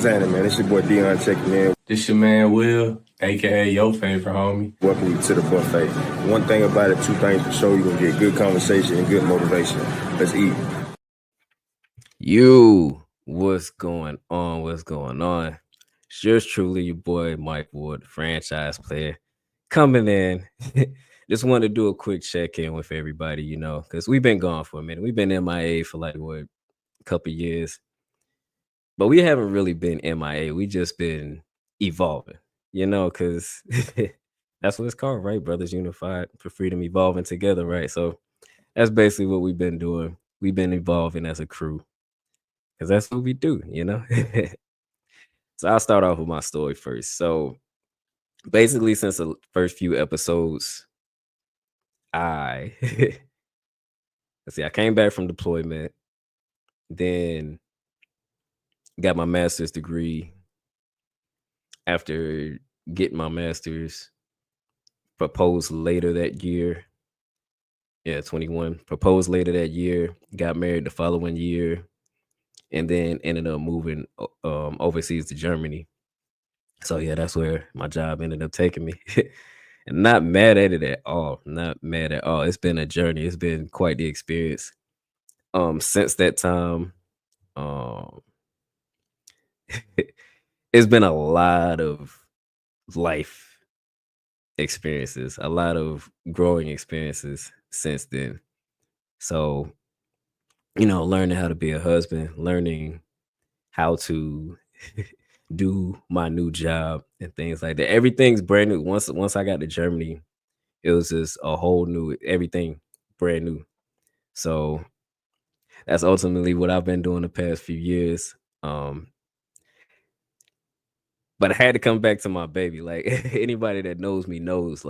What's happening, man? It's your boy Dion checking in. This your man Will, aka your favorite homie. Welcome you to the buffet. One thing about it, two things for sure. You're going to get good conversation and good motivation. Let's eat. What's going on? What's going on? It's yours truly, your boy Mike Wood, franchise player, coming in. Just wanted to do a quick check-in with everybody, because we've been gone for a minute. We've been MIA for a couple years. But we haven't really been MIA. We just been evolving, because that's what it's called, right? Brothers Unified for Freedom, evolving together, right? So that's basically what we've been doing. We've been evolving as a crew because that's what we do, So I'll start off with my story first. So basically, since the first few episodes, I came back from deployment, then got my master's degree. After getting my master's, proposed later that year. Yeah, 21. Proposed later that year, got married the following year, and then ended up moving overseas to Germany. So yeah, that's where my job ended up taking me. And not mad at it at all. Not mad at all. It's been a journey. It's been quite the experience. Since that time, it's been a lot of life experiences, a lot of growing experiences since then. So, learning how to be a husband, learning how to do my new job and things like that. Everything's brand new. Once I got to Germany, it was just a whole new everything brand new. So that's ultimately what I've been doing the past few years. But I had to come back to my baby. Like anybody that knows me knows,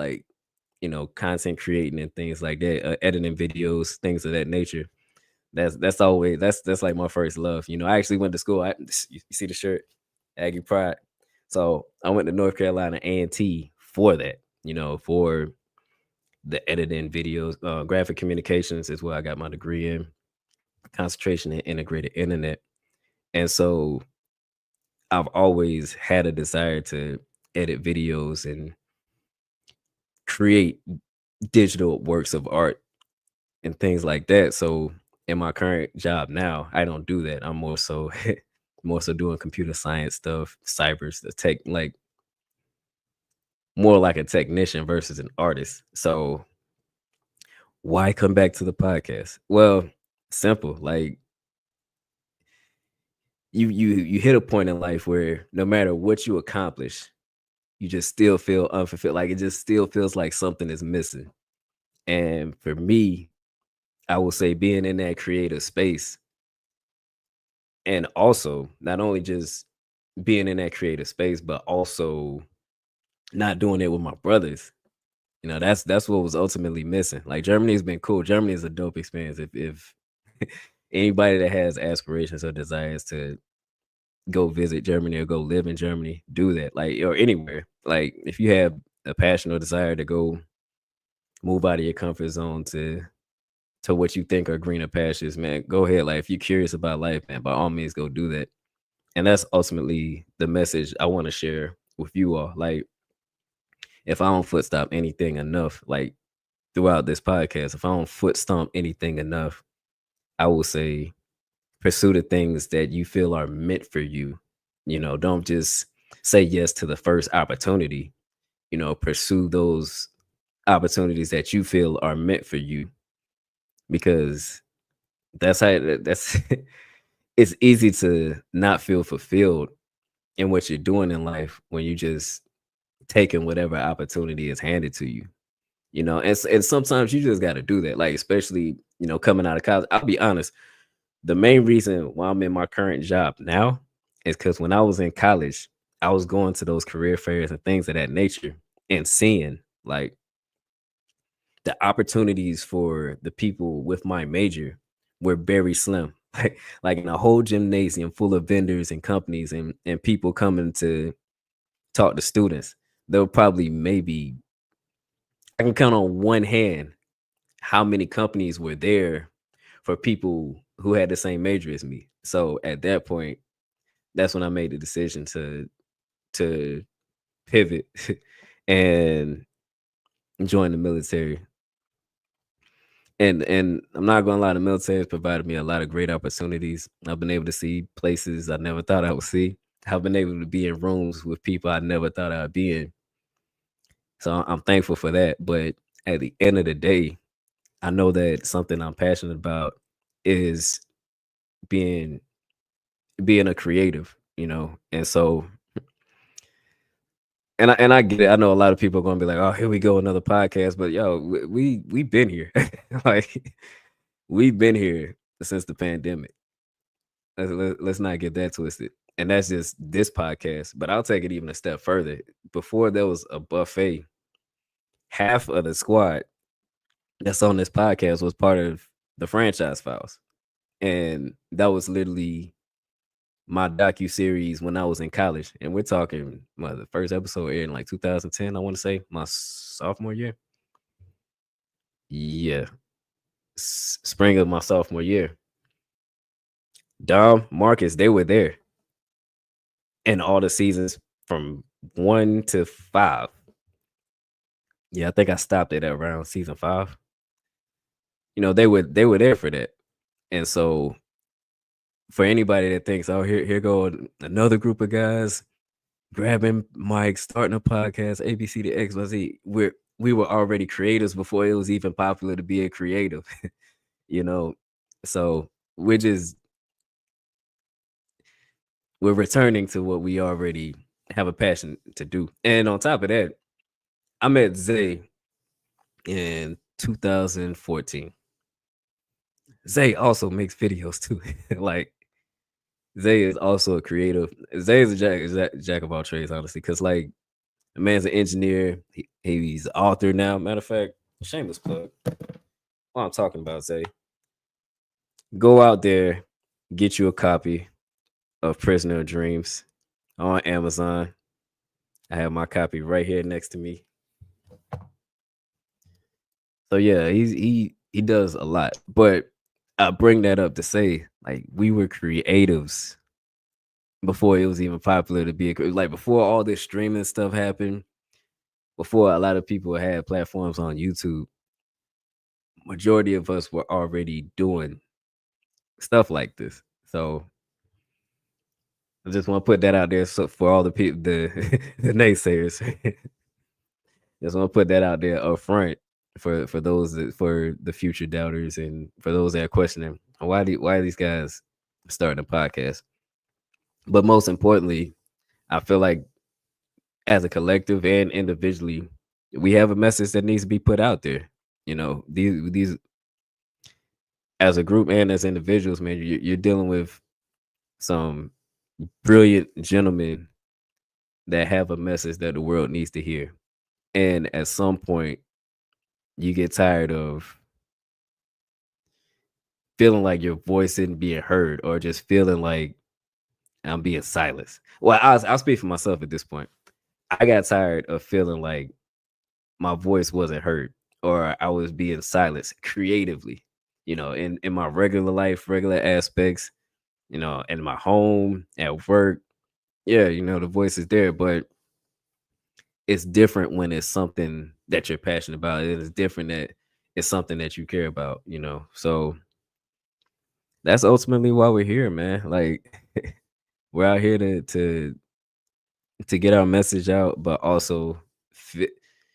content creating and things like that, editing videos, things of that nature. That's always that's like my first love. I actually went to school. You see the shirt, Aggie Pride. So I went to North Carolina A&T for that. For the editing videos, graphic communications is where I got my degree in, concentration in integrated internet. And so I've always had a desire to edit videos and create digital works of art and things like that. So in my current job now, I don't do that. I'm more so more so doing computer science stuff, cybers, the tech, like more like a technician versus an artist. So why come back to the podcast? Well, simple. Like you hit a point in life where no matter what you accomplish, you just still feel unfulfilled. Like it just still feels like something is missing. And for me, I will say being in that creative space, and also not only just being in that creative space, but also not doing it with my brothers. That's what was ultimately missing. Like Germany has been cool. Germany is a dope experience. If anybody that has aspirations or desires to go visit Germany or go live in Germany, do that. Like or anywhere. Like if you have a passion or desire to go move out of your comfort zone to what you think are greener pastures, man, go ahead. Like if you're curious about life, man, by all means go do that. And that's ultimately the message I want to share with you all. Like if I don't foot stop anything enough, like throughout this podcast, if I don't foot stomp anything enough, I will say pursue the things that you feel are meant for you. Don't just say yes to the first opportunity. Pursue those opportunities that you feel are meant for you, because that's it's easy to not feel fulfilled in what you're doing in life when you just taking whatever opportunity is handed to you. And sometimes you just got to do that, like especially coming out of college. I'll be honest, the main reason why I'm in my current job now is because when I was in college, I was going to those career fairs and things of that nature and seeing like the opportunities for the people with my major were very slim. Like in a whole gymnasium full of vendors and companies and people coming to talk to students, there were probably maybe I can count on one hand how many companies were there for people who had the same major as me. So at that point, that's when I made the decision to pivot and join the military. And I'm not gonna lie, the military has provided me a lot of great opportunities. I've been able to see places I never thought I would see. I've been able to be in rooms with people I never thought I'd be in. So I'm thankful for that. But at the end of the day, I know that something I'm passionate about is being being a creative, and so and I get it. I know a lot of people are gonna be like, "Oh, here we go, another podcast." But yo, we've been here, like we've been here since the pandemic. Let's not get that twisted. And that's just this podcast. But I'll take it even a step further. Before there was a buffet, half of the squad that's on this podcast was part of the franchise files, and that was literally my docu series when I was in college. And we're talking the first episode aired in like 2010. I want to say my sophomore year. Yeah, spring of my sophomore year. Dom, Marcus, they were there in all the seasons from 1 to 5. Yeah, I think I stopped it at around season 5. They were there for that. And so for anybody that thinks, oh, here go another group of guys grabbing mics, starting a podcast, ABC to XYZ, we were already creators before it was even popular to be a creative, So we're returning to what we already have a passion to do. And on top of that, I met Zay in 2014. Zay also makes videos too. Like Zay is also a creative. Zay is a jack of all trades, honestly, because like the man's an engineer. He's an author now. Matter of fact, shameless plug. What I'm talking about, Zay. Go out there, get you a copy of Prisoner of Dreams on Amazon. I have my copy right here next to me. So yeah, he does a lot. But I bring that up to say, like, we were creatives before it was even popular to be like before all this streaming stuff happened, before a lot of people had platforms on YouTube. Majority of us were already doing stuff like this. So I just want to put that out there for all the people, the naysayers. Just want to put that out there up front for for the future doubters and for those that are questioning why are these guys starting a podcast. But most importantly, I feel like as a collective and individually, we have a message that needs to be put out there. These as a group and as individuals, man, you're dealing with some brilliant gentlemen that have a message that the world needs to hear. And at some point, you get tired of feeling like your voice isn't being heard, or just feeling like I'm being silenced. Well, I'll speak for myself at this point. I got tired of feeling like my voice wasn't heard, or I was being silenced creatively, in my regular life, regular aspects, in my home, at work. Yeah, the voice is there, but it's different when it's something that you're passionate about. It's different that it's something that you care about, So that's ultimately why we're here, man. Like we're out here to get our message out, but also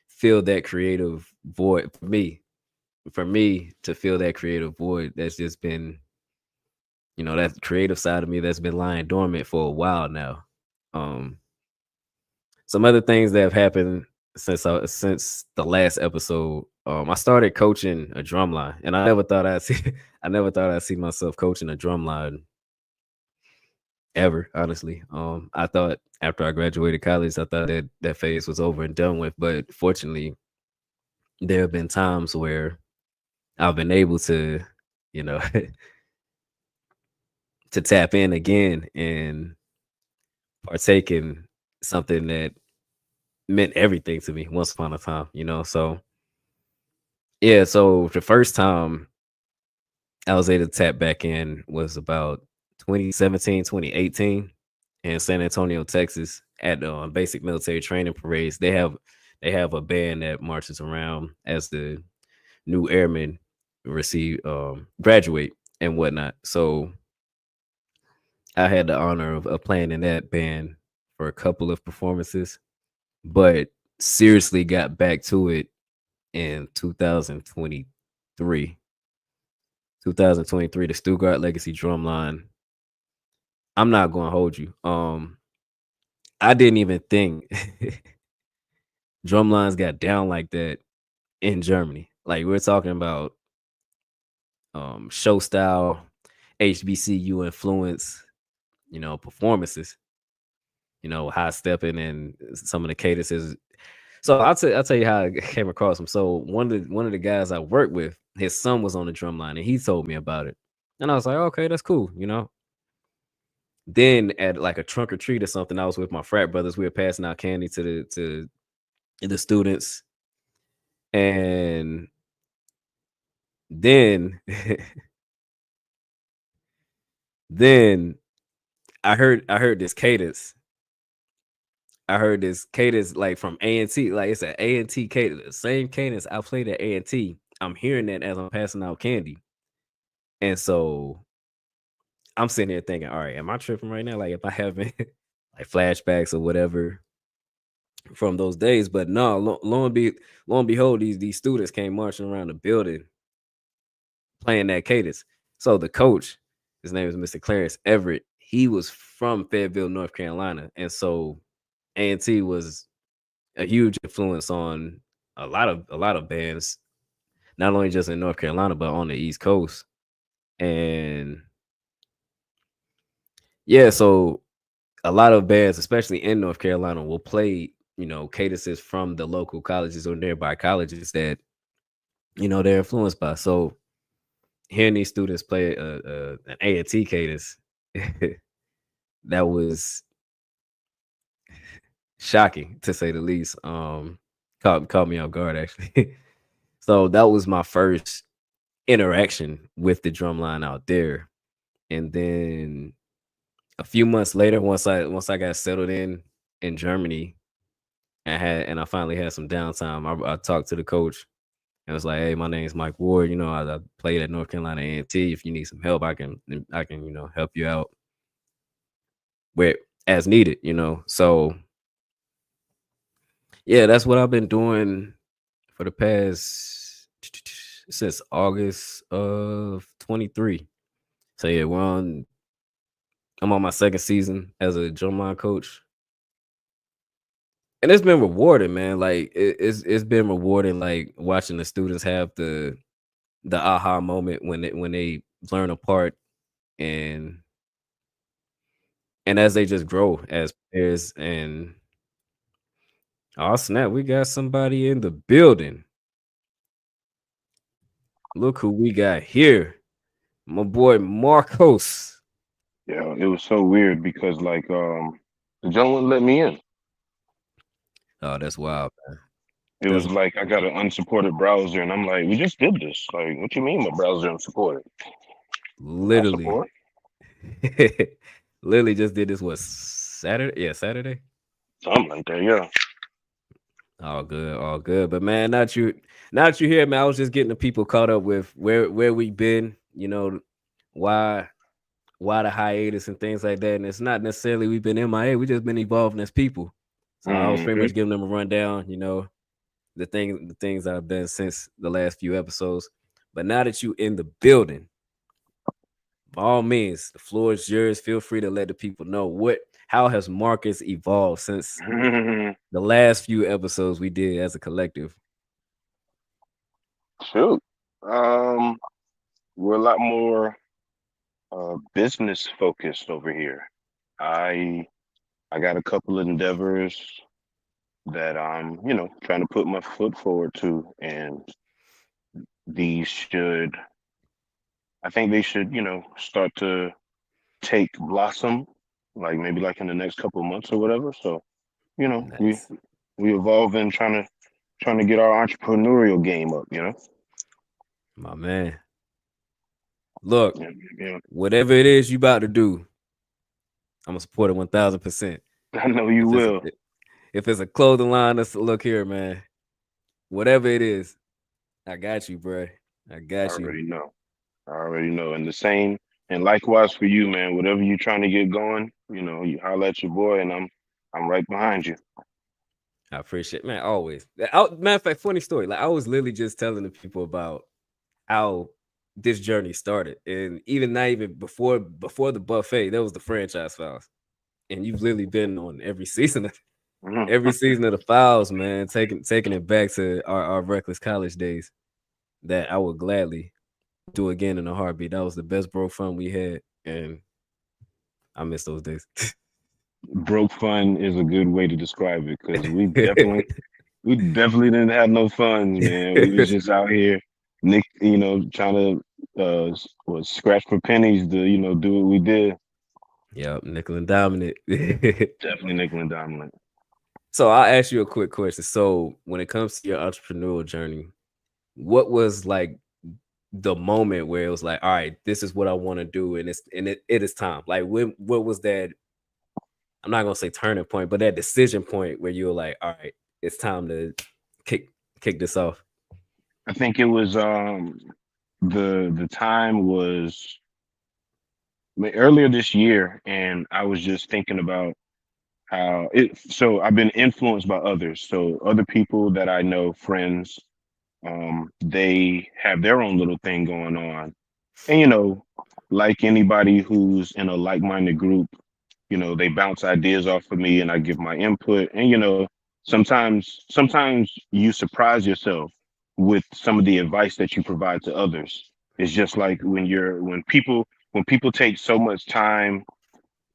fill that creative void for me. For me to fill that creative void that's just been, that creative side of me that's been lying dormant for a while now. Some other things that have happened since the last episode. I started coaching a drum line, and I never thought I'd see myself coaching a drum line ever, honestly. I thought after I graduated college, I thought that phase was over and done with. But fortunately, there have been times where I've been able to, to tap in again and partake in something that meant everything to me once upon a time, So yeah, so the first time I was able to tap back in was about 2017, 2018. in San Antonio, Texas, at basic military training parades. They have a band that marches around as the new airmen graduate and whatnot. So I had the honor of playing in that band for a couple of performances, but seriously got back to it in 2023. 2023, the Stuttgart Legacy Drumline. I'm not going to hold you. I didn't even think drumlines got down like that in Germany. Like we're talking about show style, HBCU influence, performances, high stepping and some of the cadences. So I'll tell you how I came across him. So one of the guys I worked with, his son was on the drum line and he told me about it. And I was like, okay, that's cool, Then at like a trunk or treat or something, I was with my frat brothers. We were passing out candy to the students. And then then I heard this cadence. I heard this cadence like from A&T, like it's an A&T cadence, the same cadence I played at A&T. I'm hearing that as I'm passing out candy. And so I'm sitting here thinking, all right, am I tripping right now? Like if I having like flashbacks or whatever from those days. But no, lo and behold, these students came marching around the building playing that cadence. So the coach, his name is Mr. Clarence Everett. He was from Fayetteville, North Carolina. And so A&T was a huge influence on a lot of bands, not only just in North Carolina, but on the East Coast. And yeah, so a lot of bands, especially in North Carolina, will play, cadences from the local colleges or nearby colleges that, they're influenced by. So hearing these students play an A&T cadence, that was shocking to say the least. Caught me off guard actually. So that was my first interaction with the drumline out there. And then a few months later, once I got settled in Germany, and I finally had some downtime, I talked to the coach and was like, "Hey, my name's Mike Ward. I played at North Carolina A&T. If you need some help, I can help you out where as needed. So yeah, that's what I've been doing for the past since August of 23. So yeah, I'm on my second season as a drumline coach. And it's been rewarding, man. Like it's been rewarding, like watching the students have the aha moment when they learn a part and as they just grow as players. And oh snap, we got somebody in the building. Look who we got here. My boy Marcos. Yeah, it was so weird because the gentleman let me in. Oh, that's wild, man. It was like I got an unsupported browser, and I'm like, we just did this. Like, what you mean my browser unsupported? Literally. Literally just did this Saturday? Yeah, Saturday. Something like that, yeah. All good. But man, now that you here, man, I was just getting the people caught up with where we've been, why the hiatus and things like that. And it's not necessarily we've been MIA, we just been evolving as people. So I was pretty much giving them a rundown, the things I've done since the last few episodes. But now that you in the building, by all means, the floor is yours. Feel free to let the people know how has Marcus evolved since the last few episodes we did as a collective. Shoot. We're a lot more business focused over here. I got a couple of endeavors that I'm, trying to put my foot forward to, and I think they should, start to take blossom, like maybe like in the next couple of months or whatever. So, nice. we evolve in trying to get our entrepreneurial game up, My man. Look, whatever it is you about to do, I'm gonna support it 1000%. I know you will. If it's a clothing line, let's look here, man. Whatever it is, I got you, bro. I got you. Already know. I already know. And the same, and likewise for you, man. Whatever you're trying to get going, you holler at your boy, and I'm right behind you. I appreciate it, man. Always. Matter of fact, funny story. Like I was literally just telling the people about how this journey started, and even not even before the buffet, that was the franchise files, and you've literally been on every season of the files, man. Taking it back to our reckless college days, that I would gladly do again in a heartbeat. That was the best bro fun we had, and I miss those days. Broke fun is a good way to describe it, because we definitely didn't have no funds, man. We was just out here, Nick, trying to scratch for pennies to do what we did. Yep, nickel and dominant. Definitely nickel and dominant. So I'll ask you a quick question. So when it comes to your entrepreneurial journey, what was like the moment where it was like, all right, this is what I want to do, and it is time? Like what was that? I'm not gonna say turning point, but that decision point where you were like, all right, it's time to kick this off. I think it was the time was earlier this year, and I was just thinking about how so I've been influenced by others. So other people that I know, friends, they have their own little thing going on. And like anybody who's in a like-minded group, they bounce ideas off of me and I give my input. And sometimes you surprise yourself with some of the advice that you provide to others. It's just like when people take so much time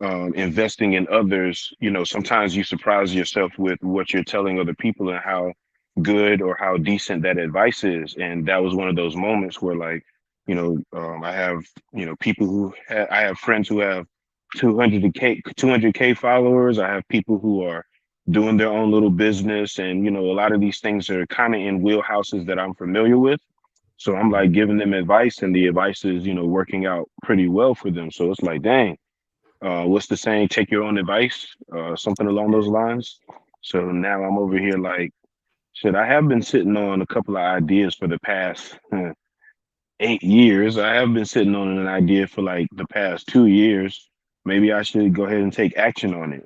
investing in others, sometimes you surprise yourself with what you're telling other people and how good or how decent that advice is. And that was one of those moments where, like, I have, people I have friends who have 200K followers. I have people who are doing their own little business. And, a lot of these things are kind of in wheelhouses that I'm familiar with. So I'm like giving them advice, and the advice is, working out pretty well for them. So it's like, dang, what's the saying? Take your own advice, something along those lines. So now I'm over here like, shit, I have been sitting on a couple of ideas for the past 8 years. I have been sitting on an idea for like the past 2 years. Maybe I should go ahead and take action on it.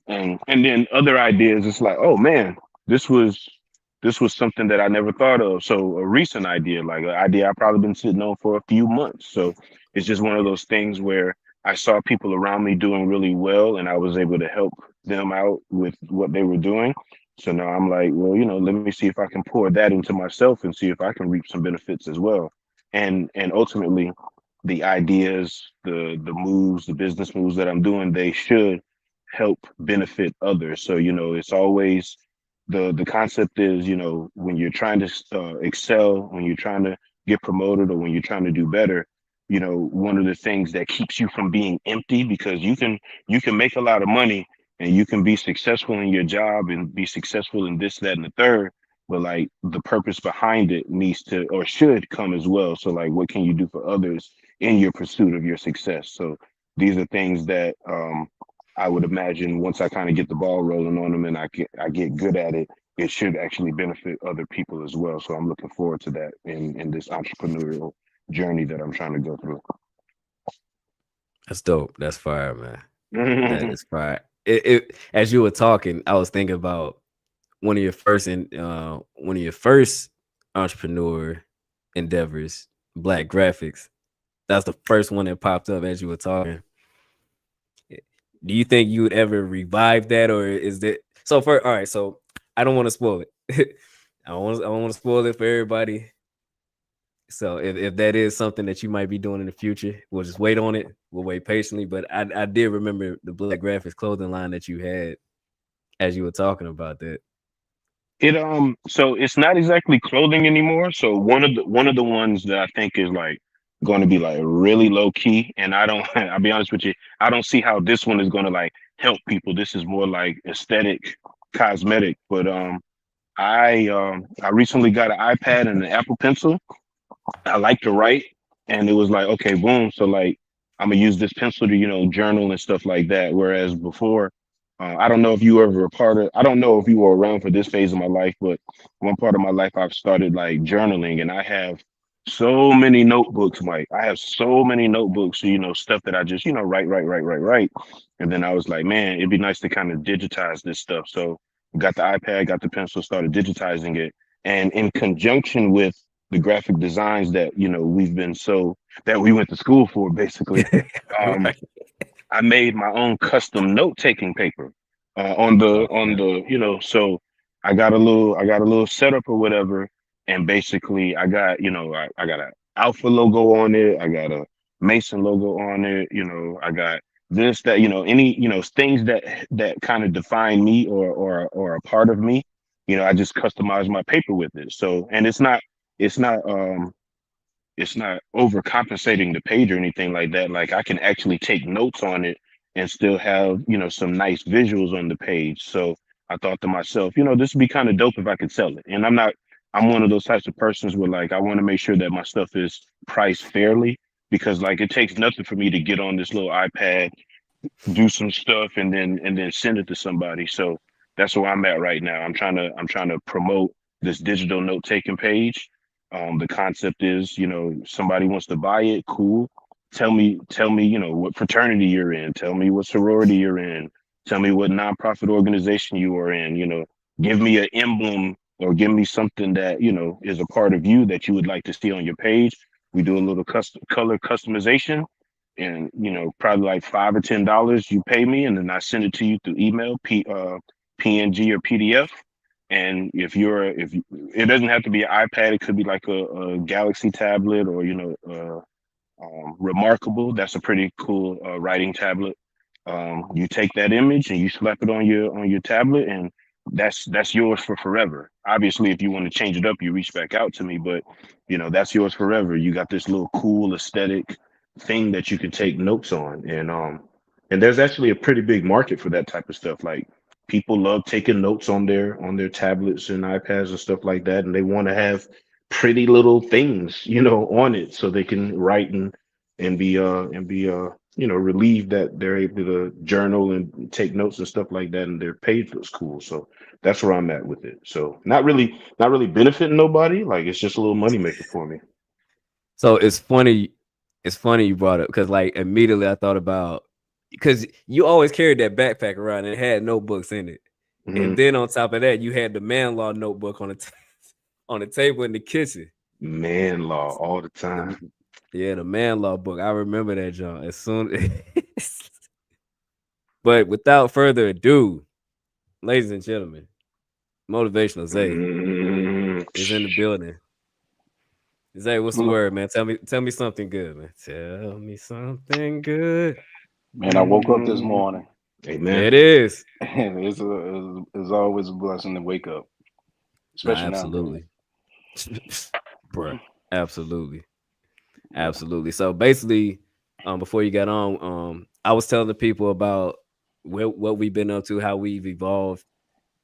And then other ideas, it's like, oh man, this was something that I never thought of. So a recent idea, like an idea I've probably been sitting on for a few months. So it's just one of those things where I saw people around me doing really well, and I was able to help them out with what they were doing. So now I'm like, well, let me see if I can pour that into myself and see if I can reap some benefits as well. And ultimately, the ideas, the moves, the business moves that I'm doing, they should help benefit others. So it's always the concept is, when you're trying to excel, when you're trying to get promoted, or when you're trying to do better, one of the things that keeps you from being empty, because you can make a lot of money and you can be successful in your job and be successful in this, that, and the third, but like the purpose behind it needs to, or should, come as well. So like, what can you do for others in your pursuit of your success? So these are things that I would imagine once I kind of get the ball rolling on them and I get good at it, it should actually benefit other people as well. So I'm looking forward to that in this entrepreneurial journey that I'm trying to go through. That's dope. That's fire, man. That is fire. It as you were talking, I was thinking about one of your first entrepreneur endeavors, Black Graphics. That's the first one that popped up as you were talking. Do you think you would ever revive that, or is that so? All right, so I don't want to spoil it. I don't want to spoil it for everybody. So if that is something that you might be doing in the future, we'll just wait on it. We'll wait patiently. But I did remember the Black Graphics clothing line that you had as you were talking about that. So it's not exactly clothing anymore. So one of the ones that I think is like going to be like really low key, and I'll be honest with you, I don't see how this one is going to like help people. This is more like aesthetic, cosmetic. But I recently got an iPad and an Apple Pencil. I like to write, and it was like, okay, boom. So like I'm gonna use this pencil to, journal and stuff like that. Whereas before, I don't know if you ever a part of. I don't know if you were around for this phase of my life, but one part of my life I've started like journaling, and I have so many notebooks, Mike. I have so many notebooks, stuff that I just, write. And then I was like, man, it'd be nice to kind of digitize this stuff. So got the iPad, got the pencil, started digitizing it. And in conjunction with the graphic designs that, that we went to school for, basically, um, Right. I made my own custom note taking paper so I got a little setup or whatever, and basically I got a Alpha logo on it, I got a Mason logo on it, I got this that any things that kind of define me or a part of me, I just customize my paper with it. So and it's not overcompensating the page or anything like that. Like I can actually take notes on it and still have, some nice visuals on the page. So I thought to myself, this would be kind of dope if I could sell it. And I'm one of those types of persons where like I want to make sure that my stuff is priced fairly, because like it takes nothing for me to get on this little iPad, do some stuff, and then send it to somebody. So that's where I'm at right now. I'm trying to promote this digital note taking page. The concept is, somebody wants to buy it, cool. Tell me, what fraternity you're in. Tell me what sorority you're in. Tell me what nonprofit organization you are in. Give me an emblem or give me something that is a part of you that you would like to see on your page. We do a little custom color customization, and probably like $5 or $10 you pay me, and then I send it to you through email, PNG or PDF. And it doesn't have to be an iPad, it could be like a Galaxy tablet, or Remarkable. That's a pretty cool writing tablet. You take that image and you slap it on your tablet, and that's yours for forever. Obviously, if you want to change it up, you reach back out to me, but that's yours forever. You got this little cool aesthetic thing that you can take notes on, and there's actually a pretty big market for that type of stuff. Like people love taking notes on their tablets and iPads and stuff like that, and they want to have pretty little things, on it, so they can write and be relieved that they're able to journal and take notes and stuff like that, and their page looks cool. So that's where I'm at with it. So not really benefiting nobody. Like it's just a little money maker for me. So it's funny. It's funny you brought up, because like immediately I thought about, because you always carried that backpack around and it had notebooks in it, and Mhm. then on top of that you had the man law notebook on on the table in the kitchen. Man law all the time. Yeah, the man law book. I remember that, John. As soon, but without further ado, ladies and gentlemen, Motivational Zay Mm, is in the building. Zay, what's the word, man? Tell me something good, man. Tell me something good. Man, I woke up this morning, There Amen. it is. and it's always a blessing to wake up, Nah, especially now. absolutely, bruh. Absolutely, absolutely. So basically, before you got on, I was telling the people about what we've been up to, how we've evolved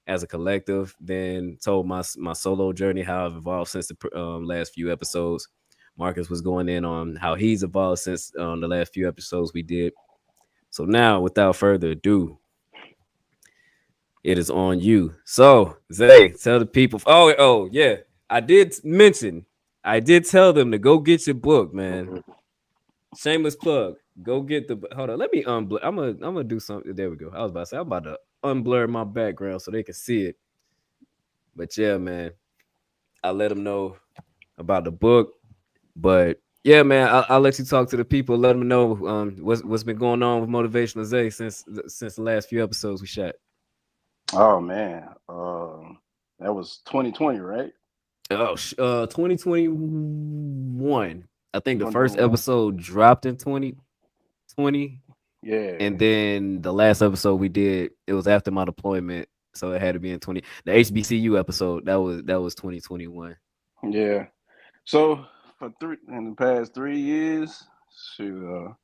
as a collective. Then told my solo journey, how I've evolved since the last few episodes. Marcus was going in on how he's evolved since the last few episodes we did. So now, without further ado, it is on you. So Zay, tell the people. Oh yeah, I did tell them to go get your book, man. Mhm. Shameless plug. Go get the. Hold on, let me unblur. I'm gonna do something. There we go. I was about to say I'm about to unblur my background so they can see it. But yeah, man, I let them know about the book. But yeah, man, I'll let you talk to the people. Let them know what's been going on with Motivational Zay since the last few episodes we shot. Oh man, that was 2020, right? Oh, 2021. I think the first 2021. episode dropped in 2020, Yeah, and then the last episode we did, it was after my deployment, so it had to be in 20. The HBCU episode that was 2021. yeah. So in the past 3 years, shoot,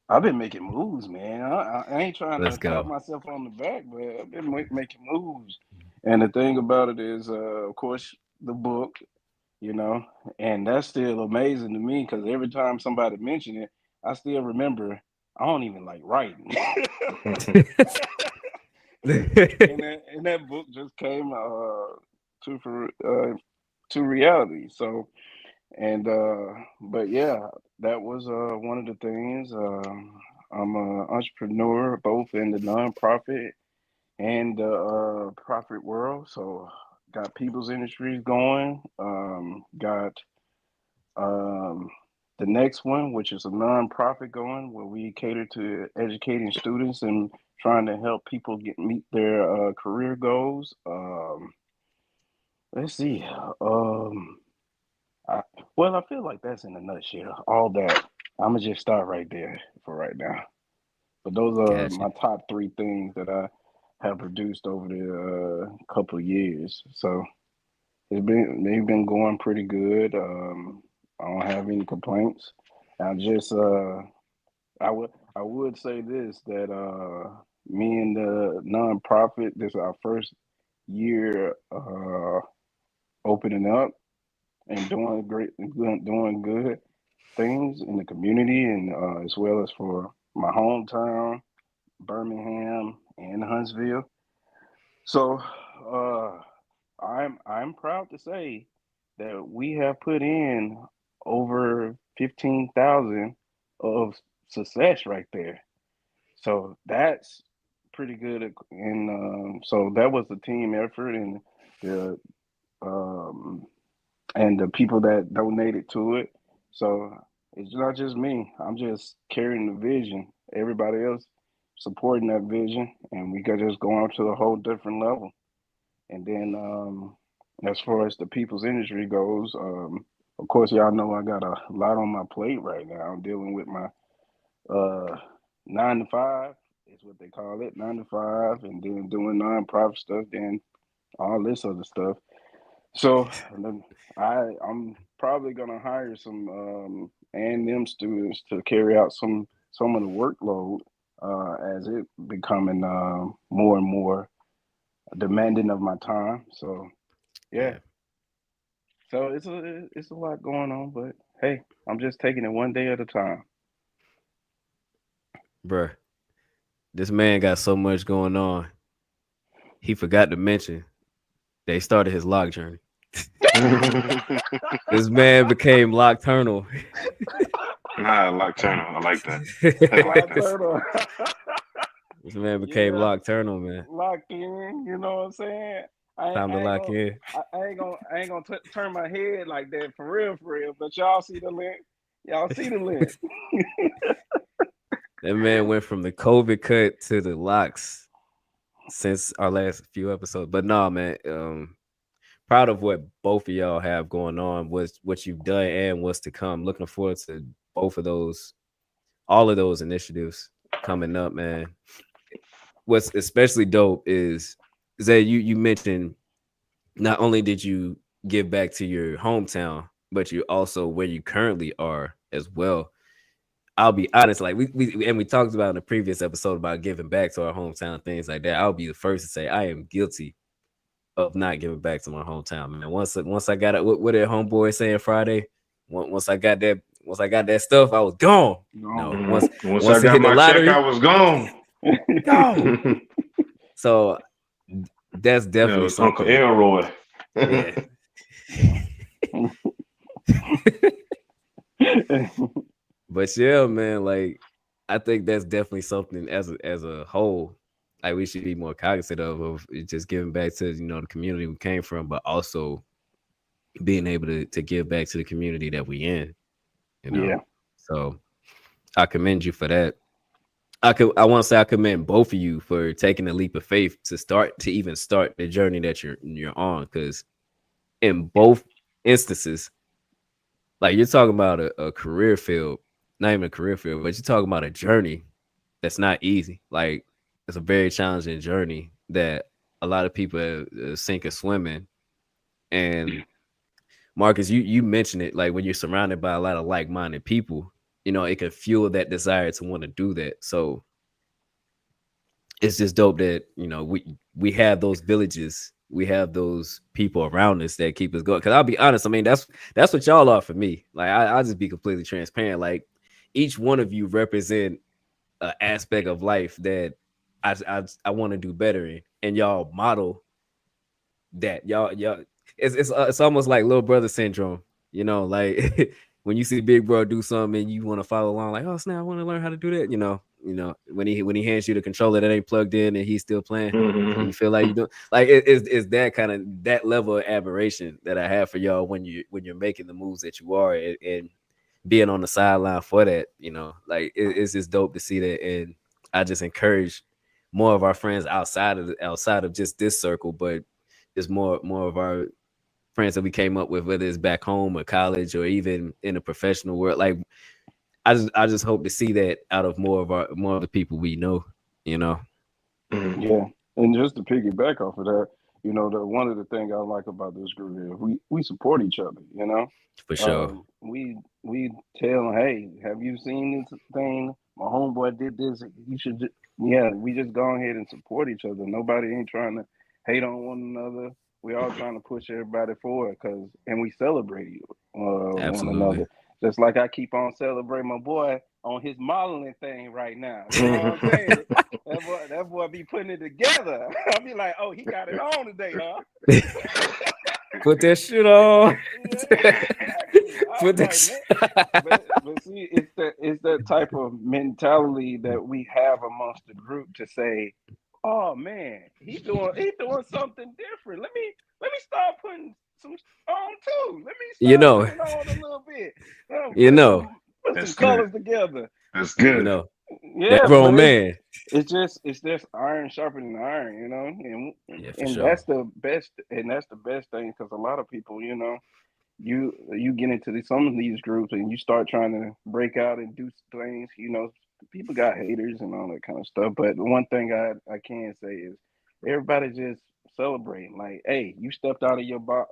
I've been making moves, man. I ain't trying Let's to pat go. myself on the back, but I've been making moves. And the thing about it is, of course, the book, you know, and that's still amazing to me because every time somebody mention it, I still remember. I don't even like writing. and that book just came to reality. So but yeah, that was one of the things. I'm an entrepreneur, both in the nonprofit and the profit world. So got People's Industries going. Got um, the next one, which is a nonprofit going, where we cater to educating students and trying to help people meet their career goals. Let's see. I, I feel like that's in a nutshell. All that. I'm gonna just start right there for right now. But those are Gotcha. my top three things that I have produced over the couple of years. So they've been going pretty good. I don't have any complaints. I just I would say this, that me and the nonprofit, this is our first year opening up and doing good things in the community, and as well as for my hometown, Birmingham and Huntsville. So I'm proud to say that we have put in over 15,000 of success right there. So that's pretty good. And so that was a team effort, the um, and the people that donated to it. So it's not just me. I'm just carrying the vision. Everybody else supporting that vision, and we got just going to a whole different level. And then as far as the People's Industry goes, of course, y'all know I got a lot on my plate right now. I'm dealing with my 9 to 5 is what they call it, 9 to 5, and then doing nonprofit stuff, then all this other stuff. So I'm probably gonna hire some A&M students to carry out some of the workload as it becoming more and more demanding of my time. So yeah. So it's a lot going on, but hey, I'm just taking it one day at a time. Bruh, this man got so much going on. He forgot to mention they started his lock journey. This man became Lockturnal. Lockturnal. I like that. I like that. This man became Lockturnal, man. Locked in, you know what I'm saying? Time to lock in. I ain't gonna turn my head like that for real. But y'all see the link. Y'all see the link. That man went from the COVID cut to the locks since our last few episodes. But no, man, proud of what both of y'all have going on, what you've done and what's to come. Looking forward to both of those, all of those initiatives coming up, man. What's especially dope is that you mentioned not only did you give back to your hometown, but you also where you currently are as well. I'll be honest, like we talked about in the previous episode about giving back to our hometown, things like that. I'll be the first to say I am guilty of not giving back to my hometown, man. Once I got it, what did homeboy saying Friday? Once I got that stuff, I was gone. No, once I got my check, I was gone. Gone. So that's definitely Uncle Elroy. Yeah. But yeah, man, like I think that's definitely something as a whole, like we should be more cognizant of just giving back to the community we came from, but also being able to give back to the community that we in. Yeah. So I commend you for that. I want to say I commend both of you for taking a leap of faith to even start the journey that you're on, because in both instances, like you're talking about a career field, not even a career field, but you're talking about a journey that's not easy. Like it's a very challenging journey that a lot of people sink or swim in. And Marcus, you mentioned it, like when you're surrounded by a lot of like-minded people, it can fuel that desire to want to do that. So it's just dope that we have those villages, we have those people around us that keep us going. Because I'll be honest, I mean that's what y'all are for me. Like I'll just be completely transparent. Like each one of you represent an aspect of life that I want to do better in, and y'all model that. Y'all, it's almost like little brother syndrome, you know, like when you see big bro do something and you want to follow along, like, oh snap, I want to learn how to do that, you know, when he hands you the controller that ain't plugged in and he's still playing, and you feel like you do, like it's that kind of that level of admiration that I have for y'all when you're making the moves that you are, and being on the sideline for that, you know, like it's just dope to see that. And I just encourage more of our friends outside of just this circle, but just more of our friends that we came up with, whether it's back home or college or even in the professional world. Like I just hope to see that out of more of the people we know, you know. Yeah, and just to piggyback off of that, you know, one of the things I like about this group is we support each other. You know, For sure. We tell them, hey, have you seen this thing? My homeboy did this. You should. Yeah, we just go ahead and support each other. Nobody ain't trying to hate on one another. We all trying to push everybody forward, and we celebrate one Absolutely. another. Just like I keep on celebrating my boy on his modeling thing right now. You know what I'm saying? That boy be putting it together. I'll be like, oh, he got it on today, huh? Put that shit on. Yeah, exactly. Put that Like, shit. but see, it's that type of mentality that we have amongst the group to say, oh man, he doing something different. Let me start putting some on too. Let me You start know. putting on a little bit. You know. Put some colors together. That's good. You know. Yeah, that grown man. It's just iron sharpening iron, you know, and sure. that's the best thing, because a lot of people, you know, you get into some of these groups and you start trying to break out and do things, you know, people got haters and all that kind of stuff. But the one thing I can say is everybody just celebrating, like, hey, you stepped out of your box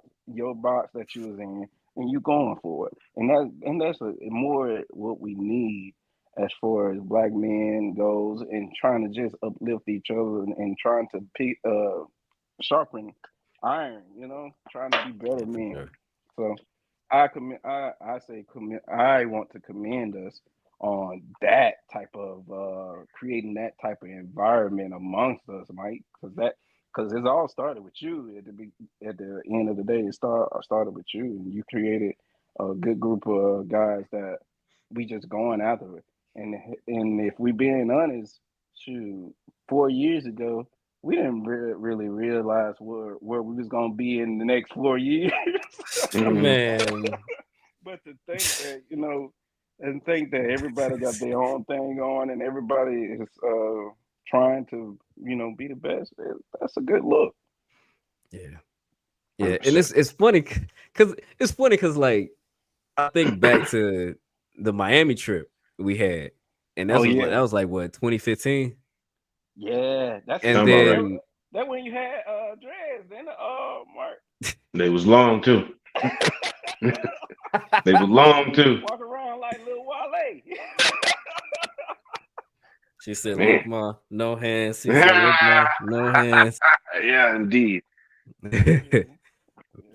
that you was in, and you going for it, and that's more what we need as far as black men goes, and trying to just uplift each other, and trying to sharpen iron, you know, trying to be better men. Sure. So I want to commend us on that type of creating that type of environment amongst us, Mike, because it all started with you at the end of the day. It started with you, and you created a good group of guys that we just going after it. And if we being honest, shoot, 4 years ago, we didn't really realize where we was gonna be in the next 4 years. Man. But to think that, you know, and think that everybody got their own thing on, and everybody is trying to, you know, be the best, that's a good look. Yeah. And it's funny because like I think back to the Miami trip we had, and that was like what, 2015. Yeah, that's and then that when you had dreads, then Mark. They was long too. They were long too. Walk around like Lil Wale. She said, "Look, ma, no hands." She said, "Look, ma, no hands." Yeah, indeed.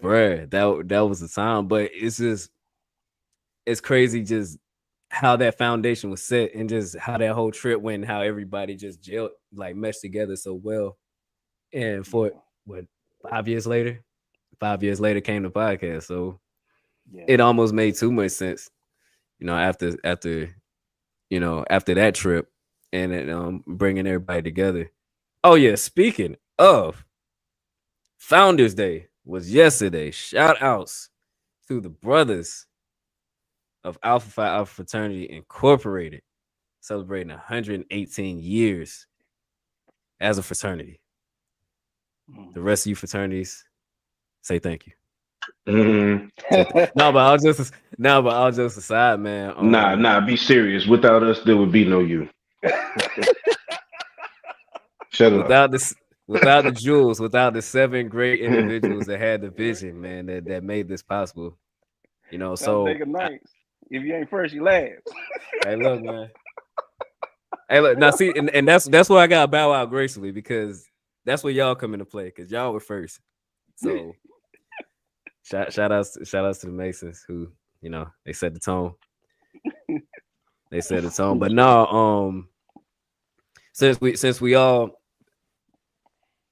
Bruh, that was the time. But it's crazy just how that foundation was set, and just how that whole trip went, and how everybody just gelled, like meshed together so well. And for what, 5 years later? 5 years later came the podcast. So it almost made too much sense, you know, after that trip, and then bringing everybody together. Oh yeah, speaking of, Founders Day was yesterday. Shout outs to the brothers of Alpha Phi Alpha Fraternity Incorporated, celebrating 118 years as a fraternity. The rest of you fraternities, say thank you. No, but I'll just aside, man. Nah, be serious. Without us, there would be no you. Shut up. Without the jewels, without the 7 great individuals that had the vision, man, that made this possible. You know, so if you ain't first, you last. Hey, look, man. Hey, look, now see, and that's why I gotta bow out gracefully, because that's where y'all come into play, because y'all were first. So shout outs to the Masons, who, you know, they set the tone. They set a tone. But no, since we all,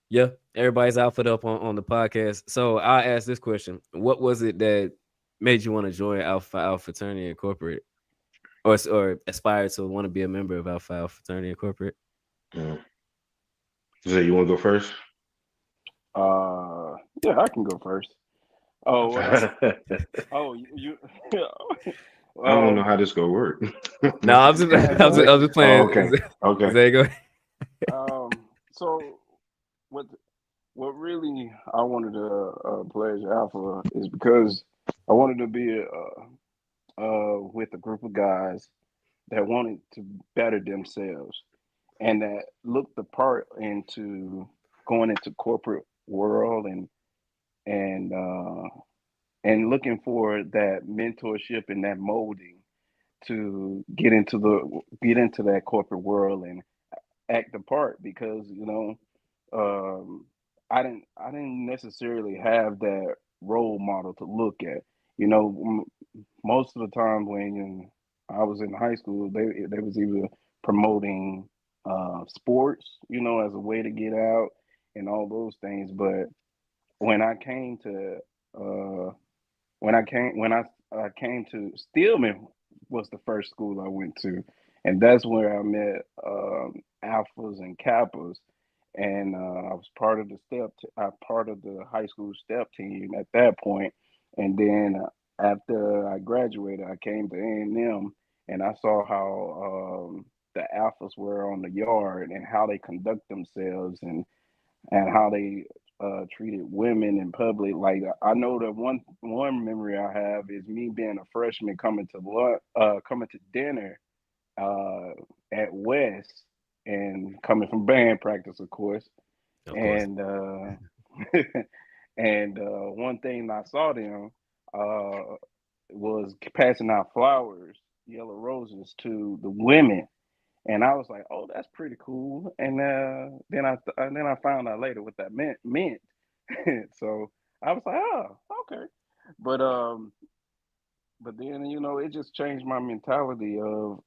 yeah, everybody's outfit up on the podcast. So I asked this question: what was it that made you want to join Alpha Fraternity Incorporated, or aspire to want to be a member of Alpha Fraternity Incorporated? Zay, you want to go first? Yeah, I can go first. Oh, you. I don't know how this gonna work. No, I was just playing. Oh, okay. Okay. Zay, go ahead. So what really I wanted to pledge Alpha is because I wanted to be with a group of guys that wanted to better themselves and that looked the part into going into corporate world and and looking for that mentorship and that molding to get into that corporate world and act the part because I didn't necessarily have that role model to look at. Most of the time when I was in high school, they was either promoting sports, as a way to get out and all those things. But when I came to when I came to Stillman was the first school I went to, and that's where I met alphas and kappas, and I was part of part of the high school step team at that point, and then after I graduated, I came to A&M, and I saw how the alphas were on the yard and how they conduct themselves and how they treated women in public. Like I know that one memory I have is me being a freshman coming to dinner at West and coming from band practice, of course. Of course. And and one thing I saw them was passing out flowers, yellow roses to the women. And I was like, "Oh, that's pretty cool." And then I found out later what that meant. So I was like, "Oh, okay." But but then it just changed my mentality of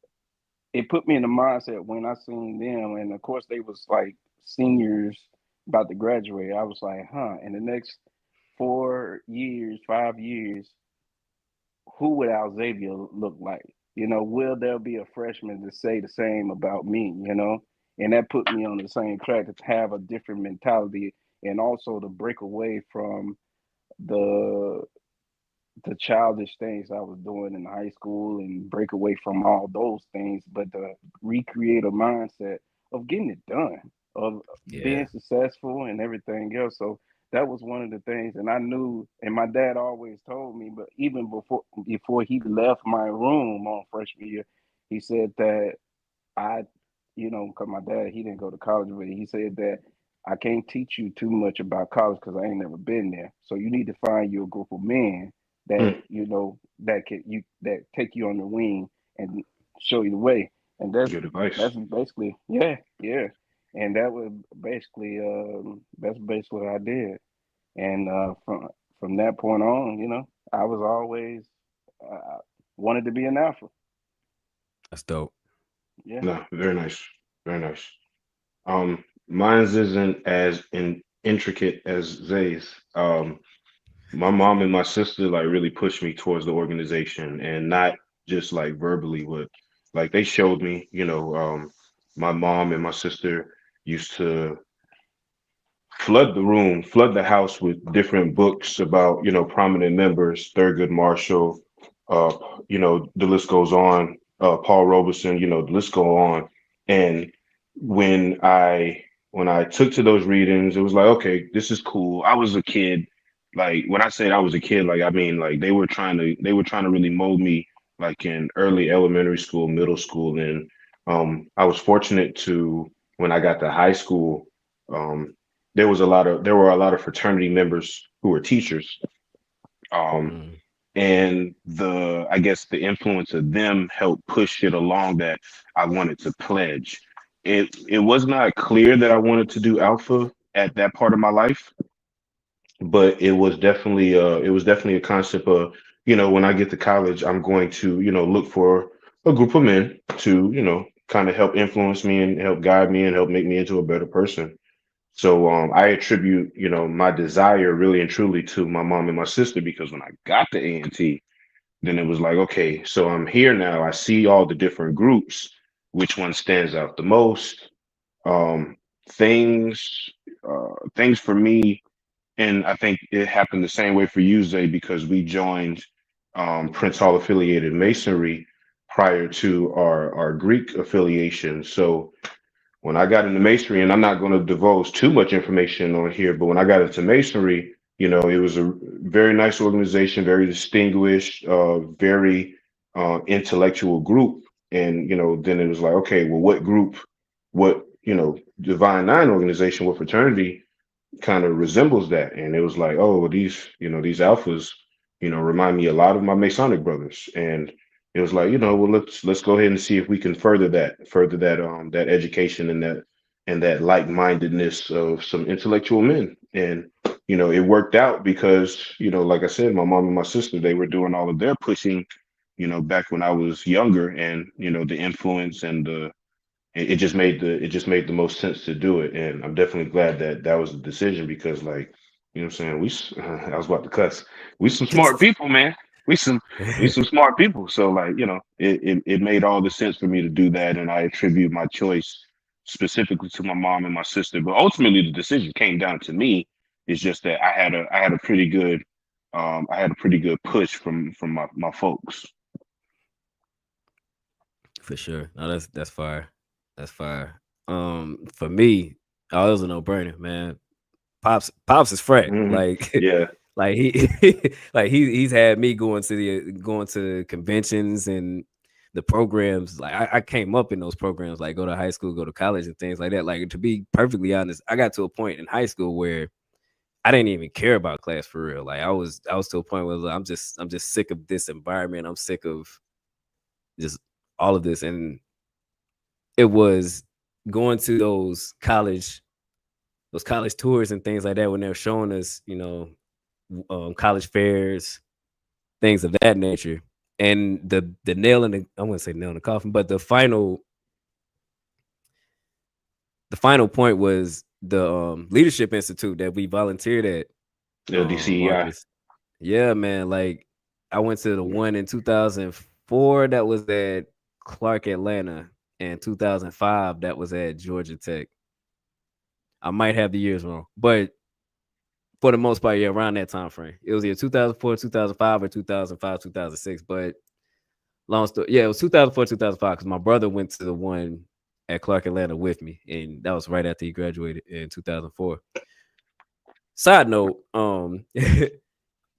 it put me in the mindset when I seen them, and of course they was like seniors about to graduate. I was like, "Huh." In the next 4 years, 5 years, who would Al Xavier look like? Will there be a freshman to say the same about me? And that put me on the same track to have a different mentality and also to break away from the the childish things I was doing in high school and break away from all those things, but to recreate a mindset of getting it done, of being successful and everything else. So that was one of the things, and I knew, and my dad always told me, but even before he left my room on freshman year, he said that I, because my dad he didn't go to college, but he said that I can't teach you too much about college because I ain't never been there. So you need to find you a group of men that that take you on the wing and show you the way. And Good advice. that's basically yeah. And that's basically what I did. And from that point on, I was always wanted to be an alpha. That's dope. Yeah. No, very nice. Very nice. Mine's isn't as intricate as Zay's. My mom and my sister like really pushed me towards the organization and not just like verbally, but like they showed me, my mom and my sister used to flood the house with different books about, prominent members, Thurgood Marshall, uh, the list goes on, Paul Robeson, the list go on. And when I took to those readings, it was like, okay, this is cool. I was a kid. Like when I said I was a kid, like I mean like they were trying to really mold me like in early elementary school, middle school. And I was fortunate to when I got to high school, um, there were a lot of fraternity members who were teachers. Um, Mm. and I guess the influence of them helped push it along that I wanted to pledge. It was not clear that I wanted to do alpha at that part of my life, but it was definitely a concept of, when I get to college, I'm going to, look for a group of men to, kind of help influence me and help guide me and help make me into a better person. So I attribute, my desire really and truly to my mom and my sister, because when I got to A&T, then it was like, okay, so I'm here now. I see all the different groups. Which one stands out the most? Um, things for me, and I think it happened the same way for you, Zay, because we joined Prince Hall affiliated Masonry prior to our Greek affiliation. So when I got into masonry, and I'm not going to divulge too much information on here, but when I got into masonry, it was a very nice organization, very distinguished, very intellectual group. And, then it was like, okay, well, what group, what, Divine Nine organization, what fraternity kind of resembles that? And it was like, oh, these alphas, remind me a lot of my Masonic brothers. And it was like, well, let's go ahead and see if we can further that education and that like-mindedness of some intellectual men. And it worked out because, like I said, my mom and my sister, they were doing all of their pushing, back when I was younger, and the influence and it just made the most sense to do it. And I'm definitely glad that that was the decision, because, like, what I'm saying, I was about to cuss. We some smart people, man. We some smart people. So, like, it made all the sense for me to do that, and I attribute my choice specifically to my mom and my sister. But ultimately, the decision came down to me. It's just that I had a pretty good push from my folks. For sure. No, that's fire. That's fire. For me, oh, it was a no-brainer, man. Pops is frat. Mhm. Like Yeah. like he he's had me going to conventions and the programs. Like I came up in those programs, like go to high school, go to college and things like that. Like, to be perfectly honest, I got to a point in high school where I didn't even care about class for real. Like I was to a point where I'm just sick of this environment. I'm sick of just all of this. And it was going to those college tours and things like that when they're showing us, college fairs, things of that nature. And the nail in the I wouldn't say nail in the coffin, but the final point was the Leadership Institute that we volunteered at. LDCEI. Marcus. Yeah, man. Like, I went to the one in 2004 that was at Clark Atlanta, and 2005 that was at Georgia Tech. I might have the years wrong, but for the most part, yeah, around that time frame. It was either 2004, 2005, or 2005, 2006. But long story, yeah, it was 2004, 2005, because my brother went to the one at Clark Atlanta with me, and that was right after he graduated in 2004. Side note,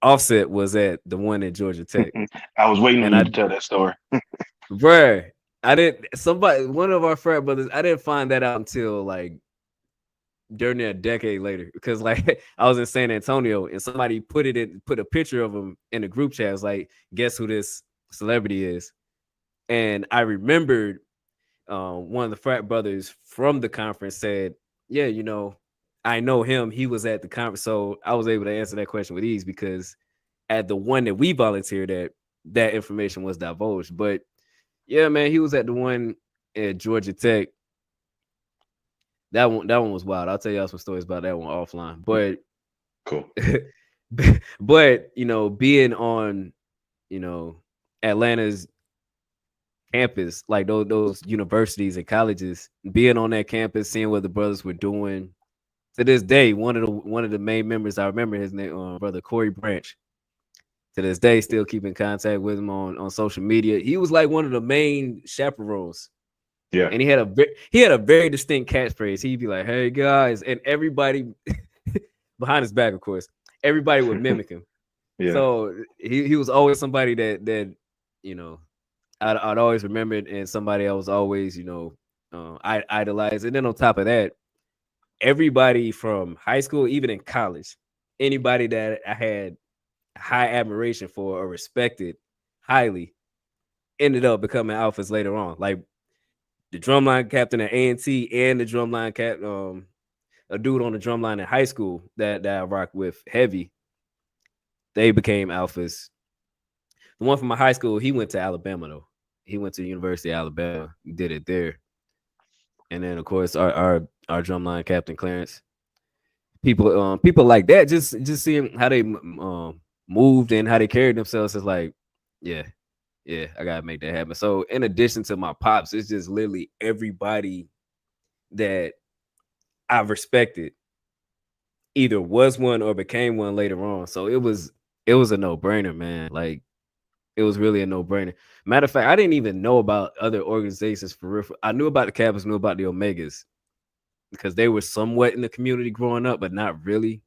Offset was at the one at Georgia Tech, I was waiting on and you to tell that story. bruh, one of our frat brothers, I didn't find that out until like during a decade later, because like I was in San Antonio and somebody put a picture of him in the group chat. I was like, guess who this celebrity is? And I remembered one of the frat brothers from the conference said, yeah, I know him. He was at the conference. So I was able to answer that question with ease, because at the one that we volunteered at, that information was divulged. But yeah, man, he was at the one at Georgia Tech. That one was wild. I'll tell y'all some stories about that one offline. But Cool. but being on Atlanta's campus, like those universities and colleges, being on that campus, seeing what the brothers were doing. To this day, one of the main members, I remember his name, brother Corey Branch. To this day, still keep in contact with him on social media. He was like one of the main chaperones. Yeah. And he had a very distinct catchphrase. He'd be like, "Hey guys," and everybody behind his back, of course, everybody would mimic him. Yeah. So he was always somebody that I'd always remember it, and somebody I was always I idolized. And then on top of that, everybody from high school, even in college, anybody that I had high admiration for or respected highly, ended up becoming alphas later on. Like the drumline captain at A&T and the drumline a dude on the drumline in high school that I rocked with heavy, they became alphas. The one from my high school, he went to Alabama though. he went to the University of Alabama, did it there. And then of course our drumline captain Clarence. People like that, just seeing how they moved and how they carried themselves is like, yeah, I gotta make that happen. So in addition to my pops, it's just literally everybody that I've respected either was one or became one later on. So it was a no-brainer, man. Like it was really a no-brainer. Matter of fact, I didn't even know about other organizations for real. I knew about the Kappas, knew about the Omegas because they were somewhat in the community growing up, but not really.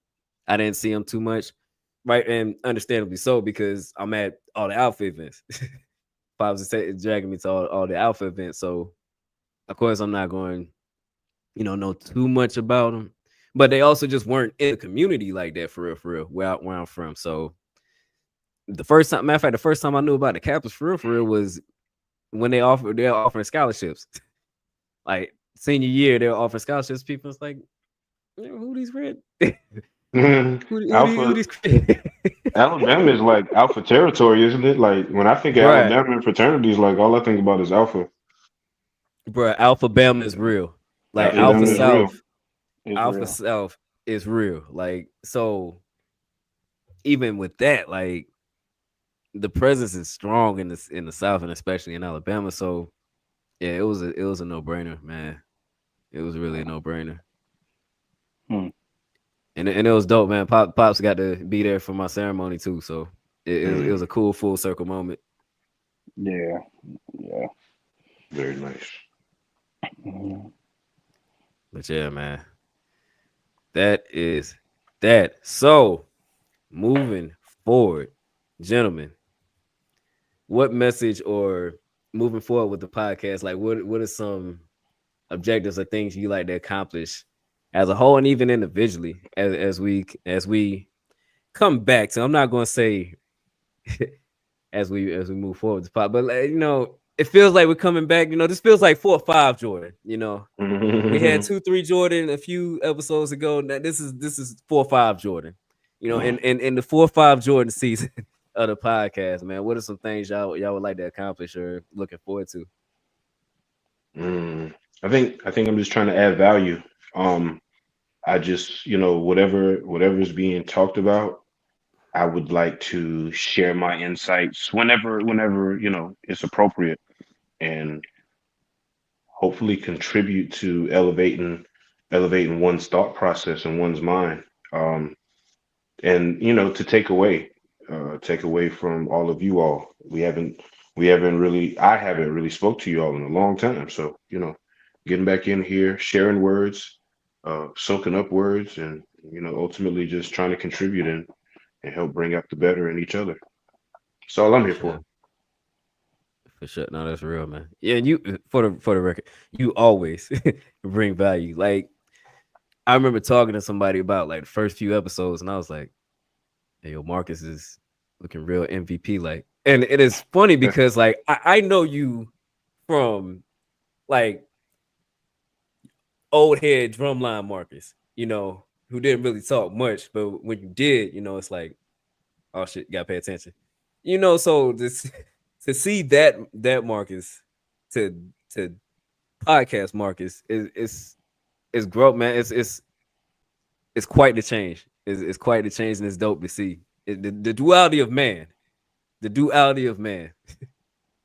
I didn't see them too much, right? And understandably so, because I'm at all the Alpha events. Pops is dragging me to all the Alpha events, so of course I'm not going, know too much about them. But they also just weren't in the community like that for real, where I'm from. So the first time I knew about the Kappas for real was when they're offering scholarships. Like senior year, they're offering scholarships. People was like, who these red? Alpha Alabama is like Alpha territory, isn't it? Like when I think of Right. Alabama and fraternities, like all I think about is Alpha. Bruh, Alpha Bama is real. Like Alpha Bama Alpha is real. South is real. Like so, even with that, like the presence is strong in the South and especially in Alabama. So yeah, it was a no-brainer, man. It was really a no-brainer. And it was dope, man. Pops got to be there for my ceremony too, so it was a cool full circle moment. Yeah. Very nice. But yeah, man, that is that. So moving forward, gentlemen, what message or moving forward with the podcast, like what are some objectives or things you like to accomplish as a whole and even individually as we come back to, I'm not going to say as we move forward with the pod, but it feels like we're coming back. This feels like 4 or 5 Jordan. We had 2-3 Jordan a few episodes ago. Now this is 4 or 5 Jordan. In the 4 or 5 Jordan season of the podcast, man. What are some things y'all would like to accomplish or looking forward to? I think I'm just trying to add value. I just, whatever's being talked about, I would like to share my insights whenever, it's appropriate, and hopefully contribute to elevating one's thought process and one's mind. And to take away from all of you all. I haven't really spoke to you all in a long time. So, getting back in here, sharing words, soaking up words, and ultimately just trying to contribute and help bring out the better in each other. That's all I'm here for. For sure. No, that's real, man. Yeah, and you for the record, you always bring value. Like I remember talking to somebody about like the first few episodes, and I was like, "Hey, yo, Marcus is looking real MVP like." And it is funny because like I know you from like old head drumline Marcus, who didn't really talk much, but when you did, it's like, oh shit, you gotta pay attention. So this to see that Marcus to podcast Marcus is growth, man. It's quite the change. It's quite the change, and it's dope to see the duality of man,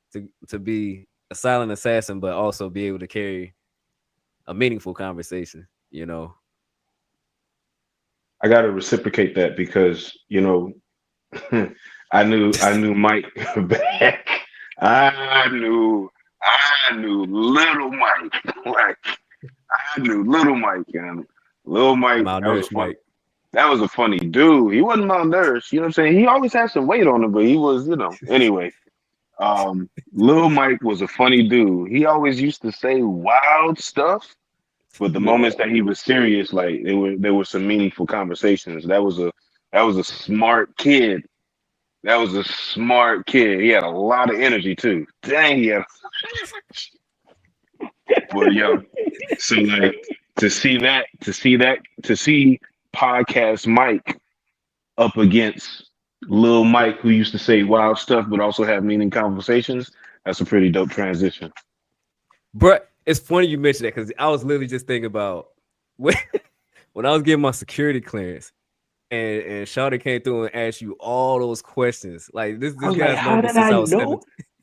to be a silent assassin, but also be able to carry a meaningful conversation. I got to reciprocate that because I knew Mike back. I knew little Mike. Like I knew little Mike, and little Mike. That was a funny dude. He wasn't malnourished. You know what I'm saying? He always had some weight on him, but he was, anyway. Little Mike was a funny dude. He always used to say wild stuff, but the moments that he was serious, like there were some meaningful conversations. That was a smart kid. He had a lot of energy too. Dang, yeah. But yo, so like to see podcast Mike up against Lil Mike, who used to say wild stuff but also have meaning conversations, that's a pretty dope transition. But it's funny you mentioned that because I was literally just thinking about when I was getting my security clearance and Shawty came through and asked you all those questions. Like this I was guy's like, how known me did since I I was know? 17.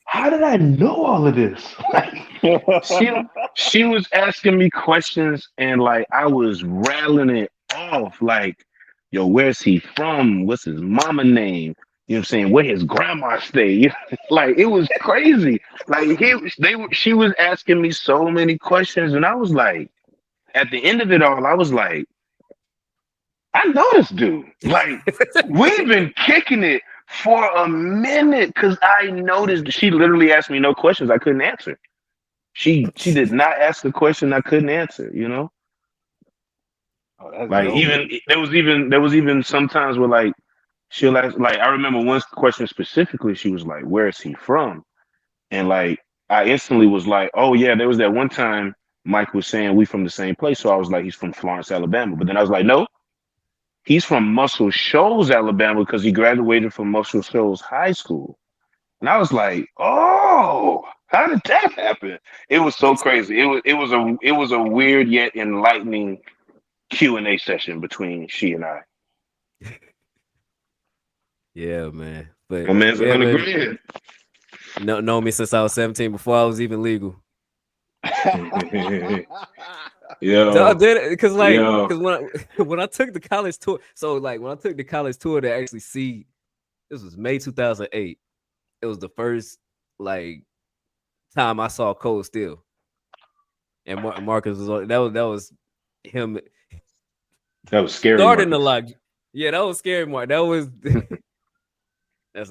How did I know all of this? She was asking me questions and like I was rattling it off like, yo, where's he from? What's his mama name? You know what I'm saying? Where his grandma stay? Like it was crazy. Like she was asking me so many questions and I was like, at the end of it all, I was like, I know this dude. Like we've been kicking it for a minute because I noticed she literally asked me no questions I couldn't answer. She did not ask a question I couldn't answer, you know? Oh, that's Like dope. there was even sometimes where like she'll ask like I remember one question specifically, she was like, where is he from? And like I instantly was like, oh yeah, there was that one time Mike was saying we from the same place. So I was like, he's from Florence, Alabama. But then I was like, no, he's from Muscle Shoals, Alabama, because he graduated from Muscle Shoals High School. And I was like, oh, how did that happen? It was so crazy. It was a weird yet enlightening Q&A session between she and I. Yeah, man. But My man's yeah, on the man, grid. know me since I was 17 before I was even legal. Yo, Because yo. when I took the college tour, so like when I took the college tour to actually see, this was May 2008. It was the first like time I saw Cold Steel, and Marcus was on. That was him That was scary. starting the Marcus. lock. Yeah, that was scary, Mark. That was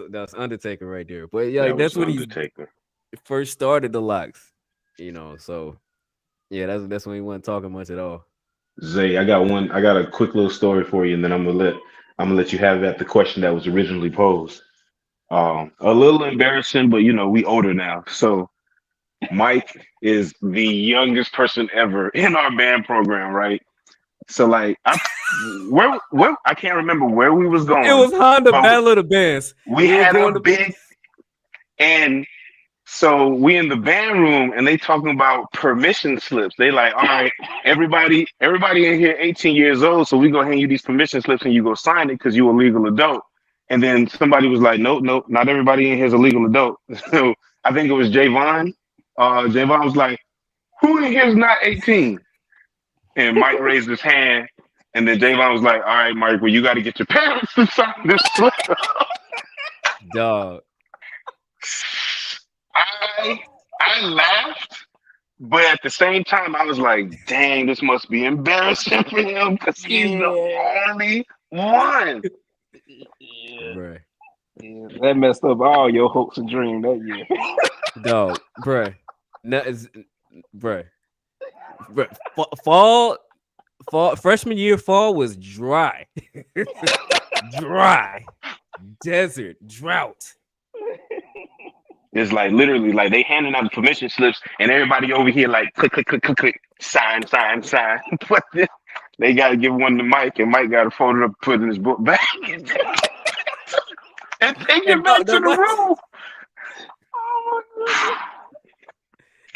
that's Undertaker right there. But yeah, That that's was when he Undertaker. first started the locks. You know, so yeah, that's when he wasn't talking much at all. Zay, I got a quick little story for you, and then I'm gonna let you have at the question that was originally posed. A little embarrassing, but you know, we older now. So Mike is the youngest person ever in our band program, right? So like where I can't remember where we was It going, was Honda but Battle of the Bands. we We were had going a to big and so we in the band room and they talking about permission slips. They like, all right, everybody in here 18 years old, so we gonna hand you these permission slips and you go sign it because you a legal adult. And then somebody was like, nope, not everybody in here is a legal adult. So I think it was Javon. Javon was like, who in here is not 18? And Mike raised his hand. And then Javon was like, all right, Mike, well, you got to get your parents to sign this slip. dog. I laughed, but at the same time, I was like, dang, this must be embarrassing for him because he's the only one. Yeah. Bruh. Yeah, that messed up all your hopes and dreams that year. Dog, bruh. No, bruh. Fall, freshman year, fall was dry. Dry. Desert. Drought. It's like literally like they handing out the permission slips and everybody over here like click, sign. But then they got to give one to Mike and Mike got to fold it up, put it in his book bag, and take it back to the room. Oh my God.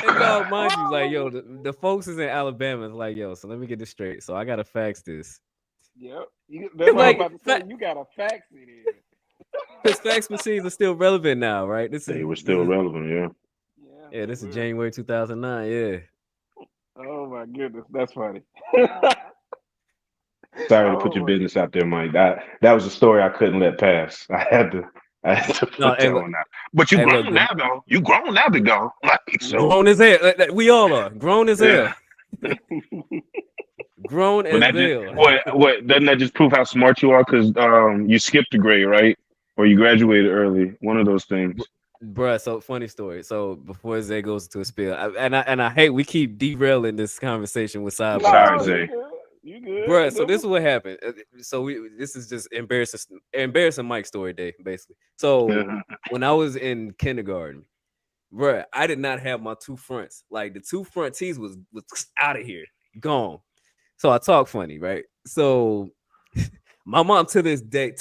And dog, mind you, like, yo, the folks is in Alabama. It's like, yo, so let me get this straight. So I gotta fax this. Yep. That's what Like, I'm about to say. You got to fax it in. Because fax machines are still relevant now, right? They were still relevant, yeah. Yeah, this is January 2009. Yeah. Oh my goodness, that's funny. Sorry to put your business out there, Mike. That was a story I couldn't let pass. I had to put that one out. But you grown now, though. You grown now, big dog. Like, so. Grown as hell. We all are. Grown as hell. Grown as hell. What doesn't that just prove how smart you are? Because you skipped a grade, right? Or you graduated early. One of those things. Bruh, so funny story. So before Zay goes to a spill, I hate we keep derailing this conversation with sidebar. Sorry, Zay. You good? Bruh, so this is what happened. So this is just embarrassing Mike story day, basically. So when I was in kindergarten, bruh, I did not have my two fronts. Like the two front teeth was out of here, gone. So I talk funny, right? So my mom to this day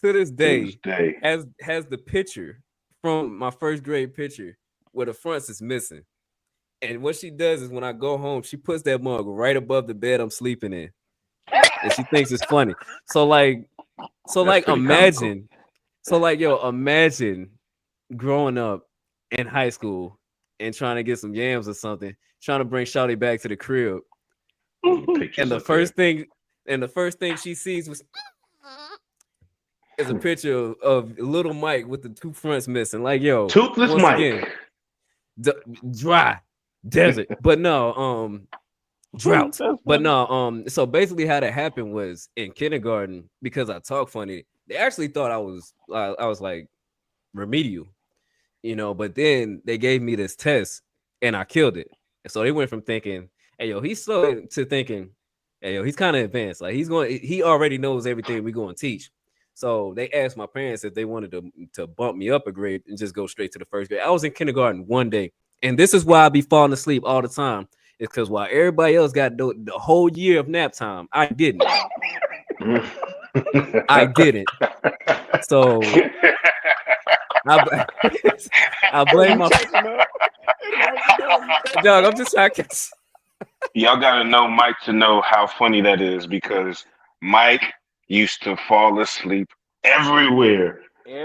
has the picture from my first grade picture where the fronts is missing. And what she does is when I go home, she puts that mug right above the bed I'm sleeping in. And she thinks it's funny. So like That's pretty imagine. So like imagine growing up in high school and trying to get some yams or something, trying to bring Shawty back to the crib. And the first thing she sees is a picture of little Mike with the two fronts missing. Like, yo, Toothless once Mike. again, dry desert, but no, drought. But no, so basically how that happened was in kindergarten, because I talk funny, they actually thought I was like remedial, but then they gave me this test and I killed it. And so they went from thinking, hey yo, he's slow, to thinking, hey yo, he's kind of advanced. Like he already knows everything we're going to teach. So they asked my parents if they wanted to bump me up a grade and just go straight to the first grade. I was in kindergarten one day, and this is why I be falling asleep all the time. It's because while everybody else got the whole year of nap time, I didn't. I didn't. So I blame my dog. I'm just trying to catch. Y'all gotta know Mike to know how funny that is, because Mike used to fall asleep everywhere.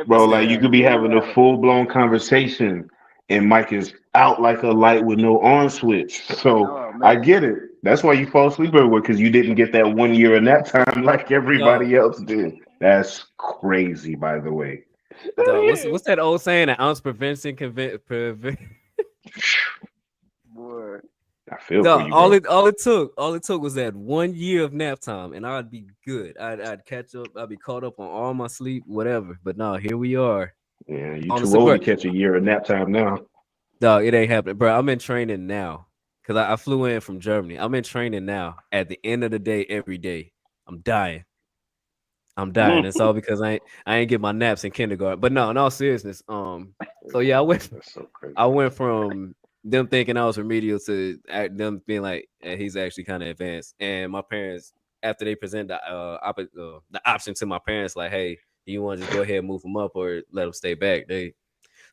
Bro, like you could be having a full-blown conversation and Mike is out like a light with no on switch. So I get it. That's why you fall asleep everywhere, because you didn't get that 1 year of nap time like everybody else did. That's crazy, by the way. What's that old saying? An ounce prevention Boy. I feel for you, all bro. it took was that 1 year of nap time, and I'd be good. I'd catch up. I'd be caught up on all my sleep, whatever. But no, here we are. Yeah, you too old to catch a year of nap time now. Dog, it ain't happening, bro. I'm in training now because I flew in from Germany. I'm in training now. At the end of the day, every day, I'm dying. It's all because I ain't get my naps in kindergarten. But no, in all seriousness, so yeah, I went from them thinking I was remedial to them being like, he's actually kind of advanced. And my parents, after they present the option to my parents, like, hey, do you want to just go ahead and move him up or let him stay back?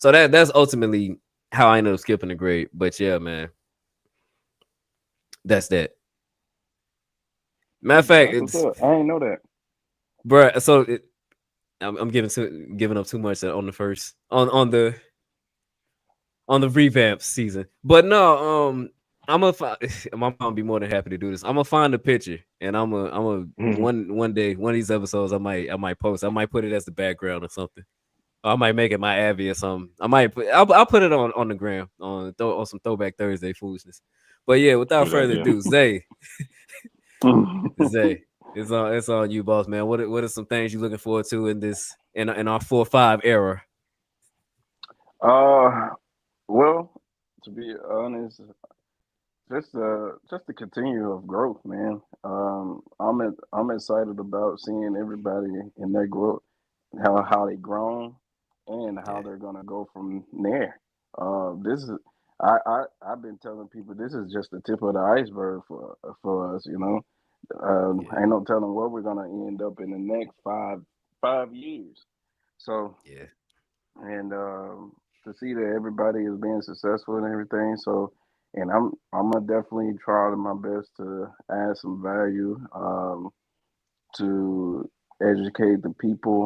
So that's ultimately how I ended up skipping the grade. But yeah, man, that's that. Matter of fact, I didn't know that, bro. So I'm giving up too much on the first on the revamp season. But no, my mom be more than happy to do this. I'm gonna find a picture, and I'm a one day, one of these episodes, I might post. I might put it as the background or something. I might make it my Abby or something. I'll put it on the gram on some Throwback Thursday foolishness. But yeah, without further ado, Zay, it's on you, boss man. What are some things you looking forward to in our 4-5 era? Well, to be honest, just the continue of growth, man. I'm excited about seeing everybody in their growth, how they grown, and how they're gonna go from there. This is I've been telling people this is just the tip of the iceberg for us, Ain't no telling what we're gonna end up in the next five years. So and to see that everybody is being successful and everything. So, and I'm gonna definitely try my best to add some value to educate the people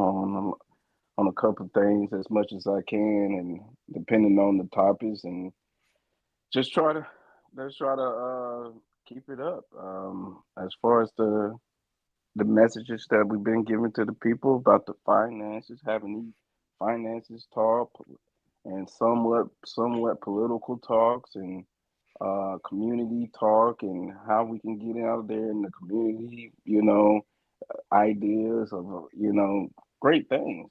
on a couple of things as much as I can, and depending on the topics, and just let's try to keep it up. As far as the messages that we've been giving to the people about the finances, having these finances talk, and somewhat political talks, and community talk, and how we can get out there in the community, ideas of great things,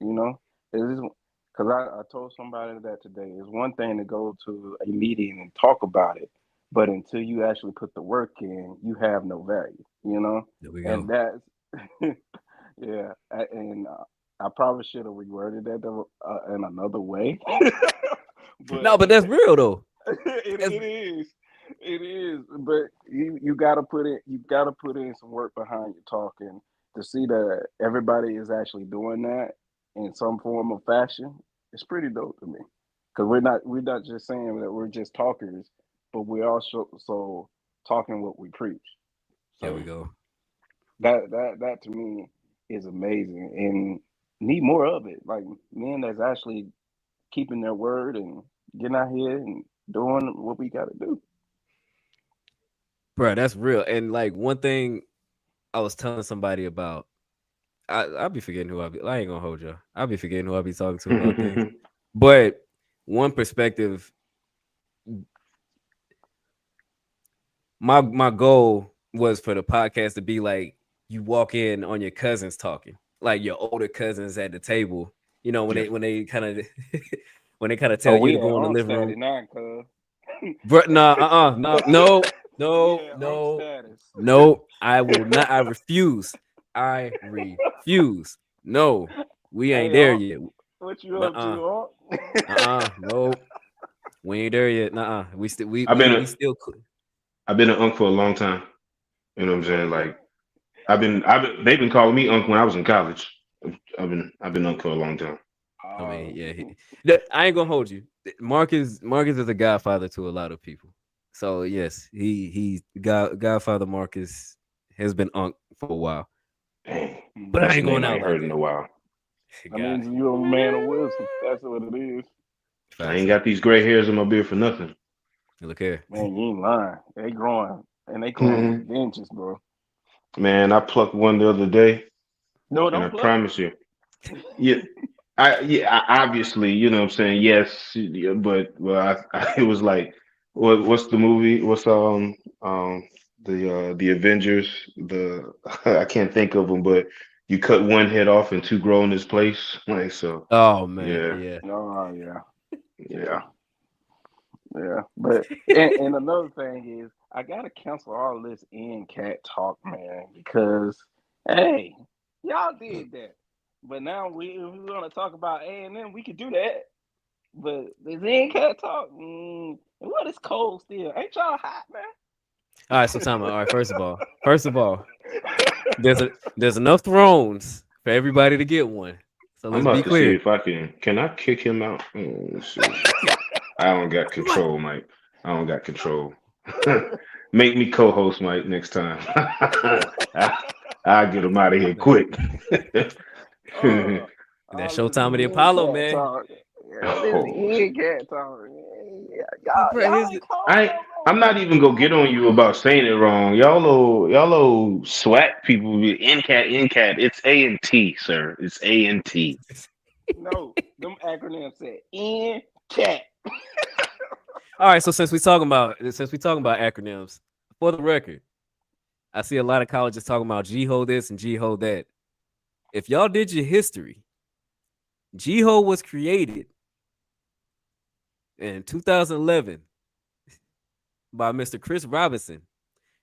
because I told somebody that today. It's one thing to go to a meeting and talk about it, but until you actually put the work in, you have no value, There we go. and that's yeah, and I probably should have reworded that in another way. But that's real though. It is, but you gotta put in some work behind your talking to see that everybody is actually doing that in some form of fashion. It's pretty dope to me because we're not just saying that we're just talkers, but we're also talking what we preach. So there we go. That to me is amazing and need more of it. Like men that's actually keeping their word and getting out here and doing what we got to do. Bro, that's real. And like one thing I was telling somebody about, I'll be forgetting who I ain't gonna hold you. I'll be forgetting who I be talking to about things. But one perspective, my goal was for the podcast to be like you walk in on your cousins talking, like your older cousins at the table. You know, when they kind of when they kind of tell you to go in the living room. Now, cuz. Bro, no. I will not. I refuse. No, we ain't there yet. What you up to? No, we ain't there yet. We still. I've been an uncle for a long time. You know what I'm saying? Like, they've been calling me uncle when I was in college. I've been uncle for a long time. I mean, yeah. I ain't gonna hold you. Marcus is a godfather to a lot of people. So yes, he Godfather Marcus has been uncle for a while. Dang, but I ain't going out. I heard in a while. I mean, you're a man of wisdom. That's what it is. I ain't got these gray hairs in my beard for nothing. Look here, man. You ain't lying. They growing and they growing inches, bro. Man, I plucked one the other day. No, don't. And I promise you. Yeah. I obviously, you know what I'm saying? Yes, but it was like, what's the movie? What's the Avengers? I can't think of them, but you cut one head off and two grow in its place. Like so. Oh man, yeah. Oh yeah. But and another thing is, I gotta cancel all this cat talk, man, because hey, y'all did that. But now if we want to talk about A&M, we could do that. But the cat talk, what is cold still? Ain't y'all hot, man? All right, so time. All right, first of all, there's enough thrones for everybody to get one. So let's be clear. See if can I kick him out? I don't got control, Mike. I don't got control. Make me co-host, Mike, next time. I'll get him out of here quick. That Showtime of the Apollo, man. I'm not even gonna get on you about saying it wrong. Y'all swat people. NCAT. It's A&T, sir. It's A&T. No, them acronyms said NCAT. All right, so since we talking about acronyms, for the record, I see a lot of colleges talking about GHO this and GHO that. If y'all did your history, GHO was created in 2011 by Mr. Chris Robinson,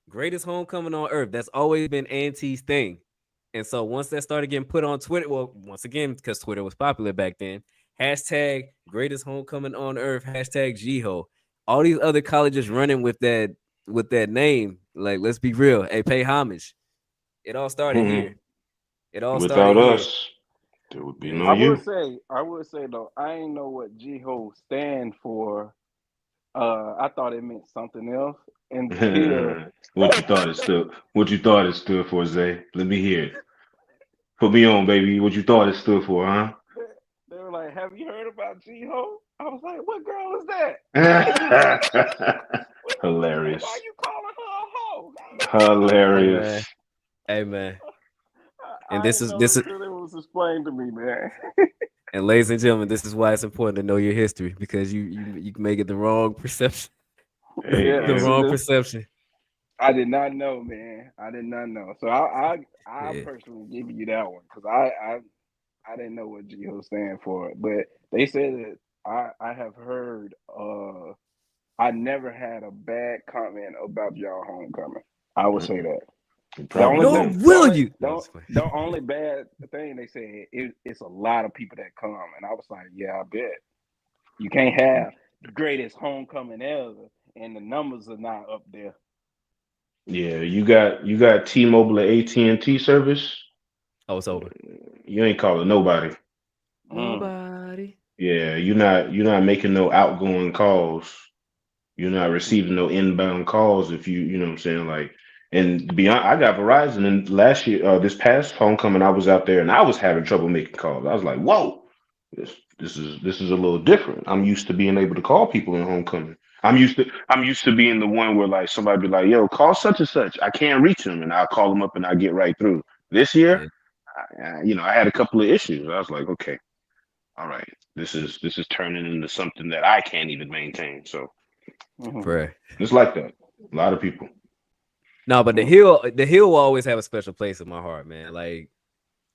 greatest homecoming on earth. That's always been A&T's thing. And so once that started getting put on Twitter, well, once again, because Twitter was popular back then, hashtag greatest homecoming on earth, hashtag GHO. All these other colleges running with that name. Like, let's be real. Hey, pay homage. It all started here. It all without started us, there would be no you. I would say though, I ain't know what GHO stand for. I thought it meant something else. Until What you thought it stood for, Zay? Let me hear it. Put me on, baby. What you thought it stood for, huh? They were like, "Have you heard about GHO?" I was like, "What girl is that?" Hilarious. Why you calling her a hoe? Hilarious. Hey man. And this is it was explained to me, man. And ladies and gentlemen, this is why it's important to know your history, because you can make it the wrong perception. Perception. I did not know, man. I did not know. So I personally give you that one because I didn't know what GHO stand for, but they said that I have heard. I never had a bad comment about y'all homecoming. I would say that. The only bad thing they said it's a lot of people that come, and I was like, yeah, I bet you can't have the greatest homecoming ever, and the numbers are not up there. Yeah, you got T-Mobile or AT&T service. Oh, it's over. You ain't calling nobody. Nobody. Yeah, you're not making no outgoing calls. You're not receiving no inbound calls if you know what I'm saying, like. And beyond, I got Verizon, and last year, this past homecoming, I was out there and I was having trouble making calls. I was like, "Whoa, this is a little different." I'm used to being able to call people in homecoming. I'm used to being the one where like somebody be like, "Yo, call such and such. I can't reach them," and I'll call them up and I get right through. This year, Yeah. I had a couple of issues. I was like, "Okay, all right, this is turning into something that I can't even maintain." So Bruh. it's like that. A lot of people. No, but the hill will always have a special place in my heart, man. Like,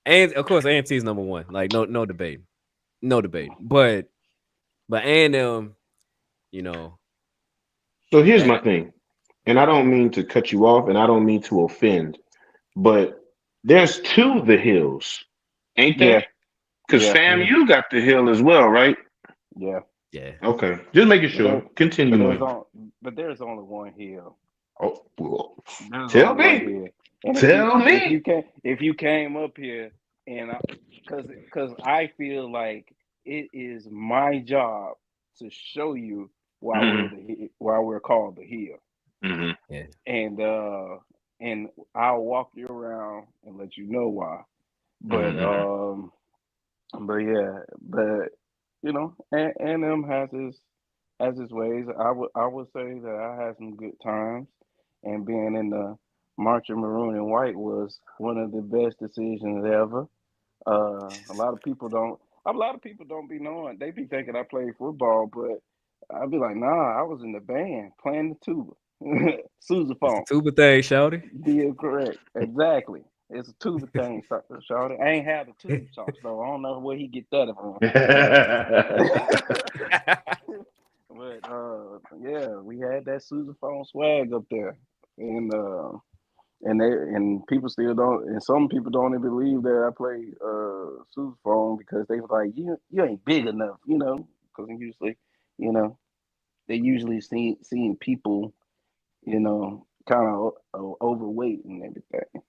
and of course, AMT is number one. Like, no debate, no debate. But A&M, you know, So here's that my thing, and I don't mean to cut you off, and I don't mean to offend, but there's two the hills, ain't Yeah, there? Because yeah, FAMU got the hill as well, right? yeah. yeah. Okay, just making But sure. there, Continue, Mike. but there's only one hill. Oh, well, There's tell only one me. hill. And Tell me. if you came up here and because I feel like it is my job to show you why we're called the hill. Mm-hmm. Yeah. And I'll walk you around and let you know why. But yeah, but and them has his ways. I would say that I had some good times, and being in the marching maroon and white was one of the best decisions ever. A lot of people don't. A lot of people don't be knowing. They be thinking I played football, but I'd be like, nah, I was in the band playing the tuba, It's the sousaphone. tuba thing, shouty. Be correct, exactly. It's a tuba thing, Shawty. I ain't had the tube sauce though. I don't know where he get that from. But yeah, we had that sousaphone swag up there, and people still don't, and some people don't even believe that I play sousaphone because they was like, you ain't big enough, because usually, you know, they usually seeing people, kind of overweight and everything.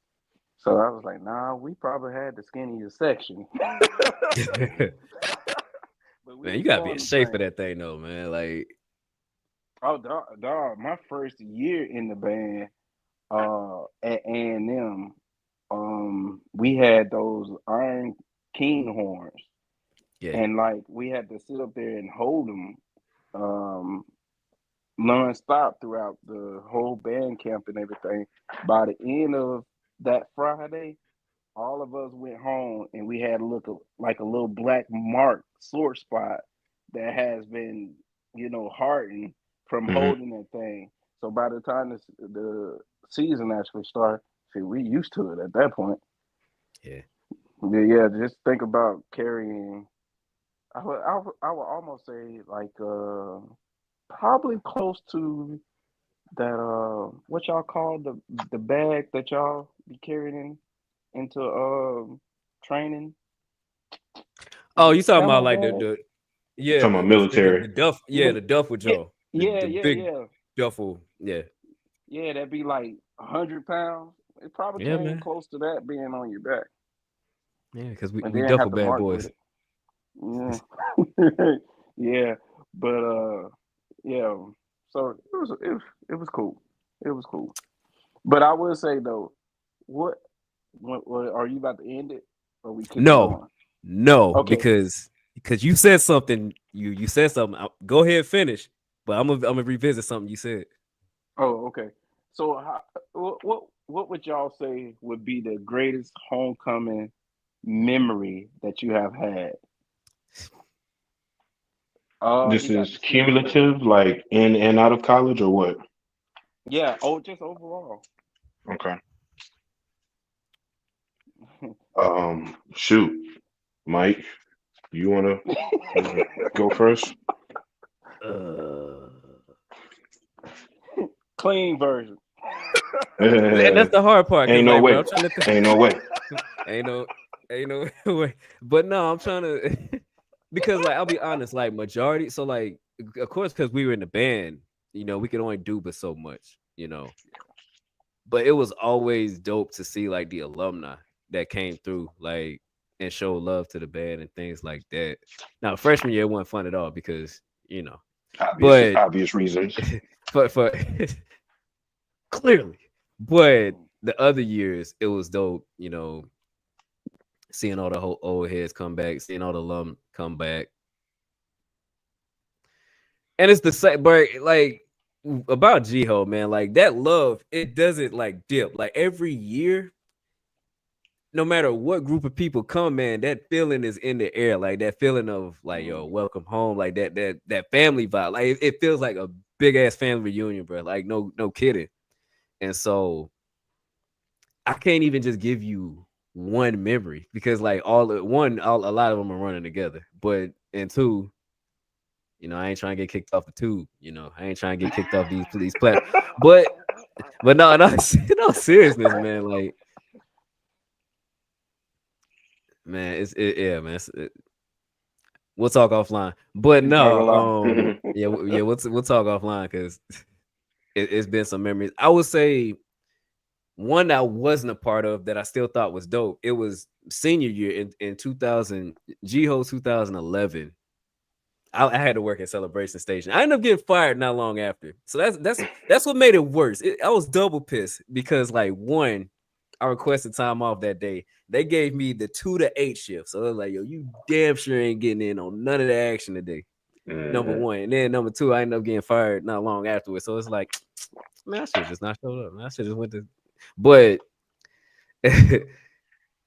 So I was like, nah, we probably had the skinniest section. But we Man, you was gotta be in doing the shape for thing. that thing, though, man. Like, Oh, dog, my first year in the band, at A&M, we had those Iron King horns, yeah, and like we had to sit up there and hold them, non-stop throughout the whole band camp and everything. By the end of that Friday, all of us went home and we had like a little black mark sore spot that has been, hardened from Mm-hmm. holding that thing. So by the time the season actually started, see, we used to it at that point. yeah. Yeah, just think about carrying. I would almost say like probably close to that what y'all call the bag that y'all be carrying into training. Is Oh, it you a talking about camel like bag? yeah, Talking about military. the duff, yeah, But the duffel yeah, Joe, yeah, the yeah, big yeah, duffel, yeah, yeah. That'd be like 100 pounds. It probably yeah, came man, close to that being on your back, yeah, because we and we then duffel have to bad march with boys. it. Yeah, yeah, but yeah. So it was cool. It was cool. But I will say though, what, what are you about to end it, or we keep it No, going? no, Okay. because you said something. You said something. Go ahead, finish. But I'm gonna revisit something you said. Oh, okay. So, what would y'all say would be the greatest homecoming memory that you have had? Oh, This you got is to speak up. cumulative, like in and out of college, or what? Yeah. Oh, just overall. Okay. Shoot, Mike, you wanna go first? Uh, Clean version. that's the hard part, cause Ain't no like, bro, way. I'm trying to Ain't no way. ain't no ain't no way. But no, I'm trying to because like I'll be honest, like majority. So like, of course, because we were in the band, we could only do but so much. But it was always dope to see like the alumni that came through. Like and show love to the band and things like that. Now, freshman year wasn't fun at all because obvious reasons. for clearly, but the other years it was dope. Seeing all the whole old heads come back, seeing all the alum come back, and it's the same. But like about G-Ho, man, like that love, it doesn't like dip. Like every year, no matter what group of people come, man, that feeling is in the air. Like that feeling of like, yo, welcome home, like that family vibe. Like it feels like a big ass family reunion, bro. Like no kidding. And so I can't even just give you one memory because like a lot of them are running together. But and two, I ain't trying to get kicked off the tube. I ain't trying to get kicked off these platforms. But no seriousness, man. Like, man, man. We'll talk offline. But no, we'll talk offline because it's been some memories. I would say one that I wasn't a part of that I still thought was dope. It was senior year in 2000, G-Ho 2011. I had to work at Celebration Station. I ended up getting fired not long after. So that's what made it worse. I was double pissed because like one, I requested time off that day. They gave me the 2 to 8 shift. So I was like, yo, you damn sure ain't getting in on none of the action today. Number one. And then number two, I ended up getting fired not long afterwards. So it's like, man, I should have just not showed up. Man, I should just went to. But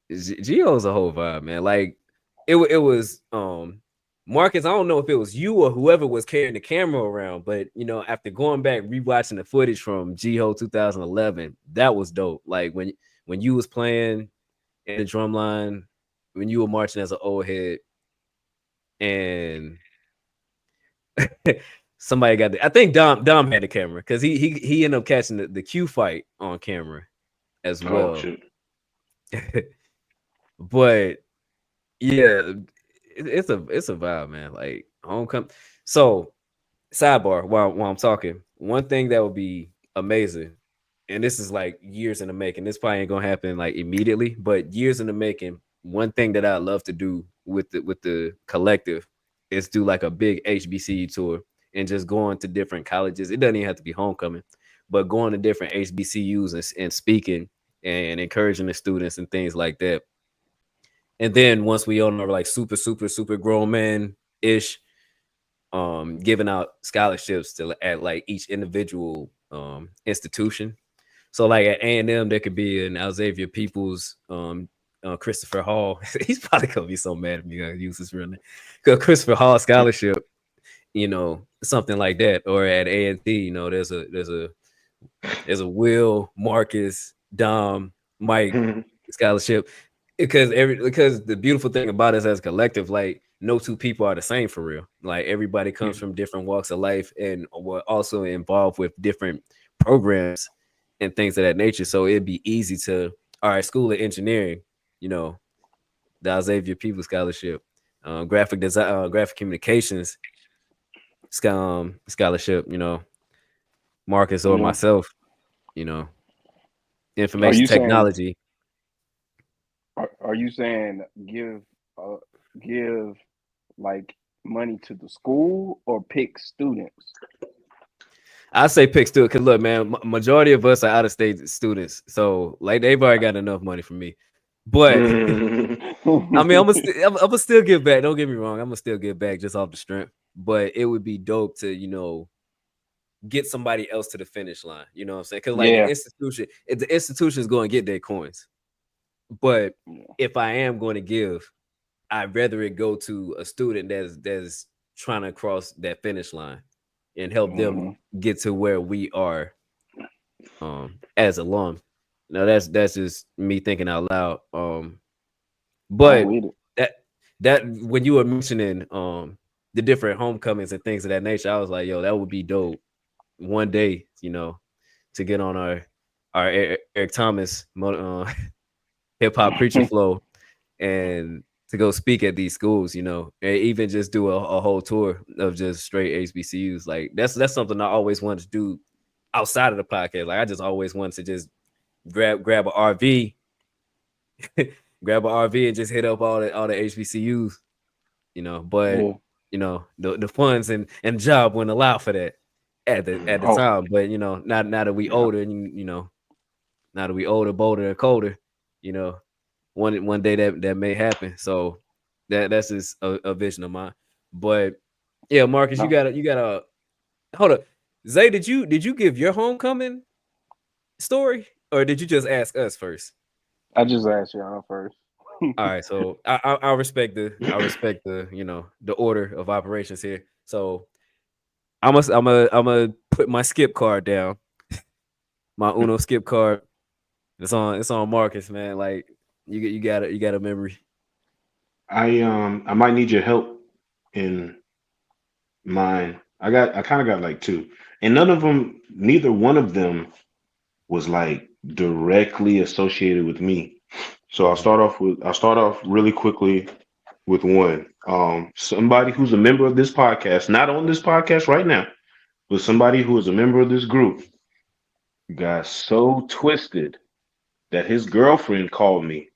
Gio's a whole vibe, man. Like it was Marcus, I don't know if it was you or whoever was carrying the camera around, but after going back rewatching the footage from G-Ho 2011, that was dope. Like when you was playing in the drum line, when you were marching as an old head, and somebody got I think Dom had the camera because he ended up catching the Q fight on camera as well. But yeah, it's a vibe, man. Like homecoming. So sidebar while I'm talking, one thing that would be amazing, and this is like years in the making. This probably ain't gonna happen like immediately, but years in the making. One thing that I love to do with the collective is do like a big HBCU tour and just going to different colleges. It doesn't even have to be homecoming, but going to different HBCUs and speaking and encouraging the students and things like that. And then once we all are like super grown men ish, giving out scholarships at like each individual institution. So like at A&M, there could be an Xavier Peoples, Christopher Hall. He's probably gonna be so mad at me. I use this real name. Christopher Hall scholarship, something like that. Or at A&T, there's a Will, Marcus, Dom, Mike scholarship. Because the beautiful thing about us as a collective, like no two people are the same for real. Like everybody comes from different walks of life and we're also involved with different programs and things of that nature. So it'd be easy to, all right, School of Engineering, the Xavier Peoples Scholarship, graphic design, graphic communications scholarship, Marcus or myself, information technology. Are you saying give like money to the school or pick students? I say pick students because look, man, majority of us are out of state students, so like they've already got enough money from me. But I mean, I'm gonna still give back. Don't get me wrong, I'm gonna still give back just off the strength. But it would be dope to get somebody else to the finish line. You know what I'm saying? Because like the institution is going to get their coins. But if I am going to give, I'd rather it go to a student that's trying to cross that finish line and help them get to where we are as alum. Now that's just me thinking out loud. But that when you were mentioning the different homecomings and things of that nature, I was like, yo, that would be dope one day, to get on our Eric Thomas hip hop preacher flow and to go speak at these schools, and even just do a whole tour of just straight HBCUs. Like that's something I always wanted to do outside of the podcast. Like I just always wanted to just grab an RV grab an RV and just hit up all the HBCUs, you know. But Yeah. you know, the funds and job wouldn't allow for that at the Oh. time. But you know, now that we older and you know, now that we older, bolder, and colder, you know, one day that may happen. So that's just a vision of mine. But yeah, Marcus, you gotta hold up. Zay, did you give your homecoming story, or did you just ask us first? I just asked y'all first. All right, so I respect the you know the order of operations here. So I'm gonna put my skip card down, my Uno skip card. It's on Marcus, man. Like you got a memory. I might need your help in mine. I kind of got like two, and neither one of them was like directly associated with me. So I'll start off really quickly with one. Somebody who's a member of this podcast, not on this podcast right now, but somebody who is a member of this group, got so twisted that his girlfriend called me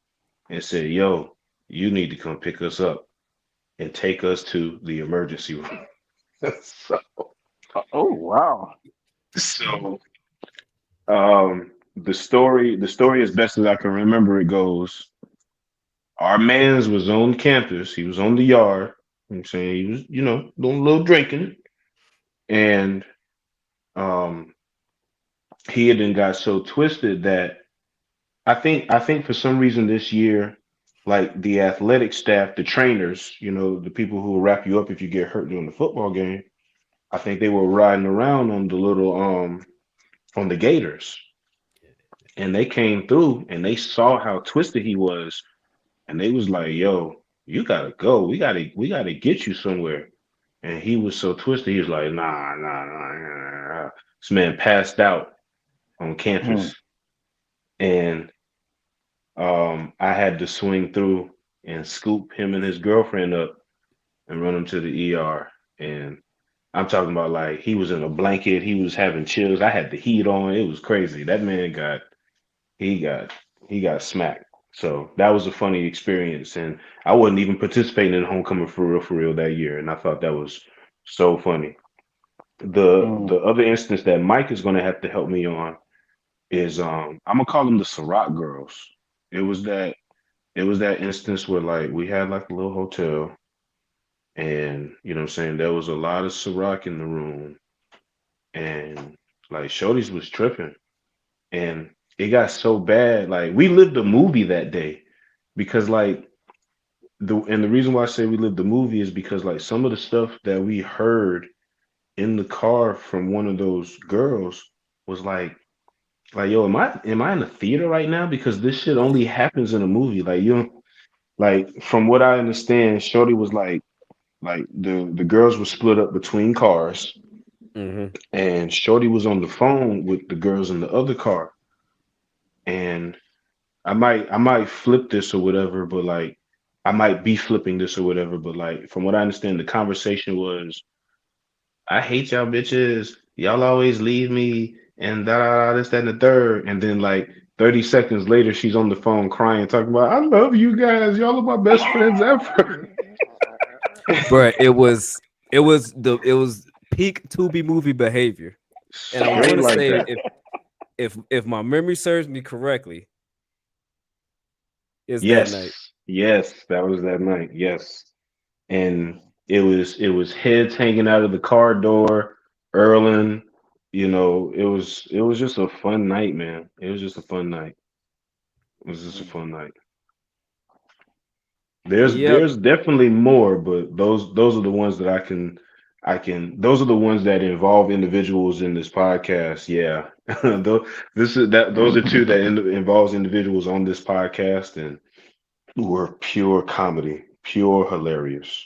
and said, "Yo, you need to come pick us up and take us to the emergency room." so, Oh wow. so the story as best as I can remember it goes, our man's was on campus, he was on the yard, you know what I'm saying, he was, doing a little drinking, and he had then got so twisted that I think for some reason this year, like the athletic staff, the trainers, the people who will wrap you up if you get hurt during the football game, I think they were riding around on the little on the Gators, and they came through and they saw how twisted he was, and they was like, "Yo, you gotta go. We gotta get you somewhere." And he was so twisted, he was like, "Nah, nah, nah, nah, nah." This man passed out on campus, and I had to swing through and scoop him and his girlfriend up and run him to the ER. And I'm talking about like he was in a blanket, he was having chills. I had the heat on. It was crazy. That man he got smacked. So that was a funny experience. And I wasn't even participating in homecoming for real that year. And I thought that was so funny. The other instance that Mike is gonna have to help me on is I'm gonna call them the Ciroc girls. It was that instance where like we had like a little hotel, and you know what I'm saying, there was a lot of Ciroc in the room, and like Shorty's was tripping, and it got so bad. Like we lived a movie that day because like the reason why I say we lived the movie is because like some of the stuff that we heard in the car from one of those girls was like, yo, am I in a theater right now? Because this shit only happens in a movie. Like like from what I understand, Shorty was like the girls were split up between cars, and Shorty was on the phone with the girls in the other car. And I might flip this or whatever, but like I might be flipping this or whatever, but like from what I understand, the conversation was, "I hate y'all bitches. Y'all always leave me and da da da this, that, and the third." And then like 30 seconds later, she's on the phone crying, talking about, "I love you guys. Y'all are my best friends ever." Bruh, it was peak Tubi movie behavior. And I want to Like say that. if my memory serves me correctly, is that Yes, night. yes, that was that night. Yes, and it was heads hanging out of the car door, Erlen. It was just a fun night, man. It was just a fun night. It was just a fun night. Yep. There's definitely more, but those are the ones that I can those are the ones that involve individuals in this podcast. Yeah. Those are two that involves individuals on this podcast, and were pure comedy, pure hilarious.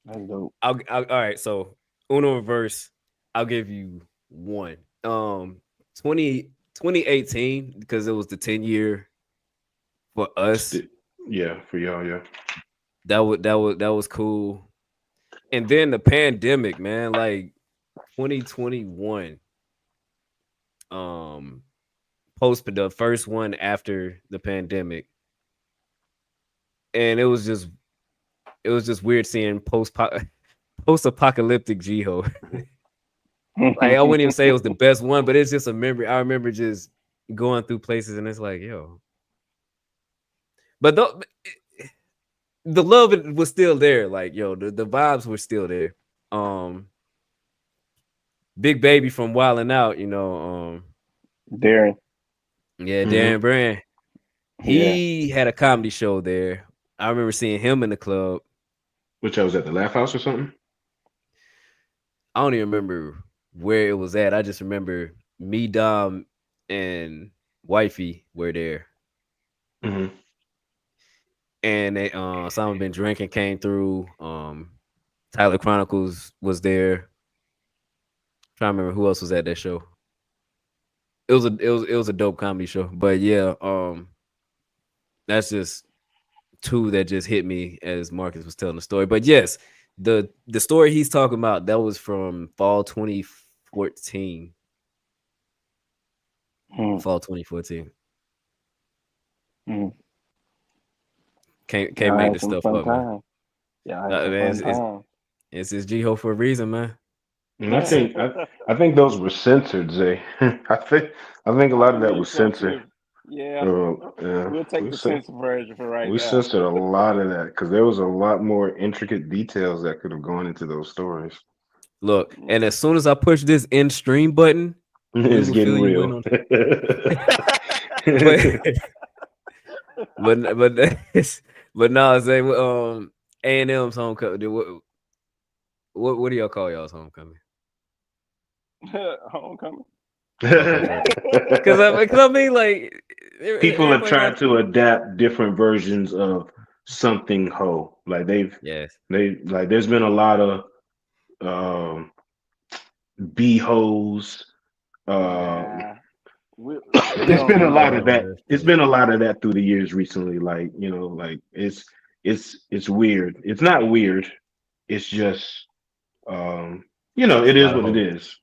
That's dope. All right. So Uno reverse, I'll give you one. 2018, because it was the 10-year for us. Yeah, for y'all, yeah. That was cool. And then the pandemic, man, like 2021. the first one after the pandemic, and it was just weird seeing post-apocalyptic Jiho. Like I wouldn't even say it was the best one, but it's just a memory. I remember just going through places, and it's like, yo. But the love was still there. Like, yo, the vibes were still there. Big Baby from Wildin' Out, Darren. Yeah, Darren Brand. He had a comedy show there. I remember seeing him in the club. Which I was at the Laugh House or something? I don't even remember where it was at. I just remember me, Dom, and Wifey were there. Mm-hmm. And they Someone Been Drinking came through. Tyler Chronicles was there. I'm trying to remember who else was at that show. It was a dope comedy show. But yeah, that's just two that just hit me as Marcus was telling the story. But yes, the story he's talking about, that was from fall 2014. Fall 2014. Can't make this stuff up, man. Yeah, it's his Jiho for a reason, man. And I think those were censored, Zay. I think a lot of that was censored. Yeah, we'll take the censored version for right now. We censored a lot of that because there was a lot more intricate details that could have gone into those stories. Look, and as soon as I push this end stream button, it's getting real. but no, Zay, A&M's homecoming. What do y'all call y'all's homecoming? Homecoming. Because I mean, like, people are trying to adapt different versions of something ho. Like there's been a lot of b-hoes. There's been a lot of that. It's been a lot of that through the years recently. Like, it's weird. It's not weird. It's just it is what it is.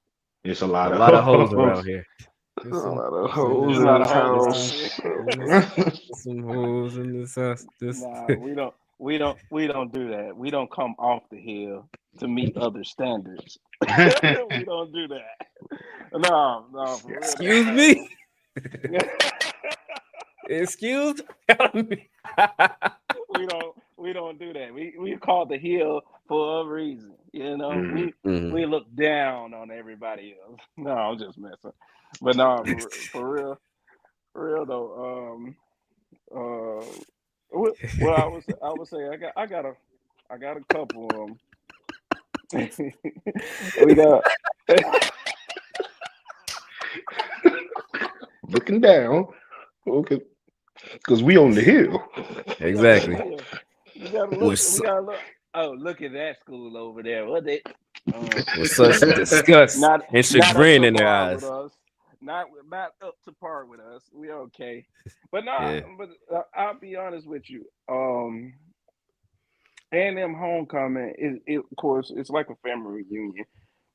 It's a lot of hoes around here. A lot of hoes in this house. Some hoes in this house. Nah, we don't do that. We don't come off the hill to meet other standards. We don't do that. No. Excuse me. Excuse me. We don't do that. We call the hill for a reason. We look down on everybody else. No, I'm just messing. But no, for real though. Well, I would say I got a couple of them. We got looking down. Okay, because we on the hill. Exactly. We gotta look. Oh, look at that school over there. What they? With such disgust and chagrin in their eyes. Not up to par with us. We okay, but But I'll be honest with you. A&M homecoming is, of course, it's like a family reunion,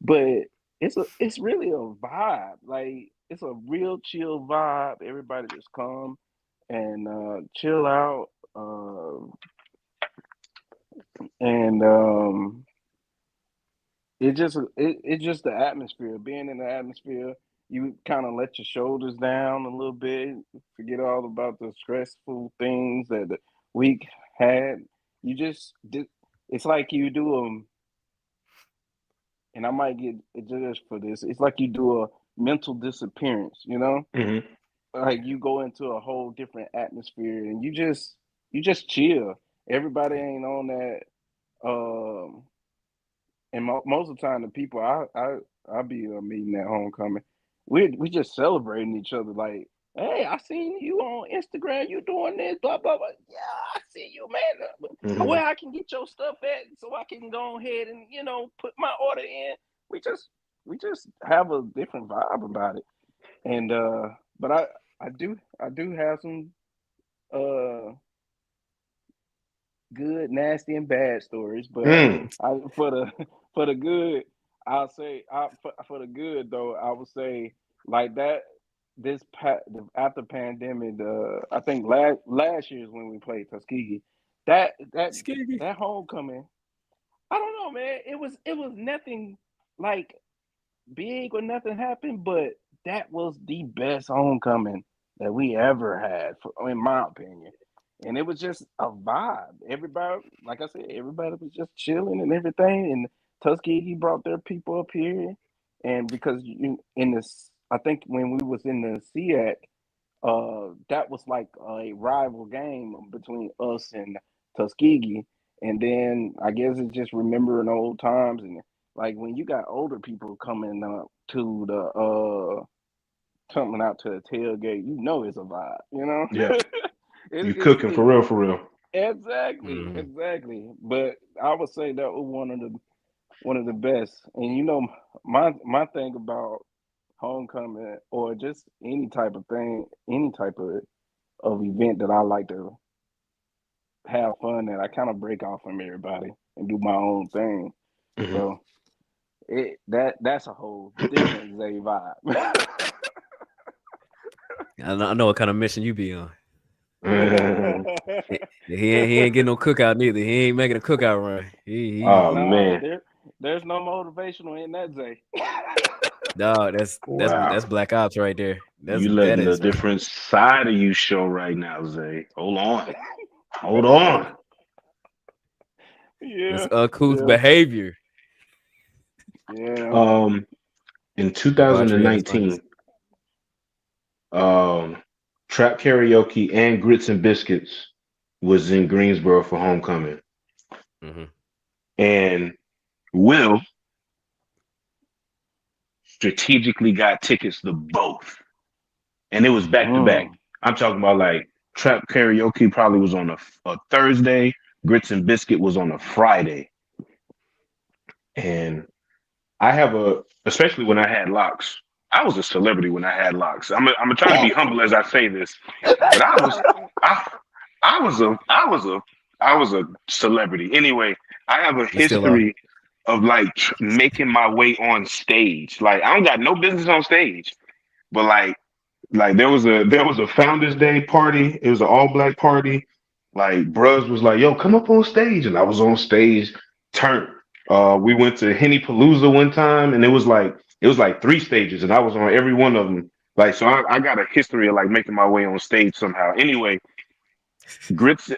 but it's really a vibe. Like, it's a real chill vibe. Everybody just come and chill out. It's just the atmosphere. Being in the atmosphere, you kind of let your shoulders down a little bit, forget all about the stressful things that the week had. It's like you do and I might get judged for this. It's like you do a mental disappearance, Mm-hmm. Like you go into a whole different atmosphere and you just chill. Everybody ain't on that. And most of the time, the people I be meeting at homecoming, we just celebrating each other. Like, hey, I seen you on Instagram. You doing this, blah blah blah. Yeah, I see you, man. Mm-hmm. Where I can get your stuff at, so I can go ahead and put my order in. We just have a different vibe about it. And but I do have some good, nasty, and bad stories. But for the good, I'll say for the good though, I would say like that after pandemic, I think last year is when we played Tuskegee. That homecoming, I don't know, man. It was nothing like big or nothing happened, but that was the best homecoming that we ever had, in my opinion. And it was just a vibe. Everybody, like I said, everybody was just chilling and everything. And Tuskegee brought their people up here, and because I think when we was in the SEAC, that was like a rival game between us and Tuskegee. And then I guess it's just remembering old times, and like when you got older people coming up to the coming out to the tailgate, you know it's a vibe, you know? Yeah. You cooking for real. Exactly, exactly. But I would say that was one of the best. And you know, my thing about homecoming or just any type of thing, any type of event that I like to have fun and I kind of break off from everybody and do my own thing. Mm-hmm. So that's a whole different Zay vibe. I know what kind of mission you be on. He ain't getting no cookout neither. He ain't making a cookout run. Man, there's no motivational in that Zay. No, that's Black Ops right there. You letting a different side of you show right now, Zay. Hold on. Yeah, it's uncouth behavior. Yeah. In 2019, Trap Karaoke and Grits and Biscuits was in Greensboro for homecoming, and Will strategically got tickets to both, and it was back to back. I'm talking about like Trap Karaoke probably was on a Thursday, Grits and Biscuit was on a Friday, and especially when I had locks. I was a celebrity when I had locks. I'm trying to be humble as I say this, but I was a celebrity. Anyway, I have a history of like making my way on stage. Like I don't got no business on stage, but like there was a Founders Day party. It was an all black party. Like Bruz was like, "Yo, come up on stage," and I was on stage. We went to Henny Palooza one time, and it was like 3 stages, and I was on every one of them. Like, so I got a history of like making my way on stage somehow. Anyway, Grits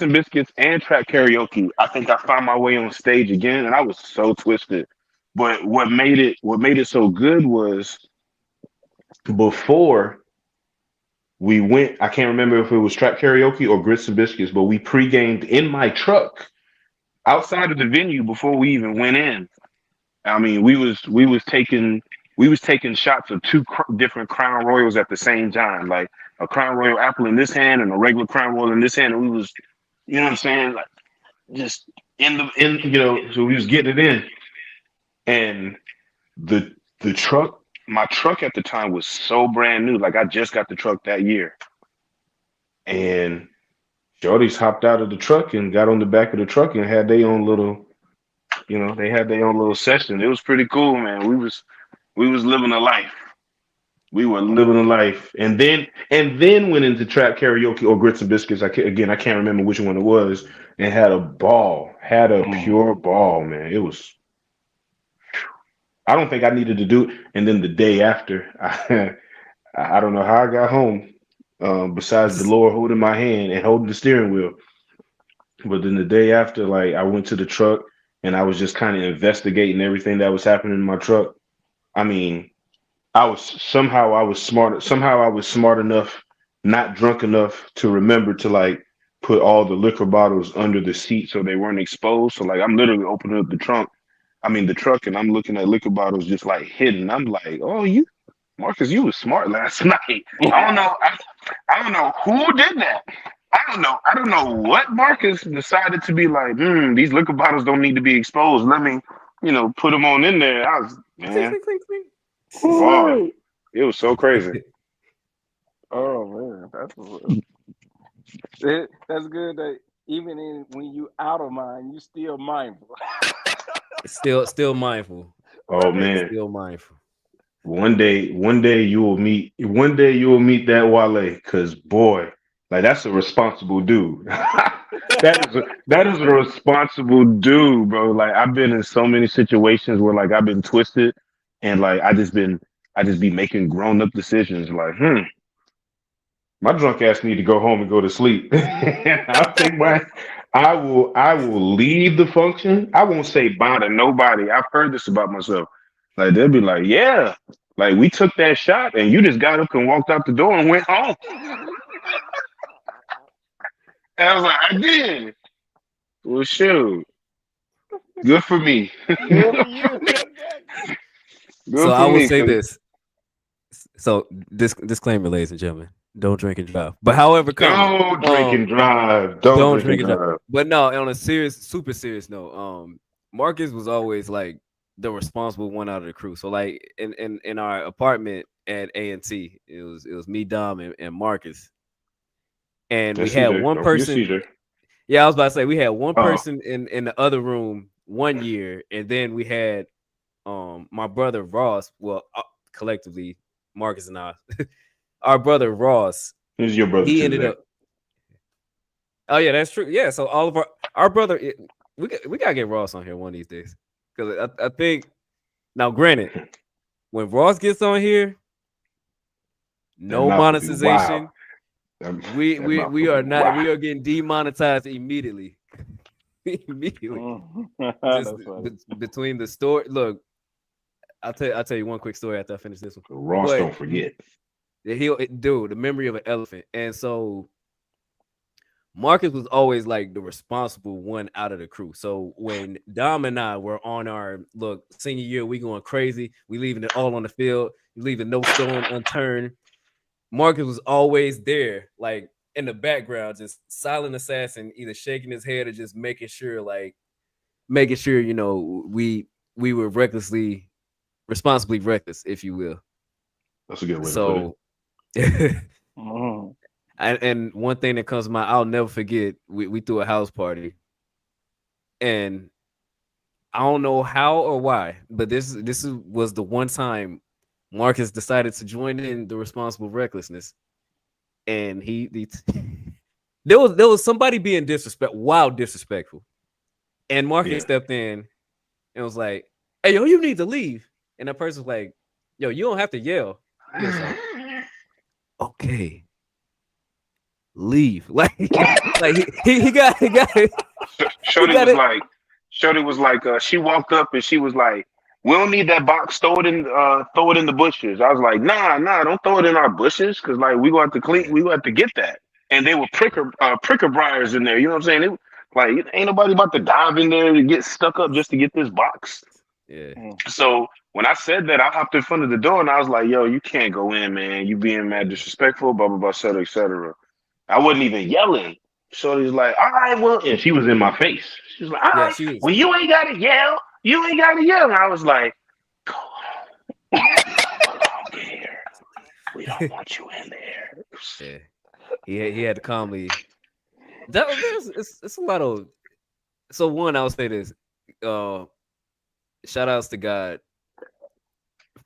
and Biscuits and Trap Karaoke, I think I found my way on stage again, and I was so twisted. But what made it so good was before we went, I can't remember if it was Trap Karaoke or Grits and Biscuits, but we pre-gamed in my truck outside of the venue before we even went in. I mean, we was taking shots of 2 different Crown Royals at the same time, like a Crown Royal apple in this hand and a regular Crown Royal in this hand, and we was, you know what I'm saying, like just so we was getting it in, and the truck, my truck at the time was so brand new, like I just got the truck that year, and Shorties hopped out of the truck and got on the back of the truck and had their own little. They had their own little session. It was pretty cool, man. We was living a life. We were living a life, and then went into Trap Karaoke or Grits and Biscuits. I can't remember which one it was, and had a ball. Had a pure ball, man. It was. I don't think I needed to do it. And then the day after, I don't know how I got home. Besides the Lord holding my hand and holding the steering wheel, but then the day after, like I went to the truck. And I was just kind of investigating everything that was happening in my truck. I mean, I was smart enough, not drunk enough to remember to like put all the liquor bottles under the seat so they weren't exposed. So like I'm literally opening up the truck, and I'm looking at liquor bottles just like hidden. I'm like, oh, Marcus, you was smart last night. I don't know who did that. I don't know what Marcus decided to be like, these liquor bottles don't need to be exposed. Let me, put them on in there. Oh, it was so crazy. Oh man, that's good that even when you out of mind, you still mindful. Still mindful. Oh man. Still mindful. One day you will meet that Wale, because boy, like that's a responsible dude. That is a responsible dude, bro. Like I've been in so many situations where like I've been twisted and like I just be making grown up decisions like, my drunk ass need to go home and go to sleep. I will leave the function. I won't say bye to nobody. I've heard this about myself. Like they'll be like, yeah, like we took that shot and you just got up and walked out the door and went home. And I was like, I did. Well, shoot. Good for me. Good for you. So I will say this. So disclaimer, ladies and gentlemen, don't drink and drive. But however, don't drink and drive. Don't drink and drive. But no, on a super serious note, Marcus was always like the responsible one out of the crew. So like in our apartment at A&T, it was me, Dom, and Marcus. And we had one person. Yeah, I was about to say we had one person in the other room 1 year, and then we had my brother Ross. Well, collectively, Marcus and I, our brother Ross. Who's your brother? He ended up. Oh yeah, that's true. Yeah, so all of our brother, we gotta get Ross on here one of these days, because I think now, granted, when Ross gets on here, no monetization. Wow. We are not. Wow. We are getting demonetized immediately. Immediately. Between the story. Look, I'll tell you one quick story after I finish this one. Ross, don't forget. The memory of an elephant. And so Marcus was always like the responsible one out of the crew. So when Dom and I were on our senior year, we going crazy. We leaving it all on the field. We leaving no stone unturned. Marcus was always there, like in the background, just silent assassin, either shaking his head or just making sure, you know, we were responsibly reckless, if you will. That's a good way to put it. And one thing that comes to mind, I'll never forget, we threw a house party. And I don't know how or why, but this was the one time Marcus decided to join in the responsible recklessness, and there was somebody being disrespectful, and Marcus stepped in and was like, "Hey, yo, you need to leave." And that person was like, "Yo, you don't have to yell." He was like, "Okay, leave." Like he got it. Shorty was like, she walked up and she was like, "We don't need that box. Throw it in the bushes." I was like, nah, don't throw it in our bushes, because like we going to clean. We going to get that. And they were pricker briars in there. You know what I'm saying? Ain't nobody about to dive in there to get stuck up just to get this box. Yeah. So when I said that, I hopped in front of the door and I was like, "Yo, you can't go in, man. You being mad disrespectful, blah blah blah, et cetera." I wasn't even yelling. Shorty's like, "All right, well," and she was in my face. She was like, "All right, well, you ain't gotta yell. You ain't got to yell." And I was like, "Go home. I don't care. We don't want you in there." Yeah. He had to calmly. It's a lot of. So one, I'll say this. Shout outs to God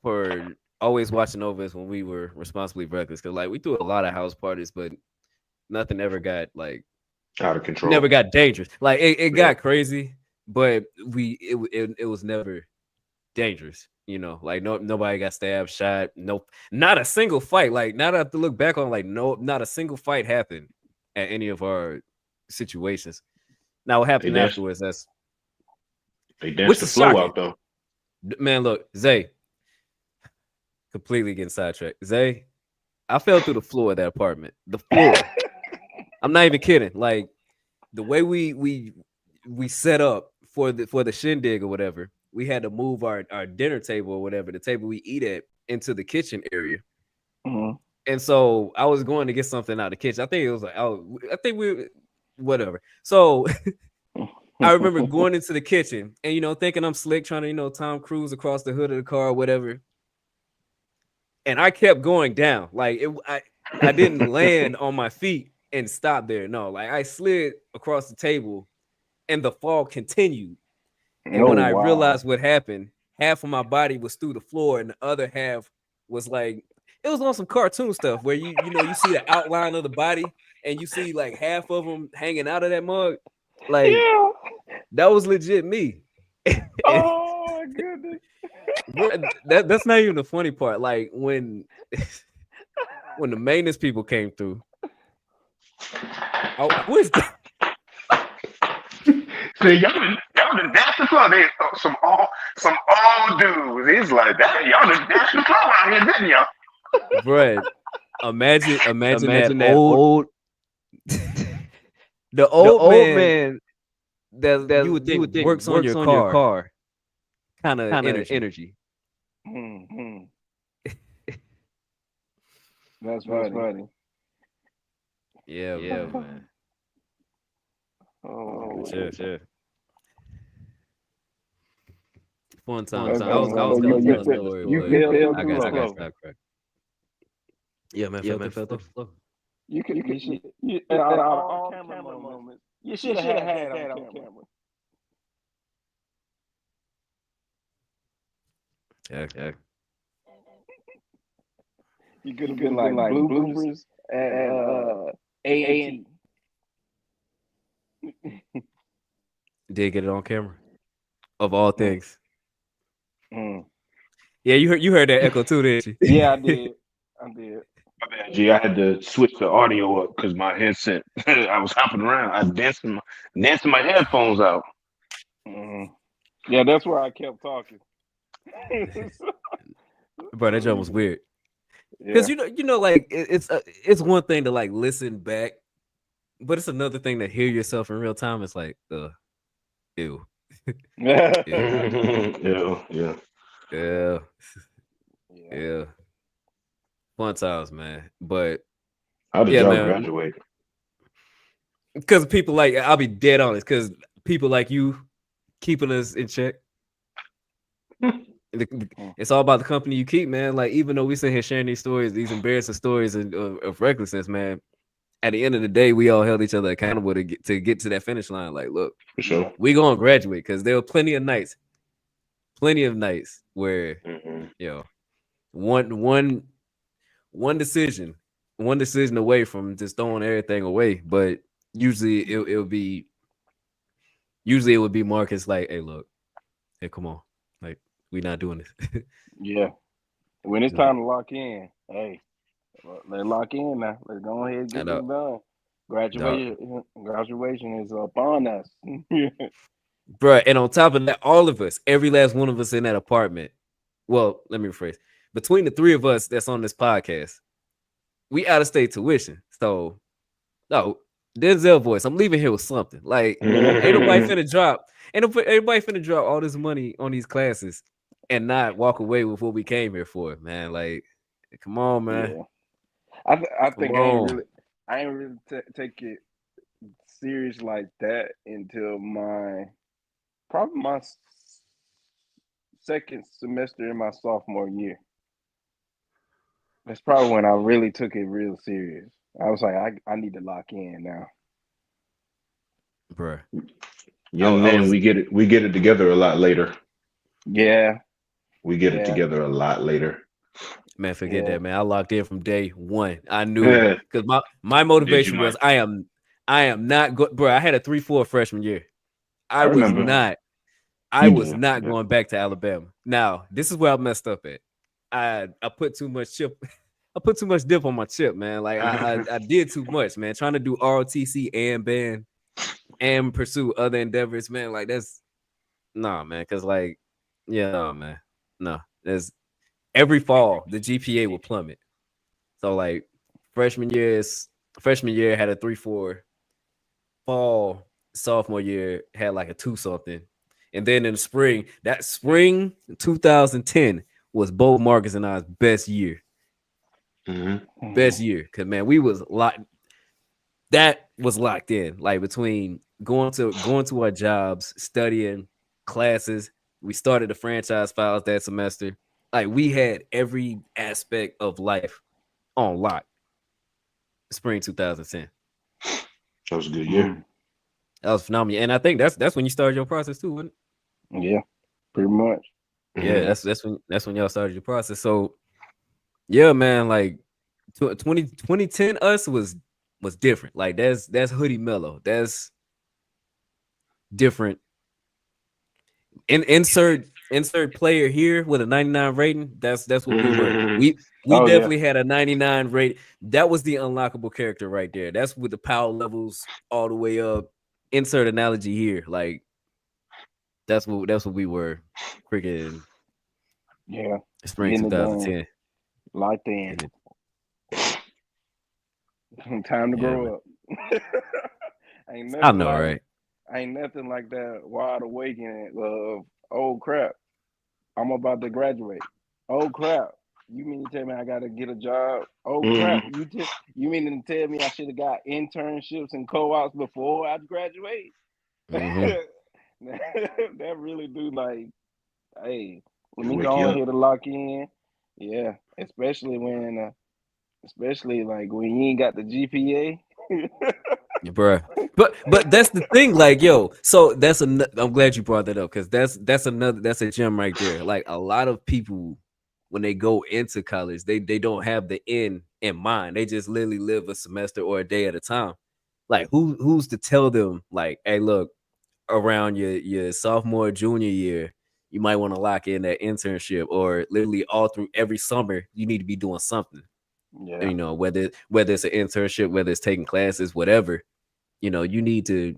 for always watching over us when we were responsibly reckless. Because like we threw a lot of house parties, but nothing ever got like out of control. Never got dangerous. Like it got crazy. But it was never dangerous, you know. Like nobody got stabbed, shot. Not a single fight. Like now that I have to look back on, like not a single fight happened at any of our situations. Now what happened afterwards? They danced the flow out though. Man, look, Zay. Completely getting sidetracked. Zay, I fell through the floor of that apartment. The floor. I'm not even kidding. Like the way we set up for the shindig or whatever, we had to move our dinner table or whatever, the table we eat at, into the kitchen area. Mm-hmm. And so I was going to get something out of the kitchen. I think it was like, whatever. So I remember going into the kitchen and, you know, thinking I'm slick, trying to, you know, Tom Cruise across the hood of the car or whatever. And I kept going down. Like I didn't land on my feet and stop there. No, like I slid across the table and the fall continued. And when I realized what happened, half of my body was through the floor and the other half was like it was on some cartoon stuff where you see the outline of the body and you see like half of them hanging out of that mug. Like that was legit me. Oh my goodness. That's not even the funny part. Like when the maintenance people came through. Oh, who is that? See, y'all done danced the floor. They some old dudes. It's like that. Y'all done danced the floor out here, didn't y'all? Bruh, imagine that old the old man that you would think works on your car. Kind of energy. Mm-hmm. That's funny. Yeah, man. Oh, sure. Fun time. That's I was funny. gonna You tell a story. you but feel I too got low. sidetracked. Yeah, man. Felt the flow. You out of all camera moments, you should have had that on camera. Yeah. You could have been like bloopers at A&T. Did get it on camera. Of all things. Mm. Yeah, you heard that echo too, didn't you? Yeah, I did. My bad, G. I had to switch the audio up because my headset. I was hopping around. I dancing my headphones out. Mm. Yeah, that's where I kept talking. Bro, that joke was weird. Because you know, like it's one thing to like listen back, but it's another thing to hear yourself in real time. It's like, ew. Yeah. Fun times, man. But how did y'all graduate? Because people like I'll be dead honest. Because people like you keeping us in check. It's all about the company you keep, man. Like even though we sit here sharing these stories, these embarrassing stories of recklessness, man. At the end of the day, we all held each other accountable to get to that finish line. Like, look, for sure, we gonna graduate because there were plenty of nights where one decision away from just throwing everything away. But usually it would be Marcus like, hey, look, hey, come on, like we not doing this. Yeah, when it's time to lock in, hey. Let's lock in now. Let's go ahead and get this done. Graduation is upon us. Bruh, and on top of that, all of us, every last one of us in that apartment. Well, let me rephrase. Between the three of us that's on this podcast, we out of state tuition. So, no, Denzel voice. I'm leaving here with something. Like, ain't nobody finna drop all this money on these classes and not walk away with what we came here for, man. Like, come on, man. Yeah. I think I ain't really take it serious like that until probably my second semester in my sophomore year. That's probably when I really took it real serious. I was like, I need to lock in now. Bruh. Young man, we get it together a lot later. Yeah. We get it together a lot later. Man, forget that, man. I locked in from day one. I knew because my motivation was I am not good, bro. I had a 3.4 freshman year. I was not going back to Alabama. Now, this is where I messed up at. I put too much chip. I put too much dip on my chip, man. Like I did too much, man. Trying to do ROTC and band and pursue other endeavors, man. Like that's man. Cause like, man. No, there's every fall the GPA will plummet. So like freshman year had a 3.4. Fall sophomore year had like a 2 something. And then in the spring 2010 was both Marcus and I's best year. Mm-hmm. Best year. Cause man, we was locked. That was locked in. Like between going to our jobs, studying classes. We started the franchise files that semester. Like we had every aspect of life on lock. Spring 2010. That was a good year. That was phenomenal. And I think that's when you started your process too, wasn't it? Yeah, pretty much. Yeah, that's when y'all started your process. So yeah, man, like 2010 us was different. Like that's Hoodie Mellow. That's different. Insert player here with a 99 rating. That's what we were. We definitely had a 99 rate. That was the unlockable character right there. That's with the power levels all the way up. Insert analogy here. Like that's what we were. Freaking spring 2010. Locked in. Time to grow up. Ain't nothing I know, like, right? Ain't nothing like that wild awakening of, oh crap, I'm about to graduate. Oh crap, you mean to tell me I gotta get a job? Oh crap, you mean to tell me I should have got internships and co-ops before I graduate? Mm-hmm. That really do, like, hey, let me go ahead and lock in. Yeah, especially like when you ain't got the GPA. Bruh. But that's the thing, like, yo, so that's I'm glad you brought that up, because that's a gem right there. Like, a lot of people, when they go into college, they don't have the end in mind. They just literally live a semester or a day at a time. Like, who's to tell them, like, hey, look, around your sophomore, junior year, you might want to lock in that internship, or literally all through every summer, you need to be doing something. Yeah. You know, whether it's an internship, whether it's taking classes, whatever, you know, you need to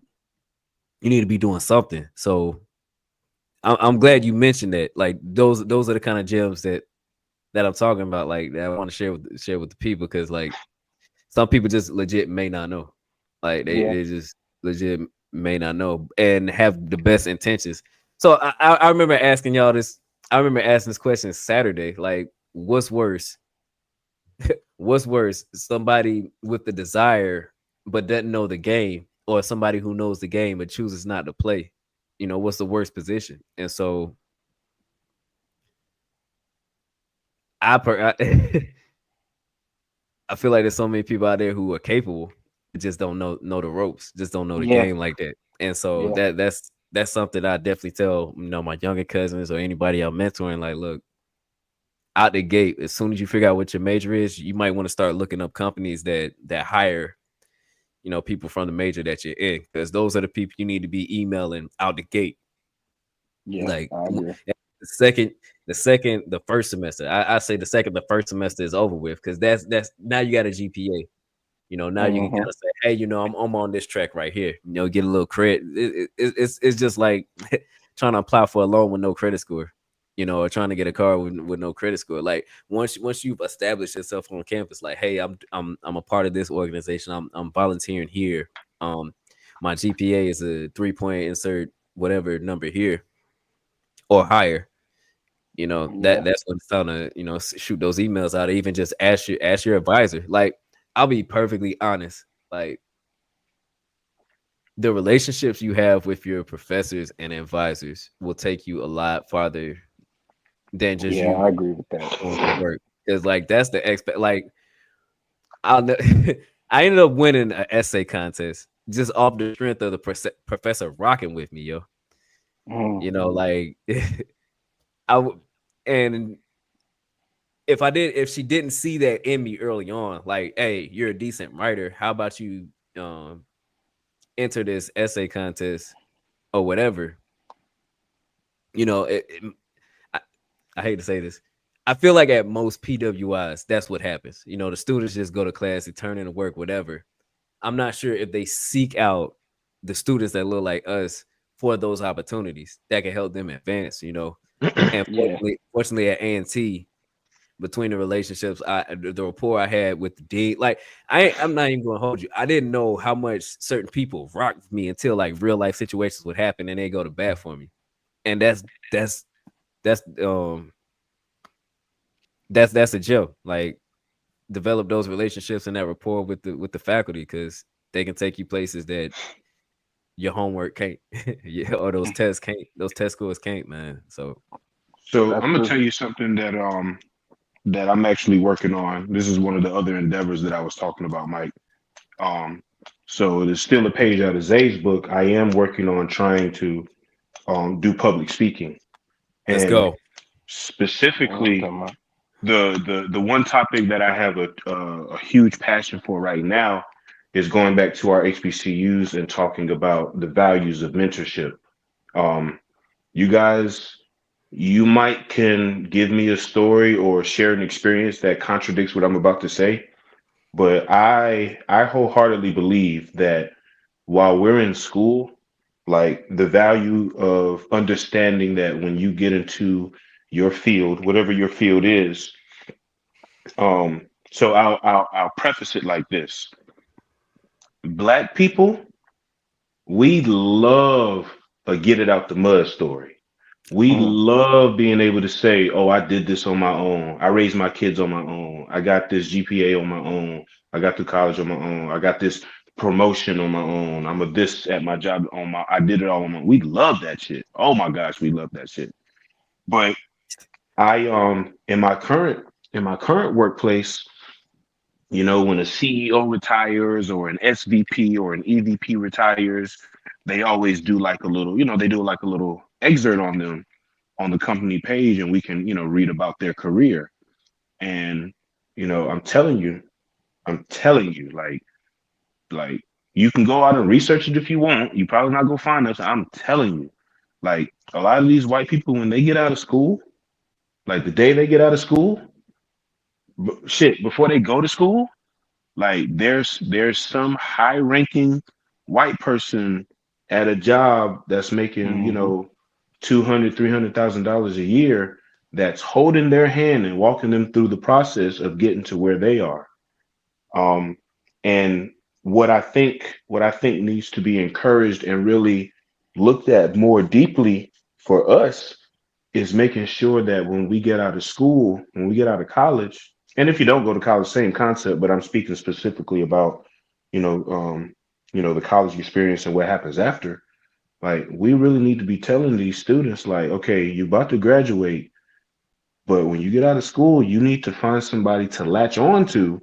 be doing something. So I'm glad you mentioned that. Like, those are the kind of gems that I'm talking about, like, that I want to share with the people, because, like, some people just legit may not know. Like, they just legit may not know and have the best intentions. So I remember asking y'all this. I remember asking this question Saturday. Like, what's worse? What's worse? Somebody with the desire but doesn't know the game, or somebody who knows the game but chooses not to play? You know, what's the worst position? And so I feel like there's so many people out there who are capable, just don't know the ropes, just don't know the game like that. And so that's something I definitely tell, you know, my younger cousins or anybody I'm mentoring, like, look, out the gate, as soon as you figure out what your major is, you might want to start looking up companies that hire, you know, people from the major that you're in, because those are the people you need to be emailing out the gate. Yeah, like I agree. the first semester, I say the first semester is over with, because that's now you got a GPA. You know, now you can kind of say, hey, you know, I'm on this track right here. You know, get a little credit. It's just like trying to apply for a loan with no credit score, you know, or trying to get a car with no credit score. Like, once you've established yourself on campus, like, hey, I'm a part of this organization. I'm volunteering here. My GPA is a 3-point insert whatever number here or higher. You know, that's when it's time to, you know, shoot those emails out, or even just ask your advisor. Like, I'll be perfectly honest. Like, the relationships you have with your professors and advisors will take you a lot farther than just you. I agree with that. Work, because, like, that's the like, I ended up winning an essay contest just off the strength of the professor rocking with me, yo. You know, like, and if she didn't see that in me early on, like, hey, you're a decent writer, how about you enter this essay contest or whatever? You know, I hate to say this, I feel like at most PWIs, that's what happens. You know, the students just go to class, they turn in work, whatever. I'm not sure if they seek out the students that look like us for those opportunities that can help them advance, you know. And fortunately at A&T, between the relationships, the rapport I had with the dean, like, I'm not even gonna hold you, I didn't know how much certain people rocked me until, like, real life situations would happen and they go to bat for me. And that's a joke. Like, develop those relationships and that rapport with the faculty, because they can take you places that your homework can't. Yeah, or those test scores can't, man. So I'm gonna tell you something that I'm actually working on. This is one of the other endeavors that I was talking about, Mike. So there's still a page out of Zay's book. I am working on trying to do public speaking. Let's go. specifically the one topic that I have a huge passion for right now is going back to our HBCUs and talking about the values of mentorship. You guys, you might can give me a story or share an experience that contradicts what I'm about to say, but I wholeheartedly believe that while we're in school, like the value of understanding that when you get into your field, whatever your field is, so I'll preface it like this. Black people, we love a get it out the mud story. We love being able to say, oh, I did this on my own. I raised my kids on my own. I got this GPA on my own. I got through college on my own. I got this promotion on my own. I'm a this at my job on my, I did it all on my own. We love that shit. Oh my gosh, we love that shit. But I in my current workplace, you know, when a CEO retires or an SVP or an EVP retires, they always do like a little, you know, they do like a little excerpt on them on the company page, and we can, you know, read about their career. And, you know, I'm telling you, like you can go out and research it if you want. You probably not gonna find us. I'm telling you, like a lot of these white people, when they get out of school, like the day they get out of school, shit, before they go to school, like there's some high ranking white person at a job that's making, you know, 200, $300,000 a year, that's holding their hand and walking them through the process of getting to where they are. And what I think needs to be encouraged and really looked at more deeply for us is making sure that when we get out of school, when we get out of college, and if you don't go to college, same concept, but I'm speaking specifically about, you know, the college experience and what happens after. Like, we really need to be telling these students, like, okay, you're about to graduate, but when you get out of school, you need to find somebody to latch on to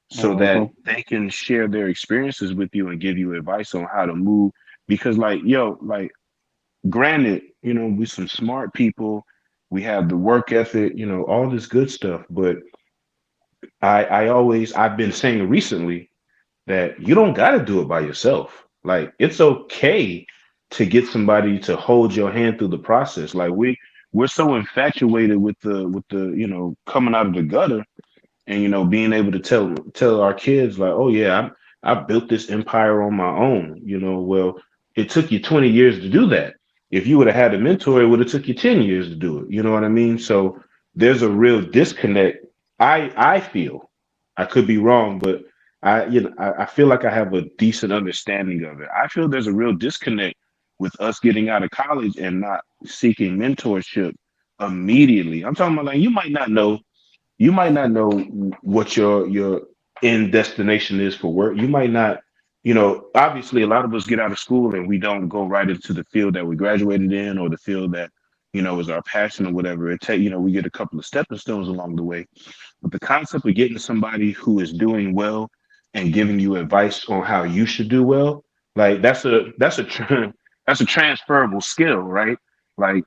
so that they can share their experiences with you and give you advice on how to move. Because, like, yo, like, granted, you know, we some smart people, we have the work ethic, you know, all this good stuff. But I've been saying recently that you don't got to do it by yourself. Like, it's okay to get somebody to hold your hand through the process. Like, we're so infatuated with the you know, coming out of the gutter and, you know, being able to tell our kids like, oh yeah, I built this empire on my own. You know, well, it took you 20 years to do that. If you would have had a mentor, it would have took you 10 years to do it. You know what I mean? So there's a real disconnect. I feel, I could be wrong, but I feel like I have a decent understanding of it. I feel there's a real disconnect with us getting out of college and not seeking mentorship immediately. I'm talking about, like, you might not know what your end destination is for work. You might not, you know, obviously a lot of us get out of school and we don't go right into the field that we graduated in or the field that, you know, is our passion or whatever. You know, we get a couple of stepping stones along the way. But the concept of getting somebody who is doing well and giving you advice on how you should do well, like that's a transferable skill, right? Like,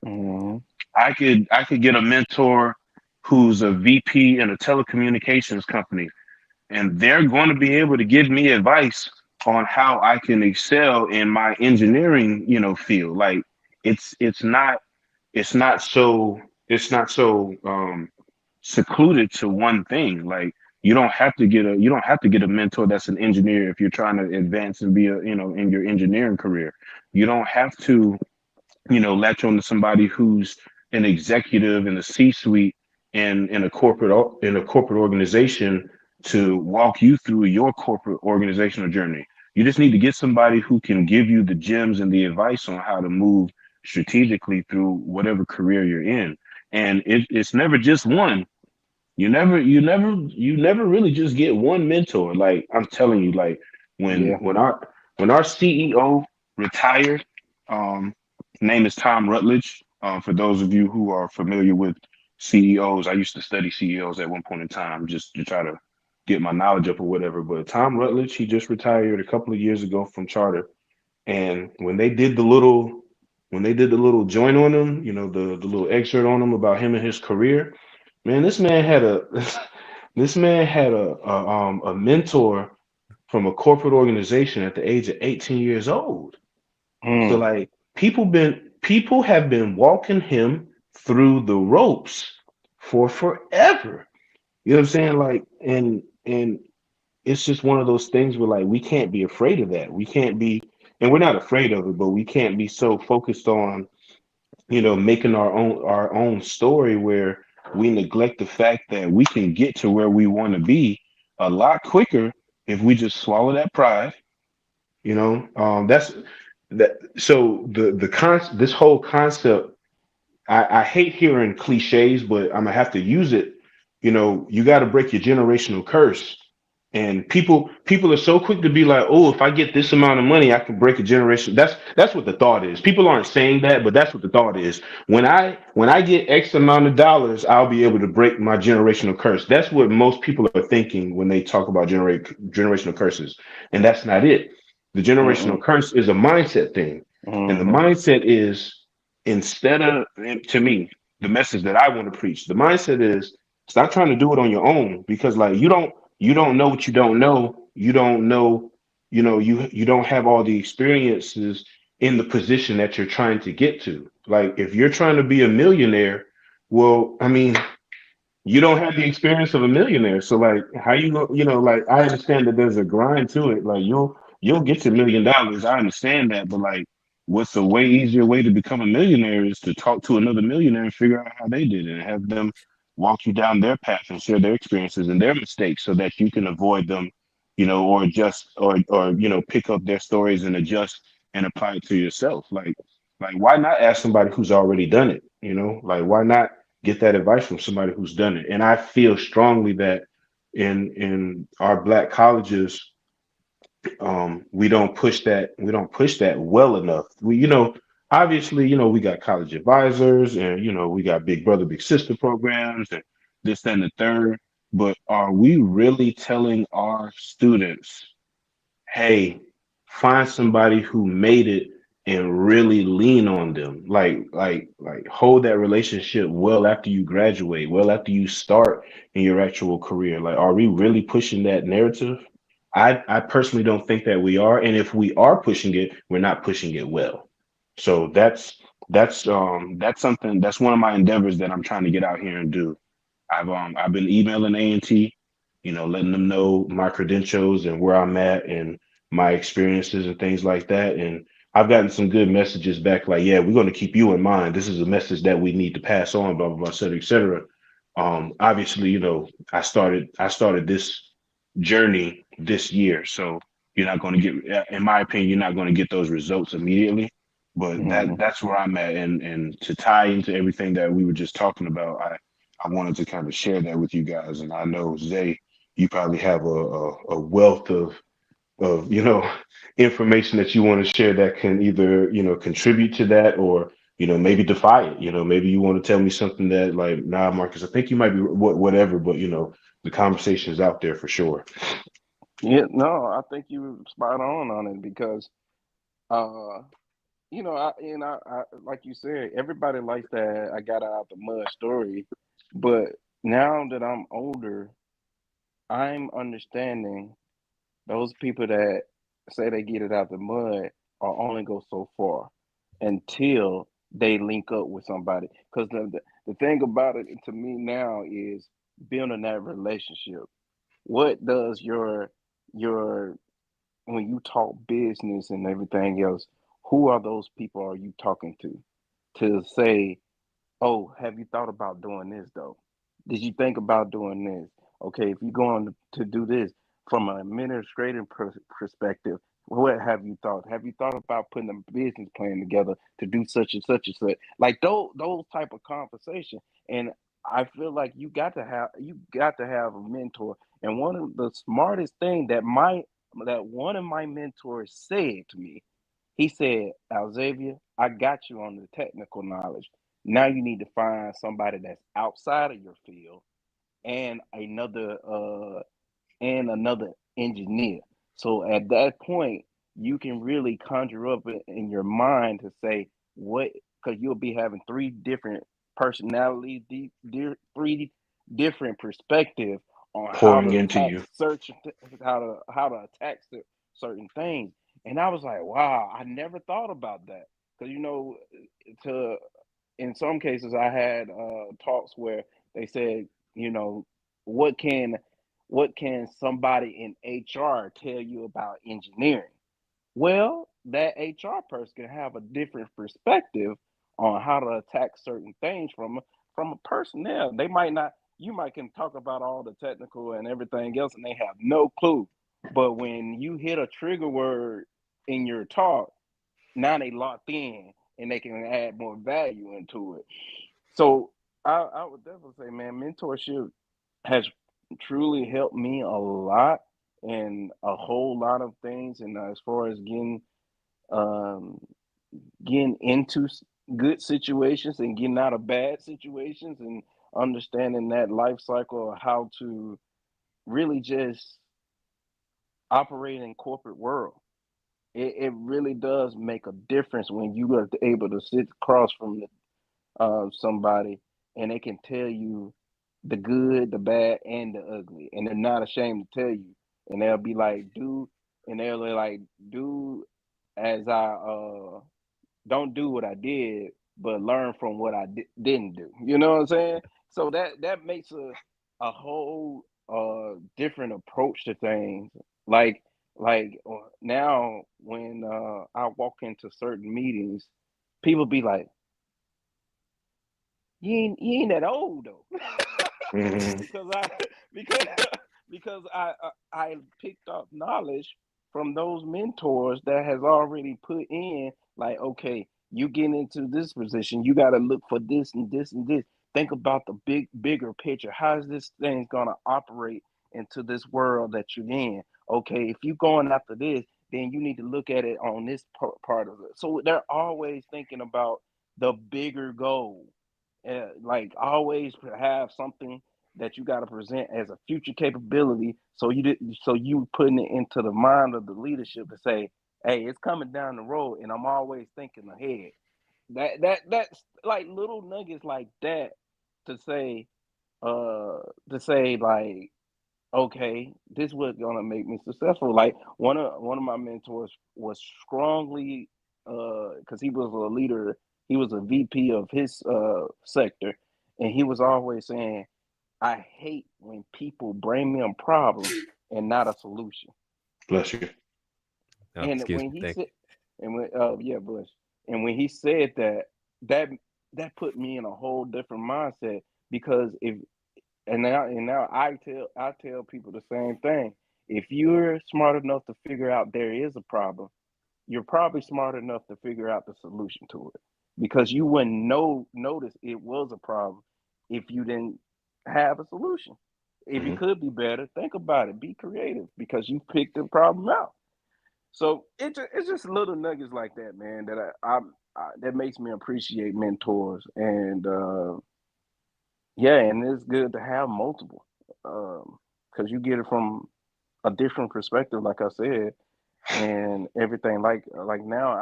I could get a mentor who's a VP in a telecommunications company, and they're going to be able to give me advice on how I can excel in my engineering, you know, field. Like, it's not so secluded to one thing. Like, you don't have to get a mentor that's an engineer if you're trying to advance and be a, you know, in your engineering career. You don't have to, you know, latch on to somebody who's an executive in the C-suite in a corporate organization to walk you through your corporate organizational journey. You just need to get somebody who can give you the gems and the advice on how to move strategically through whatever career you're in. And it's never just one. You never really just get one mentor. Like, I'm telling you, like, when our CEO retired, name is Tom Rutledge. For those of you who are familiar with CEOs, I used to study CEOs at one point in time just to try to get my knowledge up or whatever. But Tom Rutledge, he just retired a couple of years ago from Charter. And when they did the little when they did the little joint on him, the little excerpt on him about him and his career, man, this man had a this man had a mentor from a corporate organization at the age of 18 years old. So like people have been walking him through the ropes for forever. You know what I'm saying? Like, and it's just one of those things where like we can't be afraid of that. We can't be, and we're not afraid of it, but we can't be so focused on, making our own story where we neglect the fact that we can get to where we want to be a lot quicker if we just swallow that pride. That's that. So this whole concept, I hate hearing cliches, but I'm gonna have to use it. You got to break your generational curse. And people are so quick to be like, oh, if I get this amount of money, I can break a generation. That's what the thought is. People aren't saying that, but that's what the thought is. When I get X amount of dollars, I'll be able to break my generational curse. That's what most people are thinking when they talk about generational curses, and that's not it. The generational curse is a mindset thing, and the mindset is to me, the message that I want to preach. The mindset is stop trying to do it on your own because like you don't know what you don't know. You don't know, you don't have all the experiences in the position that you're trying to get to. Like if you're trying to be a millionaire, well, I mean, you don't have the experience of a millionaire. So like how you go, like I understand that there's a grind to it. Like you'll get to $1 million. I understand that, but like what's a way easier way to become a millionaire is to talk to another millionaire and figure out how they did it and have them walk you down their path and share their experiences and their mistakes so that you can avoid them, or adjust or pick up their stories and adjust and apply it to yourself. Like why not ask somebody who's already done it? Like why not get that advice from somebody who's done it? And I feel strongly that in our black colleges, we don't push that well enough. Obviously, we got college advisors and we got big brother big sister programs and this that, and the third, but are we really telling our students, hey, find somebody who made it and really lean on them, like hold that relationship well after you graduate, well after you start in your actual career? Like are we really pushing that narrative? I personally don't think that we are, and if we are pushing it, we're not pushing it well. So that's something, that's one of my endeavors that I'm trying to get out here and do. I've been emailing A&T, letting them know my credentials and where I'm at and my experiences and things like that. And I've gotten some good messages back, like, yeah, we're going to keep you in mind. This is a message that we need to pass on, blah blah blah, et cetera, et cetera. Obviously, I started this journey this year, so you're not going to get, in my opinion, you're not going to get those results immediately. But that's where I'm at, and to tie into everything that we were just talking about, I wanted to kind of share that with you guys. And I know, Zay, you probably have a wealth of information that you want to share that can either contribute to that or maybe defy it. Maybe you want to tell me something that like, nah, Marcus, I think you might be whatever, but the conversation is out there for sure. Yeah, no, I think you were spot on it because I like you said, everybody likes that I got out the mud story, but now that I'm older, I'm understanding those people that say they get it out the mud are only go so far until they link up with somebody. Because the thing about it to me now is building that relationship. What does your when you talk business and everything else, who are those people are you talking to say, oh, have you thought about doing this though? Did you think about doing this? Okay, if you're going to do this from an administrative perspective, what have you thought? Have you thought about putting a business plan together to do such and such and such? Like those type of conversation. And I feel like you got to have a mentor. And one of the smartest thing that one of my mentors said to me, he said, Alxavier, I got you on the technical knowledge. Now you need to find somebody that's outside of your field and another engineer. So at that point, you can really conjure up in your mind to say, because you'll be having three different personalities, three different perspectives on how pouring to into attack you. how to attack certain things. And I was like, wow, I never thought about that. Because to in some cases I had talks where they said, what can somebody in HR tell you about engineering? Well, that HR person can have a different perspective on how to attack certain things from a personnel. They might not. You might can talk about all the technical and everything else, and they have no clue. But when you hit a trigger word in your talk, now they locked in and they can add more value into it. So I would definitely say, man, mentorship has truly helped me a lot in a whole lot of things. And as far as um, getting into good situations and getting out of bad situations and understanding that life cycle of how to really just operate in corporate world. It really does make a difference when you are able to sit across from somebody and they can tell you the good, the bad, and the ugly, and they're not ashamed to tell you. And they'll be like, do as don't do what I did, but learn from what I didn't do. You know what I'm saying? So that makes a whole different approach to things. Now when I walk into certain meetings, people be like, you ain't that old though. Mm-hmm. because I picked up knowledge from those mentors that has already put in, like, okay, you get into this position, you got to look for this and this and this. Think about the bigger picture. How is this thing gonna operate into this world that you're in? Okay, if you're going after this, then you need to look at it on this part of it. So they're always thinking about the bigger goal. Like always have something that you got to present as a future capability. So you putting it into the mind of the leadership to say, hey, it's coming down the road, and I'm always thinking ahead. That's like little nuggets like that to say, like, okay, this was gonna make me successful. Like one of my mentors was strongly because he was a leader, he was a VP of his sector, and he was always saying, I hate when people bring me a problem and not a solution. Bless you. Oh, And excuse when me. he Thank said, and when yeah, Bush, and when he said that, that that put me in a whole different mindset because if and now I tell people the same thing. If you're smart enough to figure out there is a problem, you're probably smart enough to figure out the solution to it because you wouldn't notice it was a problem if you didn't have a solution. If it Mm-hmm. could be better, think about it. Be creative because you picked the problem out. So it's just little nuggets like that, man, that that makes me appreciate mentors and yeah, and it's good to have multiple because you get it from a different perspective, like I said, and everything. Like now,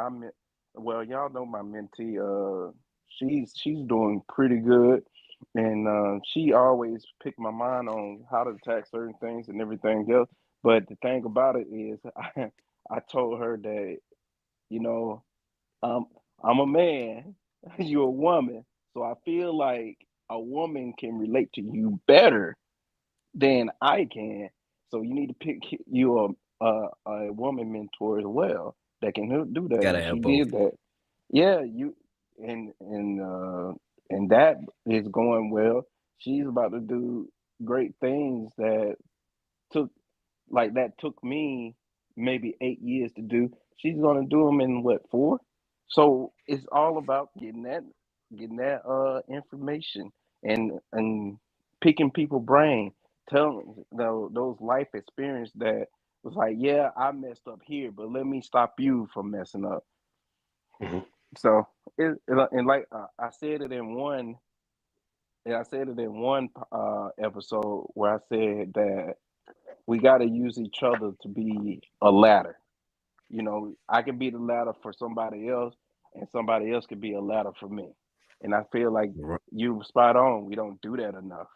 well, y'all know my mentee. She's doing pretty good, and she always picked my mind on how to attack certain things and everything else. But the thing about it is, I told her that you know um, I'm a man, you're a woman, so I feel like a woman can relate to you better than I can. So you need to pick you a woman mentor as well that can do that, gotta and have she both. did that. Yeah, you and that is going well. She's about to do great things took took me maybe 8 years to do. She's gonna do them in what 4? So it's all about getting that information and picking people brain, telling those life experience that was like, yeah, I messed up here, but let me stop you from messing up. Mm-hmm. So and like I said it in one, episode where I said that we got to use each other to be a ladder. I can be the ladder for somebody else, and somebody else could be a ladder for me. And I feel like you spot on. We don't do that enough.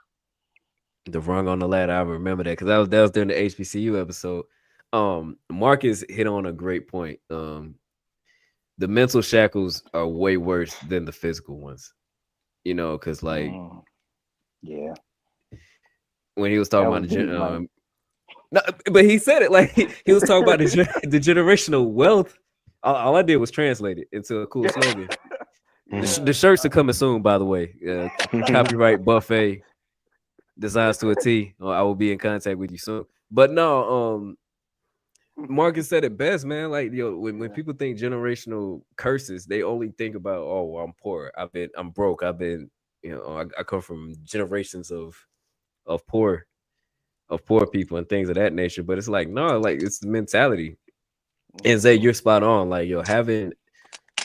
The rung on the ladder. I remember that because that was during the HBCU episode. Marcus hit on a great point. The mental shackles are way worse than the physical ones. You know, because like, yeah, when he was talking about the no, but he said it like he was talking about the generational wealth. All I did was translate it into a cool slogan. The shirts are coming soon, by the way. Copyright Buffet, designs to a T. I will be in contact with you soon. But no, Marcus said it best, man. Like, when people think generational curses, they only think about, oh, I'm poor. I'm broke. I've been, I come from generations of poor people and things of that nature. But it's like, no, like it's the mentality. And Zay, you're spot on. Like, having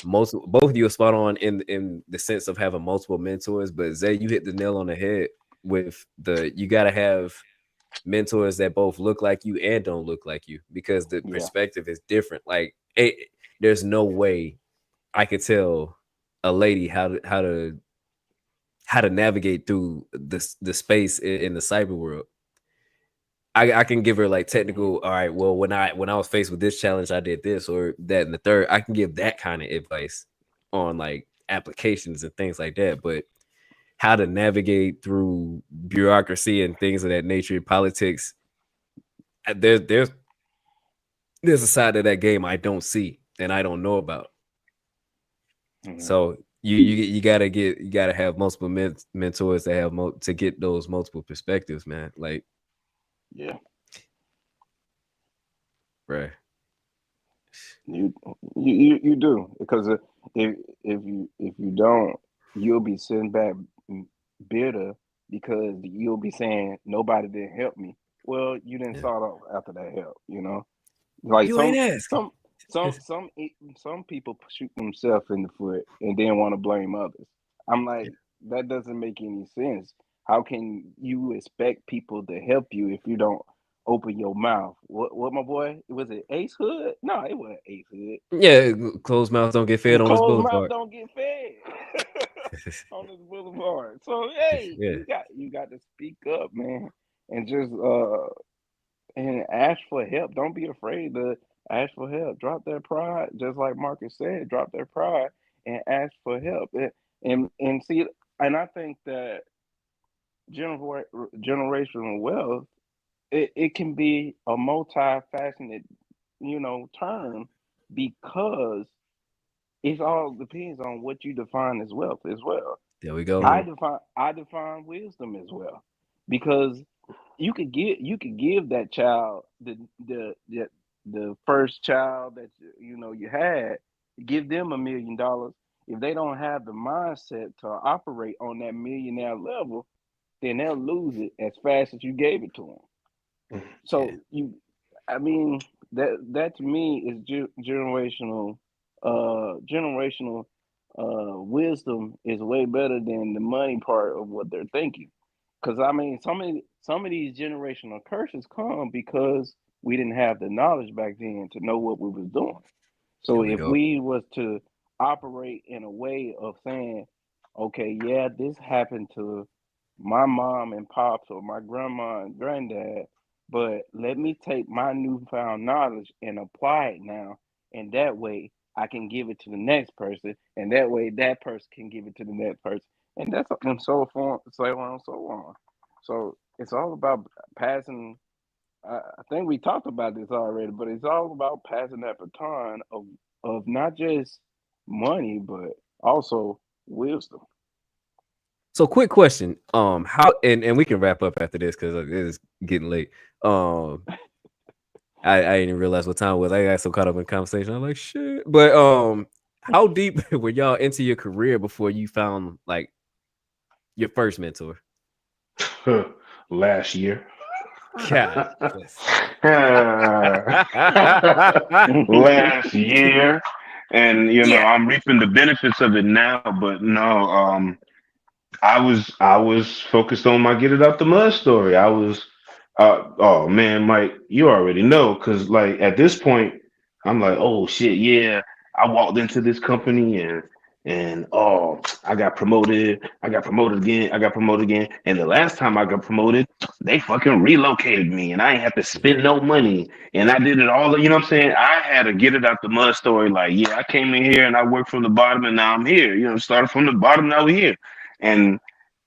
both of you are spot on in the sense of having multiple mentors. But Zay, you hit the nail on the head with you got to have mentors that both look like you and don't look like you, because the perspective is different. Like, there's no way I could tell a lady how to navigate through the space in the cyber world. I can give her like technical, all right, well, when I was faced with this challenge, I did this or that and the third. I can give that kind of advice on like applications and things like that. But how to navigate through bureaucracy and things of that nature, politics, there's a side of that game I don't see and I don't know about. So you gotta have multiple mentors that have to get those multiple perspectives, man. Like, yeah, right. You do, because if you don't, you'll be sitting back bitter because you'll be saying nobody didn't help me. Well, you didn't start off after that help, Like you ain't asking. Some people shoot themselves in the foot and then want to blame others. I'm like, that doesn't make any sense. How can you expect people to help you if you don't open your mouth? What my boy? Was it Ace Hood? No, it wasn't Ace Hood. Yeah, closed mouths don't get fed on this boulevard. Closed mouth don't get fed on this boulevard. So hey, you got to speak up, man, and just and ask for help. Don't be afraid to ask for help. Drop that pride, just like Marcus said. Drop that pride and ask for help. And see, and I think that generational wealth, it can be a multifaceted, term, because it all depends on what you define as wealth as well. There we go. I define wisdom as well, because you could give that child the first child that you had, give them $1 million. If they don't have the mindset to operate on that millionaire level, then they'll lose it as fast as you gave it to them. So that to me is generational. Generational wisdom is way better than the money part of what they're thinking. Because some of these generational curses come because we didn't have the knowledge back then to know what we was doing. So if we was to operate in a way of saying, okay, yeah, this happened to my mom and pops or my grandma and granddad, but let me take my newfound knowledge and apply it now, and that way I can give it to the next person, and that way that person can give it to the next person, and that's and so on and so on. So it's all about passing. I think we talked about this already, but it's all about passing that baton of not just money, but also wisdom. So, quick question: how and we can wrap up after this because it is getting late. I didn't realize what time it was. I got so caught up in the conversation. I'm like, shit. But how deep were y'all into your career before you found like your first mentor? Last year. God. Last year, and I'm reaping the benefits of it now. But no, I was focused on my get it out the mud story. I was, oh man, Mike, you already know, because like at this point, I'm like, oh shit, yeah, I walked into this company and oh, I got promoted. I got promoted again. I got promoted again. And the last time I got promoted, they fucking relocated me, and I ain't have to spend no money. And I did it all. You know what I'm saying? I had to get it out the mud story. Like, yeah, I came in here and I worked from the bottom, and now I'm here. You know, started from the bottom, now we're here. And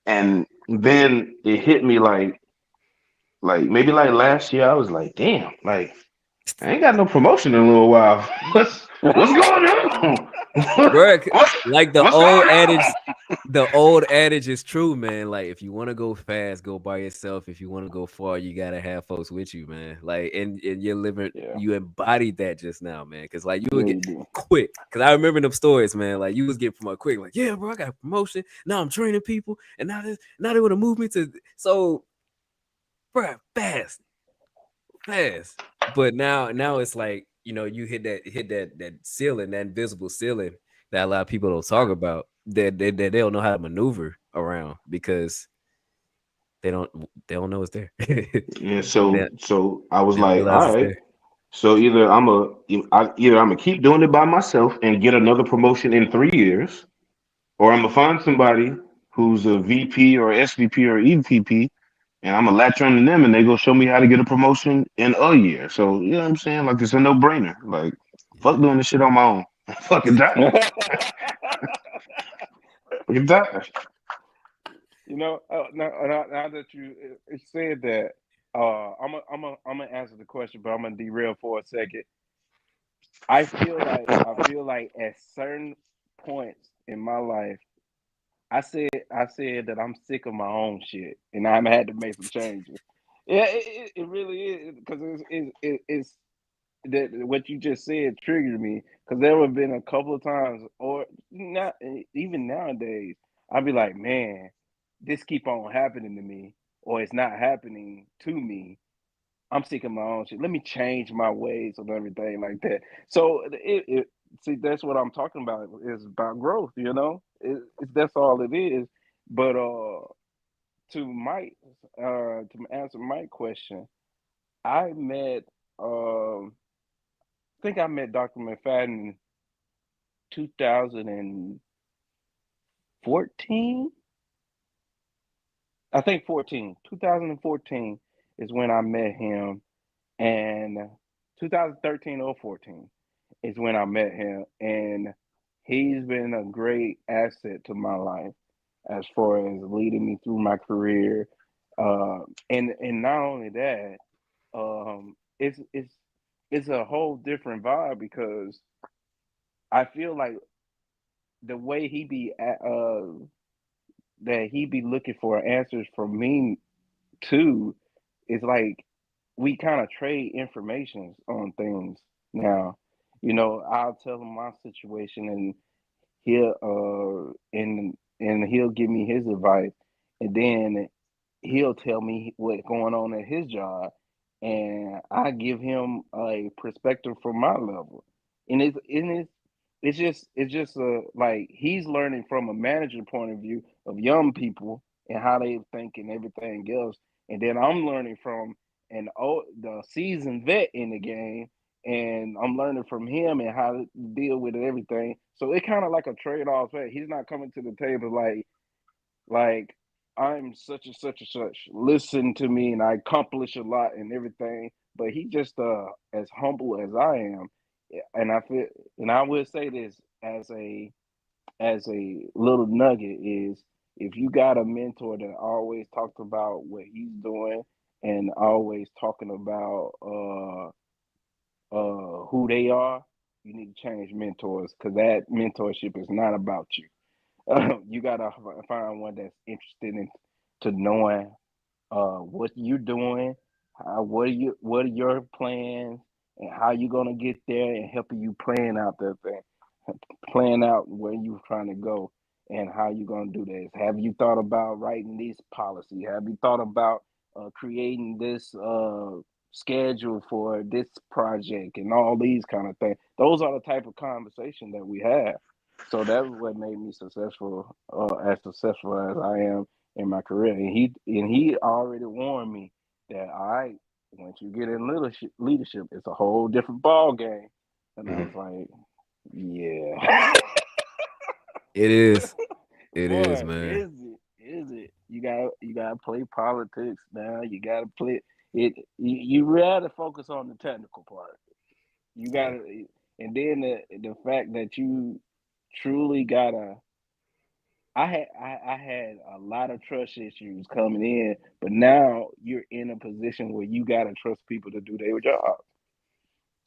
then it hit me like maybe like last year, I was like, damn, like I ain't got no promotion in a little while. What's going on? Bro, like the what's old going adage, on? the old adage is true, man. Like if you want to go fast, go by yourself. If you want to go far, you gotta have folks with you, man. Like and you're living, Yeah. you embodied that just now, man. Cause like you Yeah, would you get do. quick. Cause I remember them stories, man. Like you was getting promoted quick. Like, yeah, bro, I got a promotion. Now I'm training people, and now they want to move me to so, bro, fast. But now it's like, you know, you hit that ceiling, that invisible ceiling that a lot of people don't talk about, that they don't know how to maneuver around because they don't know it's there. Yeah, they, so I was they don't like, realize all it's right. there. So either I'm gonna keep doing it by myself and get another promotion in 3 years, or I'm gonna find somebody who's a VP or SVP or EVP, and I'm gonna latch on to them, and they go show me how to get a promotion in a year. So you know what I'm saying? Like it's a no brainer. Like fuck doing this shit on my own. Fucking die. Fucking die. You know, now that you said that, I'm gonna answer the question, but I'm gonna derail for a second. I feel like at certain points in my life, I said that I'm sick of my own shit, and I'm had to make some changes. Yeah, it really is because it's that what you just said triggered me because there have been a couple of times, or not even nowadays, I'd be like, man, this keep on happening to me, or it's not happening to me. I'm sick of my own shit. Let me change my ways and everything like that. So see, that's what I'm talking about. Is about growth. You know, that's all it is. But to Mike, to answer Mike's question, I met. I think I met Dr. McFadden 2014. I think 14. 2014 is when I met him, and 2013 or 14 is when I met him, and he's been a great asset to my life as far as leading me through my career. And not only that, it's a whole different vibe because I feel like the way that he be looking for answers from me too is like we kind of trade information on things now. You know, I'll tell him my situation and he'll give me his advice, and then he'll tell me what's going on at his job, and I give him a perspective from my level. And it's like he's learning from a manager point of view of young people and how they think and everything else, and then I'm learning from the seasoned vet in the game, and I'm learning from him and how to deal with everything. So it kind of like a trade off. He's not coming to the table like I'm such and such and such. Listen to me, and I accomplish a lot and everything. But he just as humble as I am, and I feel, and I will say this as a little nugget is if you got a mentor that always talks about what he's doing and always talking about who they are, you need to change mentors because that mentorship is not about you. You gotta find one that's interested in to knowing what you're doing, what are your plans, and how you're gonna get there, and helping you plan out that thing, plan out where you're trying to go, and how you're gonna do this. Have you thought about writing this policy? Have you thought about creating this schedule for this project and all these kind of things? Those are the type of conversation that we have. So that's what made me as successful as I am in my career. And he already warned me that all right, once you get in leadership, it's a whole different ball game. And I was like, Yeah. It is. It Boy, is, man. Is it? You gotta play politics now. You gotta play it. You rather focus on the technical part. You gotta, and then the fact that you truly gotta. I had a lot of trust issues coming in, but now you're in a position where you gotta trust people to do their job,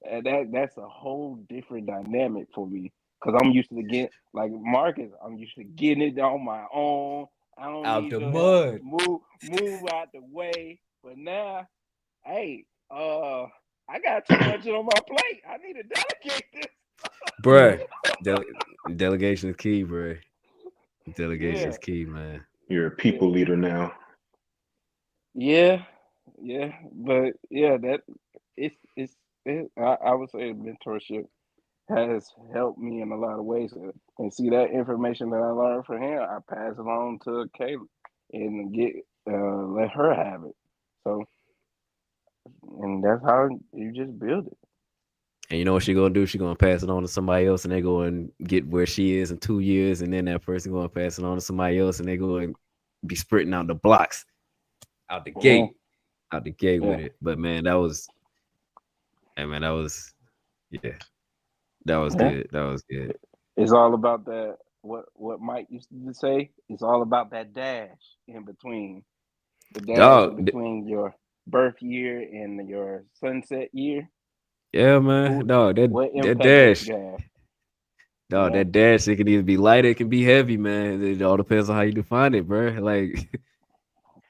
and that's a whole different dynamic for me. Cause I'm used to getting like Marcus, I'm used to getting it on my own. I don't Out need the to mud. move out the way. But now, hey, I got too much on my plate. I need to delegate this. Bruh, delegation is key, bruh. Delegation is Yeah. key, man. You're a people leader now. Yeah, but yeah, that it's I would say mentorship has helped me in a lot of ways, and see that information that I learned from him, I pass it on to Kayla and let her have it. So, and that's how you just build it. And you know what she gonna do? She gonna pass it on to somebody else, and they go and get where she is in 2 years, and then that person gonna pass it on to somebody else, and they go and be sprinting out the blocks, out the gate with it. But man, that was good. That was good. It's all about that. What Mike used to say. It's all about that dash in between. The dash in between your birth year and your sunset year. Yeah, man. That dash. That dash, it can either be light, it can be heavy, man. It all depends on how you define it, bro. Like,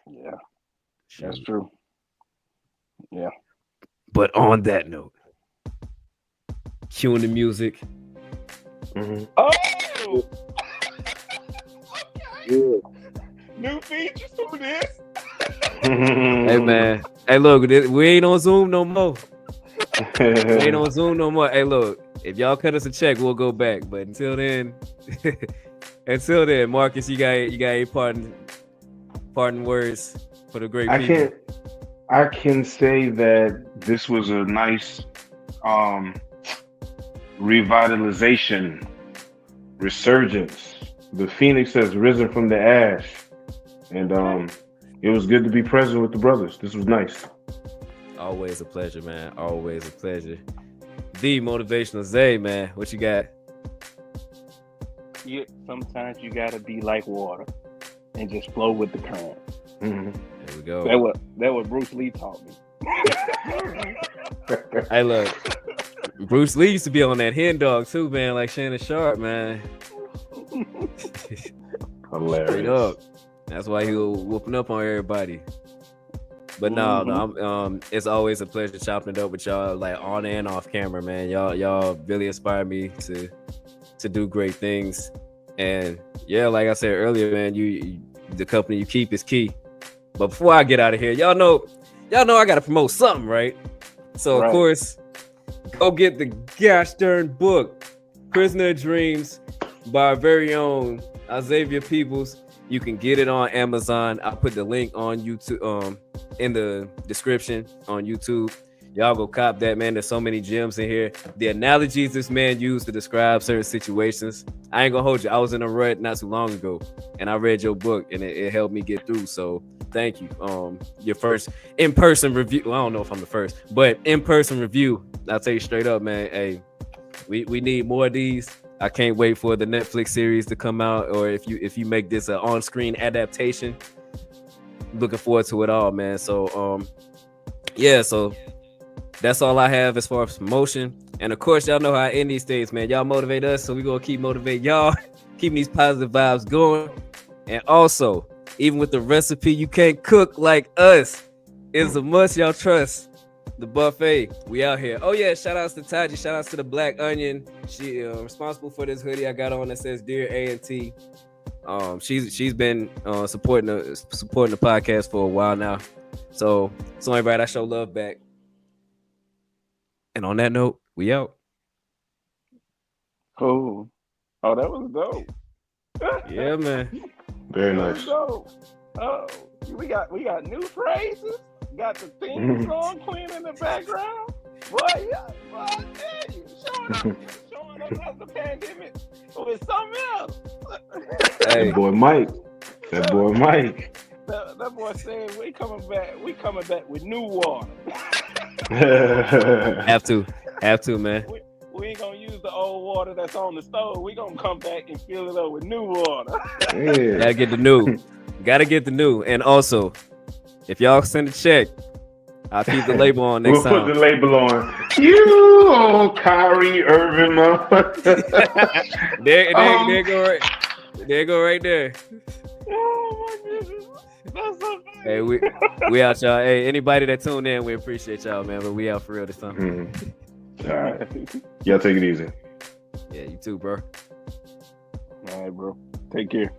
yeah, that's true. Yeah. But on that note, cueing the music. Mm-hmm. Oh, okay. New features for this. Hey, man. Hey, look, we ain't on Zoom no more. Hey, look, if y'all cut us a check, we'll go back. But until then, Marcus, you got any parting words for the great people? I can say that this was a nice revitalization, resurgence. The phoenix has risen from the ash, and it was good to be present with the brothers. This was nice. Always a pleasure, man. Always a pleasure. The Motivational Zay, man. What you got? Sometimes you gotta be like water and just flow with the current. Mm-hmm. There we go. That what Bruce Lee taught me. Hey, look. Bruce Lee used to be on that hen dog too, man, like Shannon Sharp, man. Hilarious. Straight up. That's why he was whooping up on everybody. But no, it's always a pleasure chopping it up with y'all, like on and off camera, man. Y'all really inspire me to do great things. And yeah, like I said earlier, man, the company you keep is key. But before I get out of here, y'all know I gotta promote something, right? So of course, go get the gosh darn book, Prisoner of Dreams, by our very own Xavier Peoples. You can get it on Amazon. I'll put the link on YouTube, in the description on YouTube. Y'all go cop that, man. There's so many gems in here. The analogies this man used to describe certain situations. I ain't gonna hold you. I was in a rut not too long ago, and I read your book, and it helped me get through. So thank you. Your first in-person review. Well, I don't know if I'm the first, but in-person review. I'll tell you straight up, man. Hey, we need more of these. I can't wait for the Netflix series to come out, or if you make this an on-screen adaptation. Looking forward to it all, man. So so that's all I have as far as promotion. And of course, y'all know how I end these things, man. Y'all motivate us, so we're gonna keep motivating y'all, keeping these positive vibes going. And also, even with the recipe, you can't cook like us. It's a must, y'all trust. The buffet, we out here. Oh yeah, shout outs to Taji, shout outs to the Black Onion. She responsible for this hoodie I got on that says Dear A&T. She's been supporting the podcast for a while now. So everybody, I show love back. And on that note, we out. Cool. Oh, that was dope. Yeah, man. Very nice. Oh, we got new phrases. Got the theme song playing in the background. Boy, yeah, boy, I tell you, showing up after the pandemic with something else. Hey, That boy Mike. That boy Mike. That boy said we coming back with new water. have to, man. We ain't gonna use the old water that's on the stove. We gonna come back and fill it up with new water. Yeah. Gotta get the new. And also, if y'all send a check, I'll keep the label on next We'll time. put the label on. You old Kyrie Irving, motherfucker. There go right there. Oh my goodness. That's so funny. Hey, we out, y'all. Hey, anybody that tuned in, we appreciate y'all, man. But we out for real this time. Mm-hmm. All right. Y'all take it easy. Yeah, you too, bro. All right, bro. Take care.